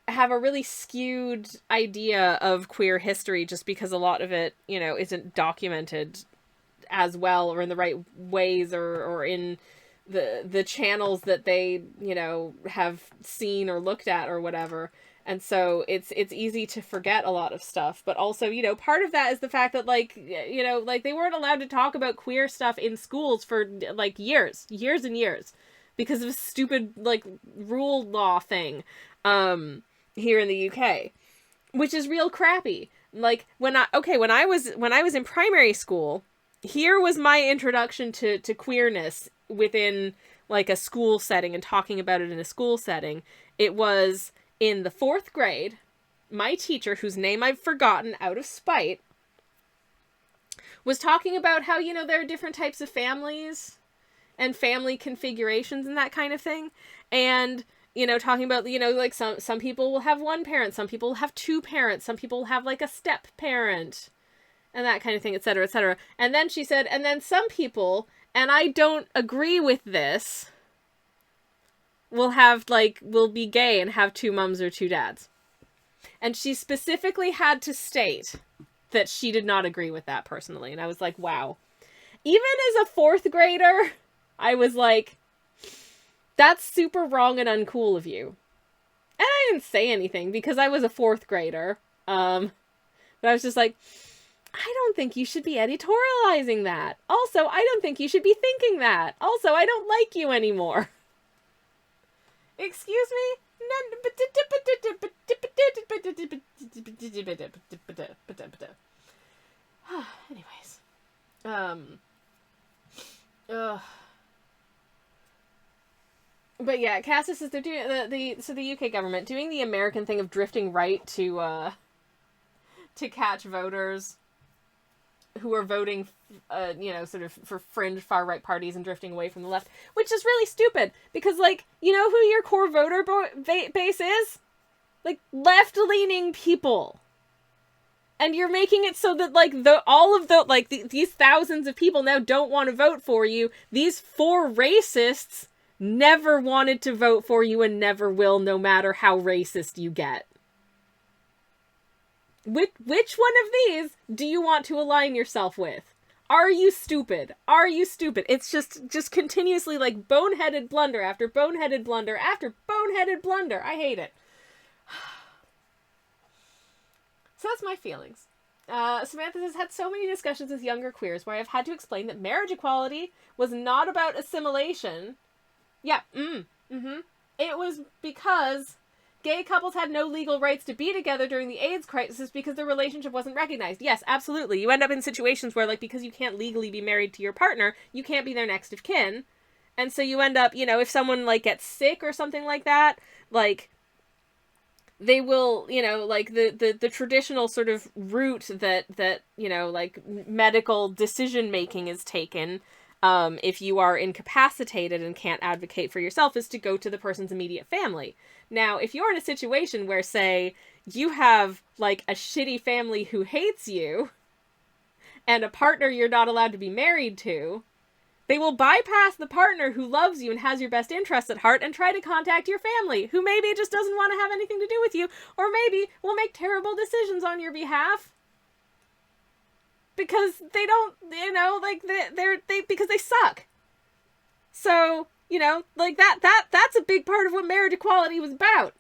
have a really skewed idea of queer history just because a lot of it, you know, isn't documented as well or in the right ways or in the channels that they, you know, have seen or looked at or whatever. And so it's easy to forget a lot of stuff. But also, you know, part of that is the fact that, like, you know, like, they weren't allowed to talk about queer stuff in schools for, like, years and years because of a stupid, like, rule law thing here in the UK, which is real crappy. Like, when I was in primary school, here was my introduction to queerness within, like, a school setting and talking about it in a school setting. It was in the 4th grade. My teacher, whose name I've forgotten out of spite, was talking about how, you know, there are different types of families and family configurations and that kind of thing. And, you know, talking about, you know, like, some people will have one parent, some people will have 2 parents, some people will have, like, a step parent, and that kind of thing, etc., etc. And then she said, and then some people, and I don't agree with this, will be gay and have 2 mums or 2 dads. And she specifically had to state that she did not agree with that personally. And I was like, wow. Even as a 4th grader, I was like, that's super wrong and uncool of you. And I didn't say anything because I was a 4th grader. But I was just like, I don't think you should be editorializing that. Also, I don't think you should be thinking that. Also, I don't like you anymore. Excuse me? Anyways. But yeah, Cassis says they're doing the UK government doing the American thing of drifting right to catch voters who are voting, you know, sort of for fringe far-right parties and drifting away from the left, which is really stupid, because, like, you know who your core voter base is? Like, left-leaning people. And you're making it so that, like, these thousands of people now don't want to vote for you. These 4 racists never wanted to vote for you and never will, no matter how racist you get. Which one of these do you want to align yourself with? Are you stupid? Are you stupid? It's just continuously, like, boneheaded blunder after boneheaded blunder after boneheaded blunder. I hate it. So that's my feelings. Samantha has had so many discussions with younger queers where I've had to explain that marriage equality was not about assimilation. Yeah, It was because gay couples had no legal rights to be together during the AIDS crisis because their relationship wasn't recognized. Yes, absolutely. You end up in situations where, like, because you can't legally be married to your partner, you can't be their next of kin. And so you end up, you know, if someone, like, gets sick or something like that, like, they will, like the traditional sort of route that, like medical decision making is taken, if you are incapacitated and can't advocate for yourself, is to go to the person's immediate family. Now, if you're in a situation where, say, you have, like, a shitty family who hates you, and a partner you're not allowed to be married to, they will bypass the partner who loves you and has your best interests at heart and try to contact your family, who maybe just doesn't want to have anything to do with you, or maybe will make terrible decisions on your behalf. Because they don't, like, because they suck. So, like, that's a big part of what marriage equality was about.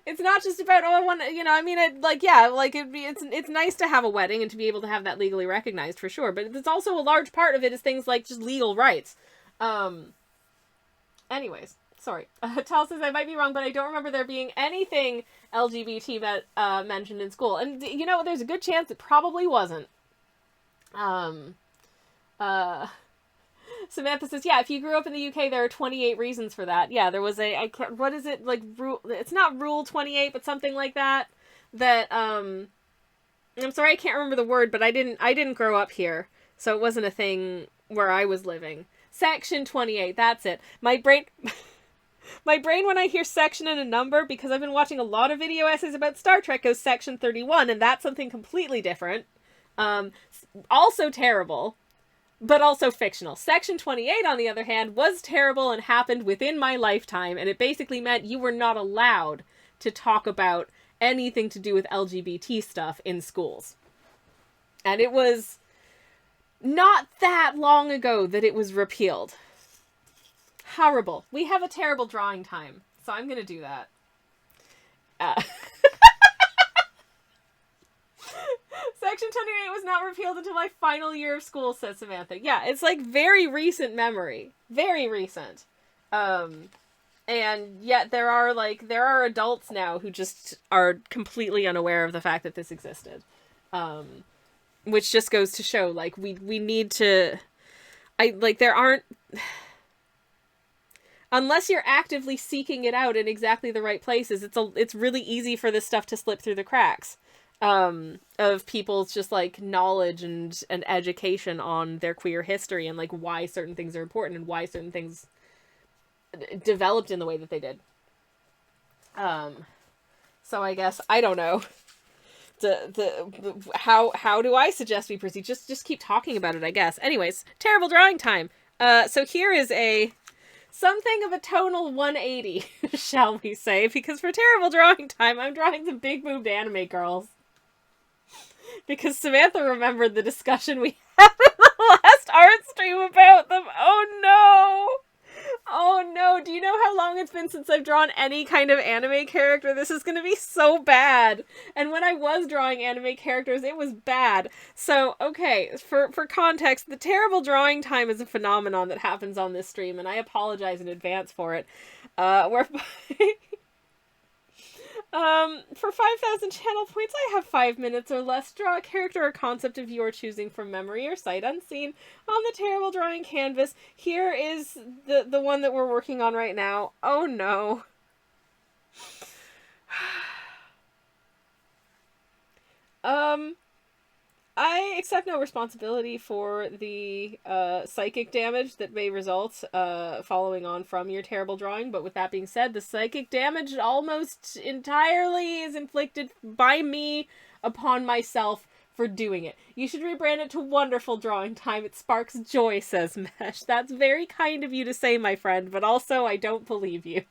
It's not just about, I want to, it's nice to have a wedding and to be able to have that legally recognized, for sure, but it's also a large part of it is things like just legal rights. Anyways, sorry. Tal says, I might be wrong, but I don't remember there being anything LGBT mentioned in school. And, there's a good chance it probably wasn't. Samantha says, yeah, if you grew up in the UK, there are 28 reasons for that. Yeah, there was what is it, like, it's not Rule 28, but something like that, I'm sorry, I can't remember the word, but I didn't grow up here, so it wasn't a thing where I was living. Section 28, that's it. My brain, when I hear section and a number, because I've been watching a lot of video essays about Star Trek, goes section 31, and that's something completely different. Also terrible, but also fictional. Section 28, on the other hand, was terrible and happened within my lifetime, and it basically meant you were not allowed to talk about anything to do with LGBT stuff in schools. And it was not that long ago that it was repealed. Horrible. We have a terrible drawing time, so I'm gonna do that. Section 28 was not repealed until my final year of school, says Samantha. Yeah, it's like very recent memory. Very recent. And yet there are adults now who just are completely unaware of the fact that this existed. Which just goes to show, like, we need to... there aren't... Unless you're actively seeking it out in exactly the right places, it's really easy for this stuff to slip through the cracks. Of people's just, like, knowledge and education on their queer history and, like, why certain things are important and why certain things developed in the way that they did. So I guess, I don't know. How do I suggest we proceed? Just keep talking about it, I guess. Anyways, terrible drawing time. So here is something of a tonal 180, shall we say, because for terrible drawing time, I'm drawing some big-boobed anime girls. Because Samantha remembered the discussion we had in the last art stream about them. Oh no! Oh no, do you know how long it's been since I've drawn any kind of anime character? This is gonna be so bad. And when I was drawing anime characters, it was bad. So, okay, for context, the terrible drawing time is a phenomenon that happens on this stream, and I apologize in advance for it. Whereby... for 5,000 channel points, I have 5 minutes or less. Draw a character or concept of your choosing from memory or sight unseen on the terrible drawing canvas. Here is the one that we're working on right now. Oh no. I accept no responsibility for the psychic damage that may result following on from your terrible drawing, but with that being said, the psychic damage almost entirely is inflicted by me upon myself for doing it. You should rebrand it to Wonderful Drawing Time. It sparks joy, says Mesh. That's very kind of you to say, my friend, but also I don't believe you.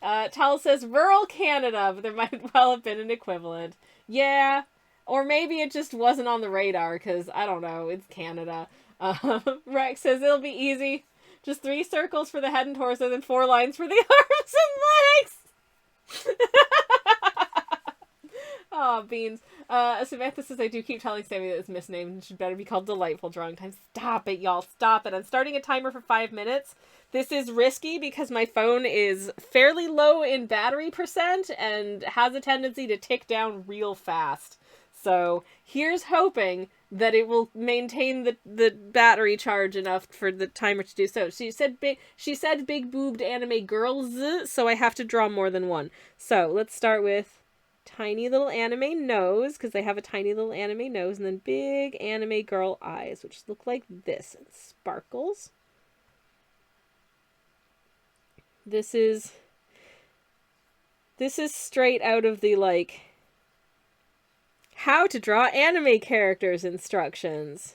Tal says rural Canada, but there might well have been an equivalent. Yeah. Or maybe it just wasn't on the radar, because, I don't know, it's Canada. Rex says it'll be easy. Just 3 circles for the head and torso, then 4 lines for the arms and legs! Oh, beans. Samantha says, I do keep telling Sammy that it's misnamed and should better be called Delightful Drawing Time. Stop it, y'all. Stop it. I'm starting a timer for 5 minutes. This is risky because my phone is fairly low in battery percent and has a tendency to tick down real fast. So here's hoping that it will maintain the battery charge enough for the timer to do so. She said big boobed anime girls, so I have to draw more than one. So let's start with tiny little anime nose, because they have a tiny little anime nose, and then big anime girl eyes, which look like this, and sparkles. This is straight out of the, like, how to draw anime characters instructions.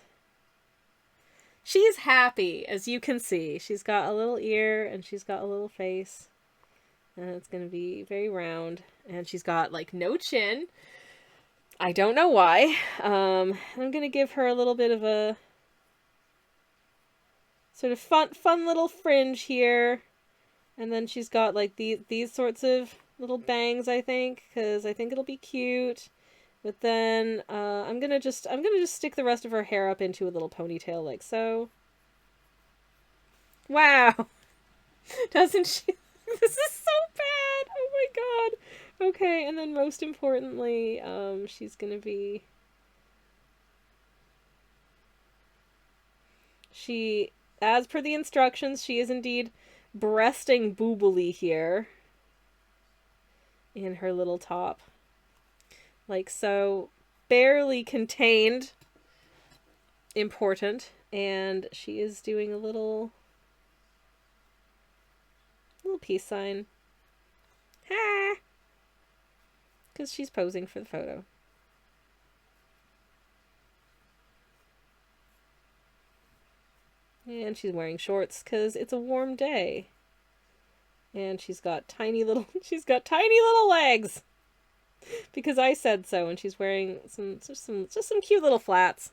She's happy, as you can see. She's got a little ear, and she's got a little face. And it's going to be very round. And she's got, like, no chin. I don't know why. I'm going to give her a little bit of a sort of fun little fringe here. And then she's got, like, these sorts of little bangs, I think, because I think it'll be cute. But then I'm gonna just stick the rest of her hair up into a little ponytail, like so. Wow, doesn't she? This is so bad. Oh my god. Okay, and then most importantly, she's gonna be. She, as per the instructions, she is indeed breasting boobily here. In her little top. Like so. Barely contained. Important. And she is doing a little peace sign. Ha! Because she's posing for the photo. And she's wearing shorts because it's a warm day. And she's got tiny little legs. Because I said so, and she's wearing just some cute little flats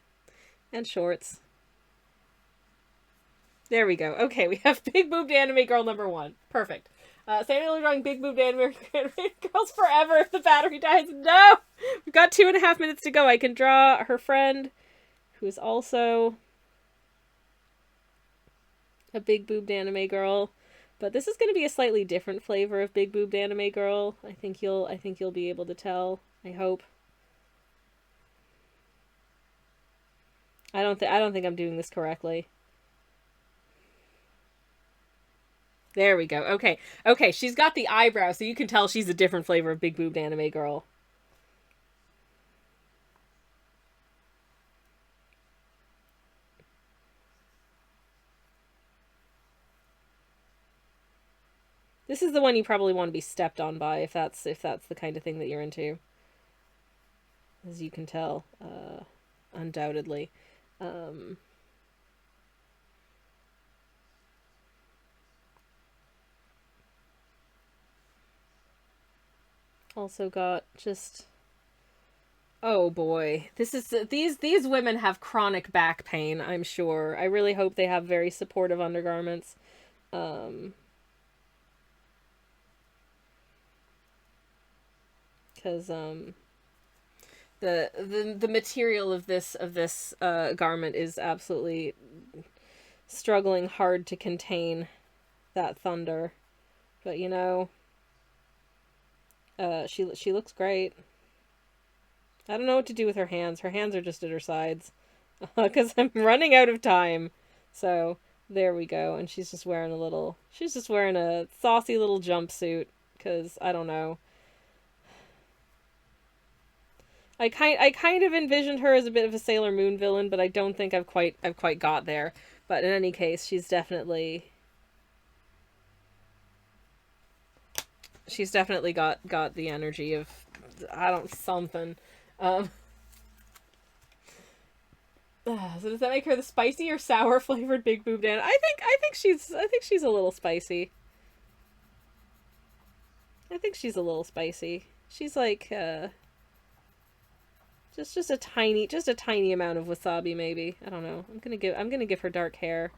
and shorts. There we go. Okay, we have big boobed anime girl number 1. Perfect. Samuel drawing big boobed anime girls forever if the battery dies. No! We've got 2.5 minutes to go. I can draw her friend, who is also a big boobed anime girl. But this is going to be a slightly different flavor of big boobed anime girl. I think you'll be able to tell. I hope. I don't think I'm doing this correctly. There we go. Okay. Okay, she's got the eyebrow, so you can tell she's a different flavor of big boobed anime girl. This is the one you probably want to be stepped on by if that's the kind of thing that you're into. As you can tell, undoubtedly. Also got just... Oh boy. This is these women have chronic back pain, I'm sure. I really hope they have very supportive undergarments. Because the material of this garment is absolutely struggling hard to contain that thunder. But you know, she looks great. I don't know what to do with her hands. Her hands are just at her sides. Because I'm running out of time. So, there we go. And she's just wearing a saucy little jumpsuit. Because, I don't know. I kind of envisioned her as a bit of a Sailor Moon villain, but I don't think I've quite got there. But in any case, she's definitely got the energy of something. So does that make her the spicy or sour flavored big boobed Anna? I think she's a little spicy. I think she's a little spicy. She's like just a tiny amount of wasabi maybe. I don't know. I'm gonna give her dark hair.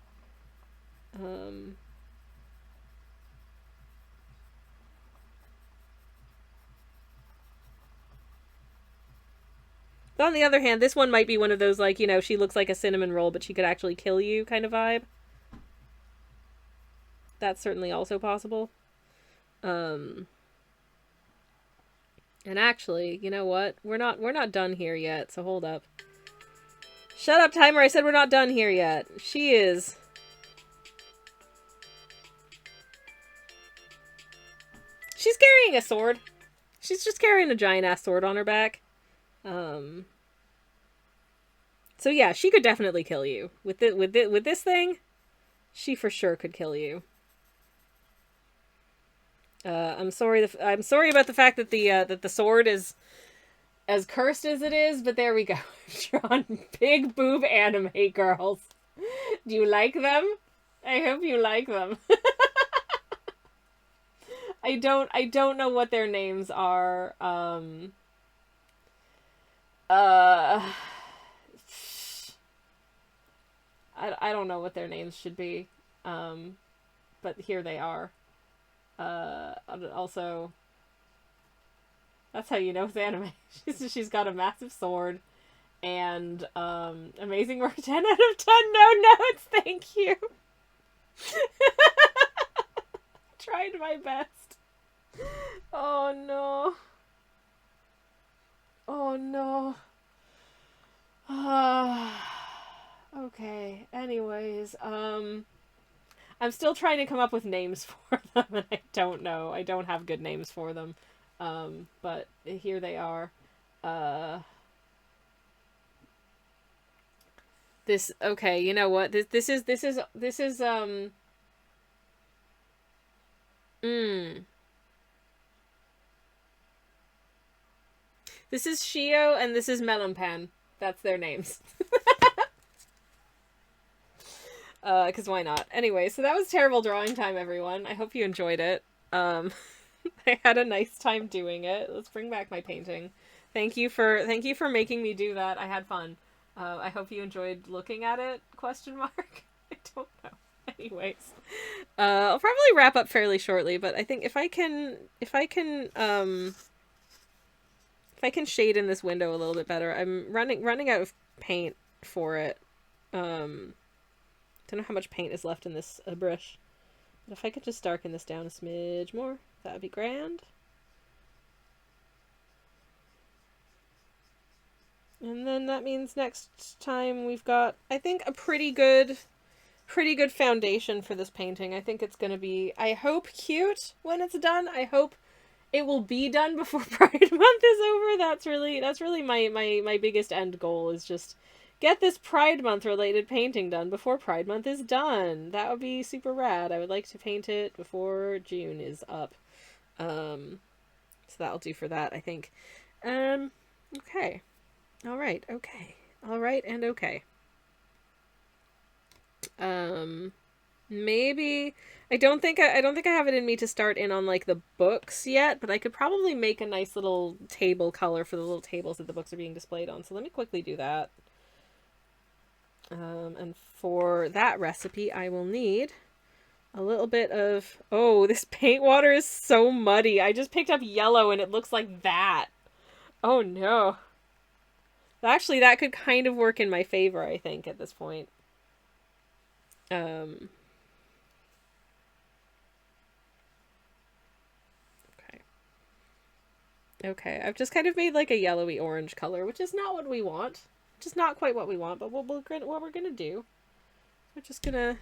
But on the other hand, this one might be one of those, like, you know, she looks like a cinnamon roll, but she could actually kill you kind of vibe. That's certainly also possible. And actually, you know what? We're not done here yet, so hold up. Shut up, timer. I said we're not done here yet. She is. She's carrying a sword. She's just carrying a giant-ass sword on her back. So yeah, she could definitely kill you. With this thing, she for sure could kill you. I'm sorry about the fact that the sword is as cursed as it is, but there we go. Drawn big boob anime girls. Do you like them? I hope you like them. I don't know what their names are. I don't know what their names should be. But here they are. Also, that's how you know it's anime. She's got a massive sword, and amazing work. 10 out of 10. No notes, thank you. Tried my best. Oh no. Oh no. Okay. Anyways, I'm still trying to come up with names for them, and I don't know. I don't have good names for them. But here they are. Okay, you know what? This is This is Shio and this is Melonpan. That's their names. Because why not? Anyway, so that was terrible drawing time, everyone. I hope you enjoyed it. I had a nice time doing it. Let's bring back my painting. Thank you for making me do that. I had fun. I hope you enjoyed looking at it, question mark. I don't know. Anyways. I'll probably wrap up fairly shortly, but I think if I can shade in this window a little bit better. I'm running out of paint for it. Don't know how much paint is left in this brush. But if I could just darken this down a smidge more, that would be grand. And then that means next time we've got, I think, a pretty good foundation for this painting. I think it's going to be, I hope, cute when it's done. I hope it will be done before Pride Month is over. That's really my biggest end goal, is just get this Pride Month related painting done before Pride Month is done. That would be super rad. I would like to paint it before June is up. So that'll do for that, I think. Okay. Alright, okay. Alright and okay. Maybe I don't think I have it in me to start in on like the books yet, but I could probably make a nice little table color for the little tables that the books are being displayed on. So let me quickly do that. And for that recipe, I will need a little bit of... Oh, this paint water is so muddy. I just picked up yellow and it looks like that. Oh no. Actually, that could kind of work in my favor, I think, at this point. Okay. Okay, I've just kind of made like a yellowy orange color, which is not what we want. Just not quite what we want, but what we're gonna do, we're just gonna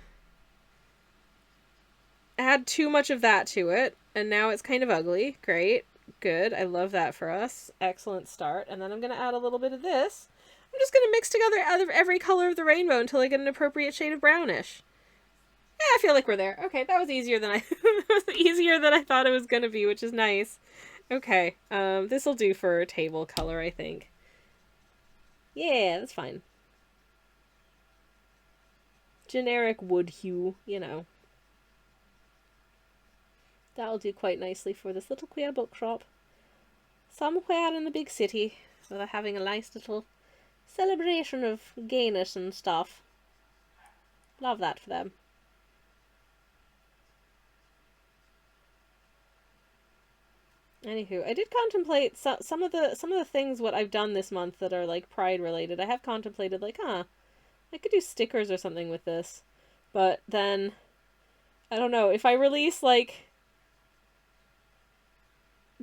add too much of that to it, and now it's kind of ugly. Great. Good. I love that for us. Excellent start. And then I'm gonna add a little bit of this. I'm just gonna mix together every color of the rainbow until I get an appropriate shade of brownish. Yeah, I feel like we're there. Okay, that was easier than I thought it was gonna be, which is nice. Okay, this'll do for table color, I think. Yeah, that's fine. Generic wood hue, you know. That'll do quite nicely for this little queer bookshop. Somewhere in the big city, where they're having a nice little celebration of gayness and stuff. Love that for them. Anywho, I did contemplate some of the things what I've done this month that are like Pride related. I have contemplated like, I could do stickers or something with this. But then, I don't know, if I release like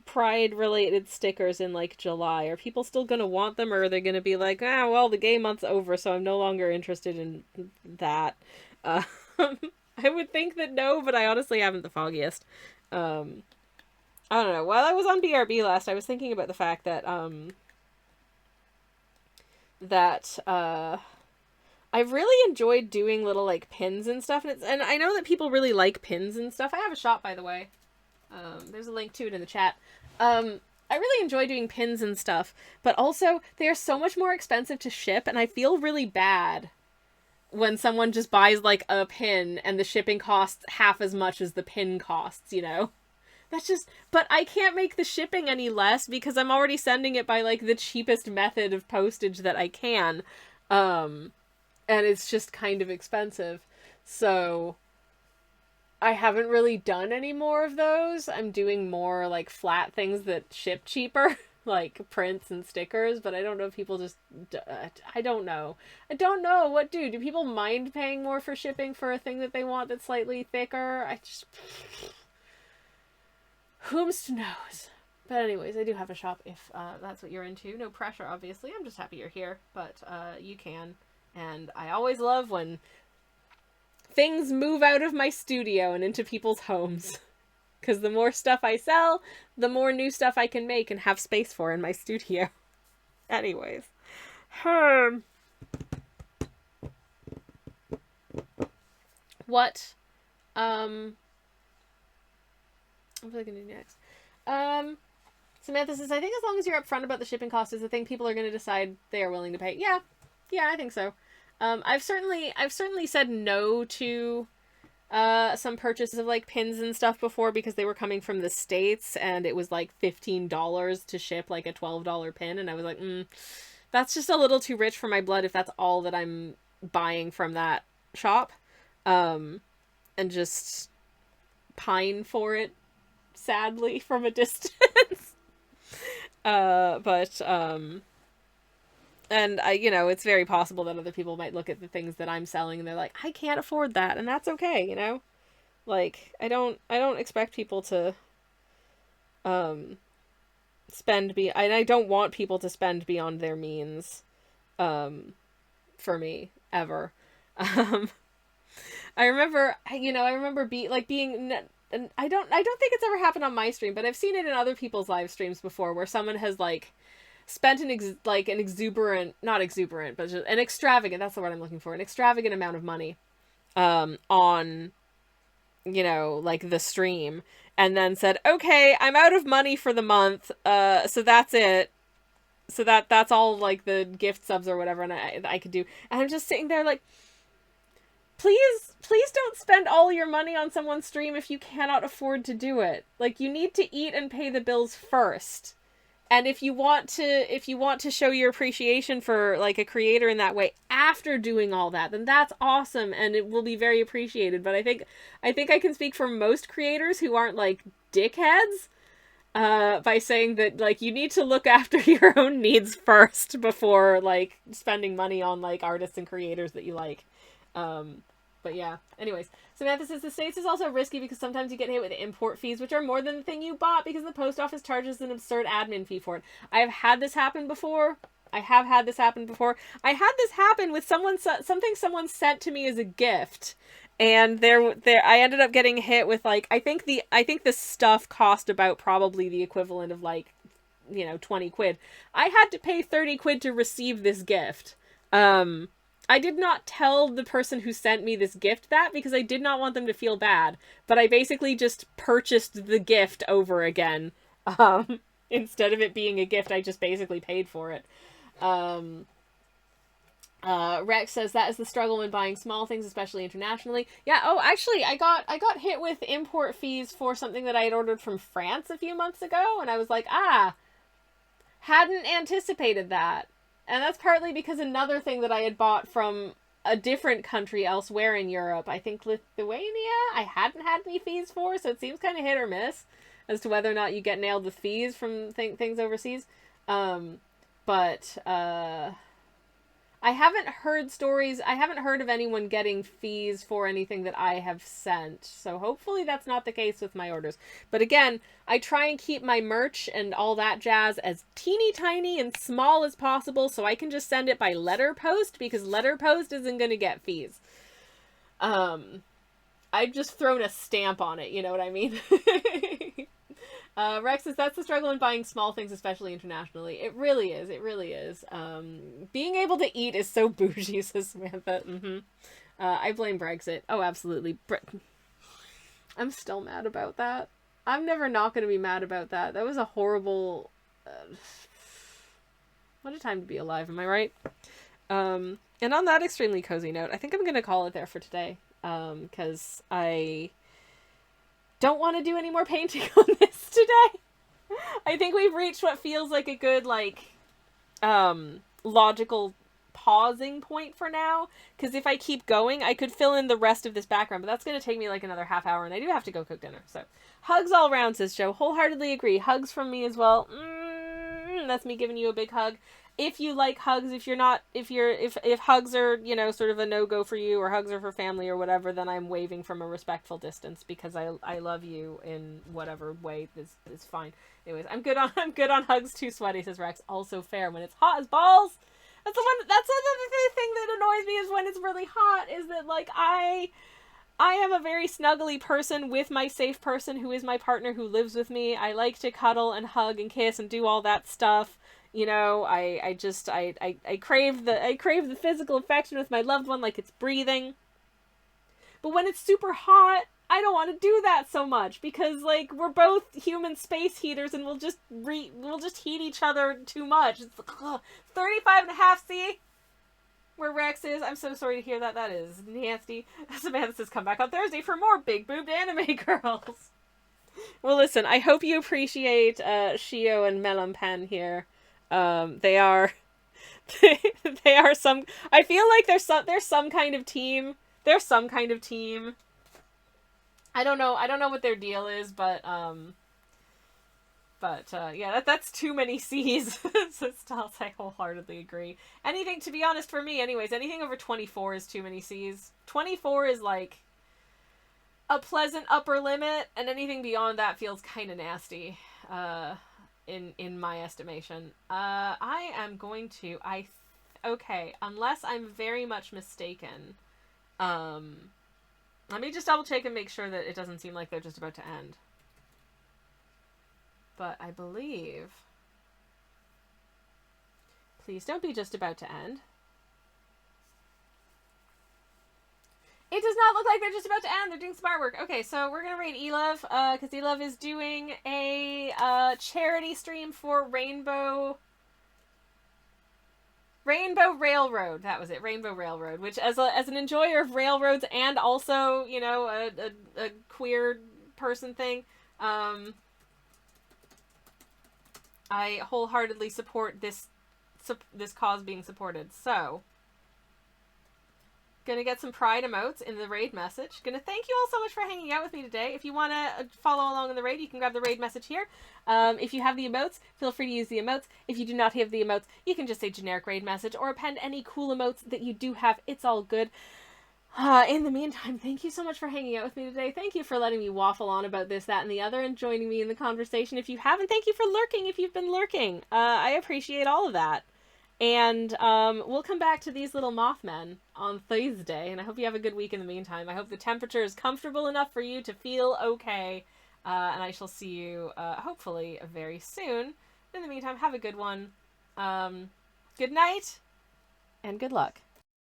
Pride-related stickers in, like, July? Are people still gonna want them, or are they gonna be like, ah, well, the gay month's over, so I'm no longer interested in that? Um, I would think that no, but I honestly haven't the foggiest. Um, I don't know. While I was on BRB last, I was thinking about the fact that, I've really enjoyed doing little, like, pins and stuff, and I know that people really like pins and stuff. I have a shop, by the way. There's a link to it in the chat. I really enjoy doing pins and stuff, but also they are so much more expensive to ship, and I feel really bad when someone just buys, like, a pin and the shipping costs half as much as the pin costs, you know? That's just, but I can't make the shipping any less because I'm already sending it by, like, the cheapest method of postage that I can. And it's just kind of expensive. So I haven't really done any more of those. I'm doing more, like, flat things that ship cheaper, like prints and stickers, but I don't know if people just, I don't know. I don't know. What do people mind paying more for shipping for a thing that they want that's slightly thicker? Whomst knows. But anyways, I do have a shop if that's what you're into. No pressure, obviously. I'm just happy you're here, but you can. And I always love when things move out of my studio and into people's homes. Because the more stuff I sell, the more new stuff I can make and have space for in my studio. Anyways. What? What was I going to do next? Samantha says, I think as long as you're upfront about the shipping cost is the thing people are going to decide they are willing to pay. Yeah, I think so. I've certainly said no to some purchases of, like, pins and stuff before because they were coming from the States and it was like $15 to ship, like, a $12 pin, and I was like, that's just a little too rich for my blood if that's all that I'm buying from that shop. And just pine for it, sadly, from a distance. And it's very possible that other people might look at the things that I'm selling and they're like, I can't afford that, and that's okay, you know? Like, I don't expect people to and I don't want people to spend beyond their means for me ever. I remember being, and I don't think it's ever happened on my stream, but I've seen it in other people's live streams before where someone has, like, spent an extravagant, that's the word I'm looking for, an extravagant amount of money on, like, the stream, and then said, okay, I'm out of money for the month, so that's it. So that's all, like, the gift subs or whatever, and I could do. And I'm just sitting there like, please don't spend all your money on someone's stream if you cannot afford to do it. Like, you need to eat and pay the bills first. And if you want to show your appreciation for, like, a creator in that way after doing all that, then that's awesome and it will be very appreciated. But I think I can speak for most creators who aren't, like, dickheads by saying that, like, you need to look after your own needs first before, like, spending money on, like, artists and creators that you like. But yeah, anyways, Samantha says the States is also risky because sometimes you get hit with import fees, which are more than the thing you bought because the post office charges an absurd admin fee for it. I have had this happen before. I had this happen with something someone sent to me as a gift. And I ended up getting hit with, like, I think the stuff cost about probably the equivalent of, like, 20 quid. I had to pay 30 quid to receive this gift. I did not tell the person who sent me this gift that because I did not want them to feel bad, but I basically just purchased the gift over again. Instead of it being a gift, I just basically paid for it. Rex says that is the struggle when buying small things, especially internationally. Yeah, actually, I got hit with import fees for something that I had ordered from France a few months ago, and I was like, hadn't anticipated that. And that's partly because another thing that I had bought from a different country elsewhere in Europe, I think Lithuania, I hadn't had any fees for, so it seems kind of hit or miss as to whether or not you get nailed with fees from things overseas. I haven't heard stories. I haven't heard of anyone getting fees for anything that I have sent. So hopefully that's not the case with my orders. But again, I try and keep my merch and all that jazz as teeny tiny and small as possible so I can just send it by letter post because letter post isn't going to get fees. I've just thrown a stamp on it, you know what I mean? Rex says, that's the struggle in buying small things, especially internationally. It really is. It really is. Being able to eat is so bougie, says Samantha. I blame Brexit. Oh, absolutely. I'm still mad about that. I'm never not going to be mad about that. That was a horrible... what a time to be alive, am I right? And on that extremely cozy note, I think I'm going to call it there for today. Because I don't want to do any more painting on this today. I think we've reached what feels like a good, logical pausing point for now. Because if I keep going, I could fill in the rest of this background, but that's going to take me like another half hour, and I do have to go cook dinner. So, hugs all around, says Joe. Wholeheartedly agree. Hugs from me as well. That's me giving you a big hug. If you like hugs, if hugs are, you know, sort of a no-go for you, or hugs are for family or whatever, then I'm waving from a respectful distance because I love you in whatever way is fine. Anyways, I'm good on hugs too sweaty, says Rex. Also fair when it's hot as balls. That's another thing that annoys me is when it's really hot, is that like I am a very snuggly person with my safe person who is my partner who lives with me. I like to cuddle and hug and kiss and do all that stuff. You know, I crave the physical affection with my loved one like it's breathing. But when it's super hot, I don't want to do that so much because like we're both human space heaters and we'll just heat each other too much. It's 35.5 C. Where Rex is. I'm so sorry to hear that. That is nasty. Samantha says, come back on Thursday for more big boobed anime girls. Well, listen, I hope you appreciate Shio and Melampen here. They are some, I feel like there's some kind of team. There's some kind of team. I don't know what their deal is, but yeah, that's too many C's. So Styles, I wholeheartedly agree. Anything, to be honest, for me anyways, anything over 24 is too many C's. 24 is like a pleasant upper limit, and anything beyond that feels kind of nasty. In my estimation. I am going to, okay, unless I'm very much mistaken, let me just double check and make sure that it doesn't seem like they're just about to end. But I believe, please don't be just about to end. It does not look like they're just about to end. They're doing some artwork. Okay, so we're going to rate Elove, because Elove is doing a charity stream for Rainbow Railroad. That was it, Rainbow Railroad, which as an enjoyer of railroads and also, you know, a queer person thing, I wholeheartedly support this cause being supported. So, gonna get some pride emotes in the raid message. Gonna thank you all so much for hanging out with me today. If you want to follow along in the raid, you can grab the raid message here. If you have the emotes, feel free to use the emotes. If you do not have the emotes, you can just say generic raid message or append any cool emotes that you do have. It's all good. In the meantime, thank you so much for hanging out with me today. Thank you for letting me waffle on about this, that, and the other, and joining me in the conversation. If you haven't, thank you for lurking if you've been lurking. I appreciate all of that. And we'll come back to these little Mothmen on Thursday, and I hope you have a good week in the meantime. I hope the temperature is comfortable enough for you to feel okay, and I shall see you hopefully very soon. In the meantime, have a good one. Good night, and good luck.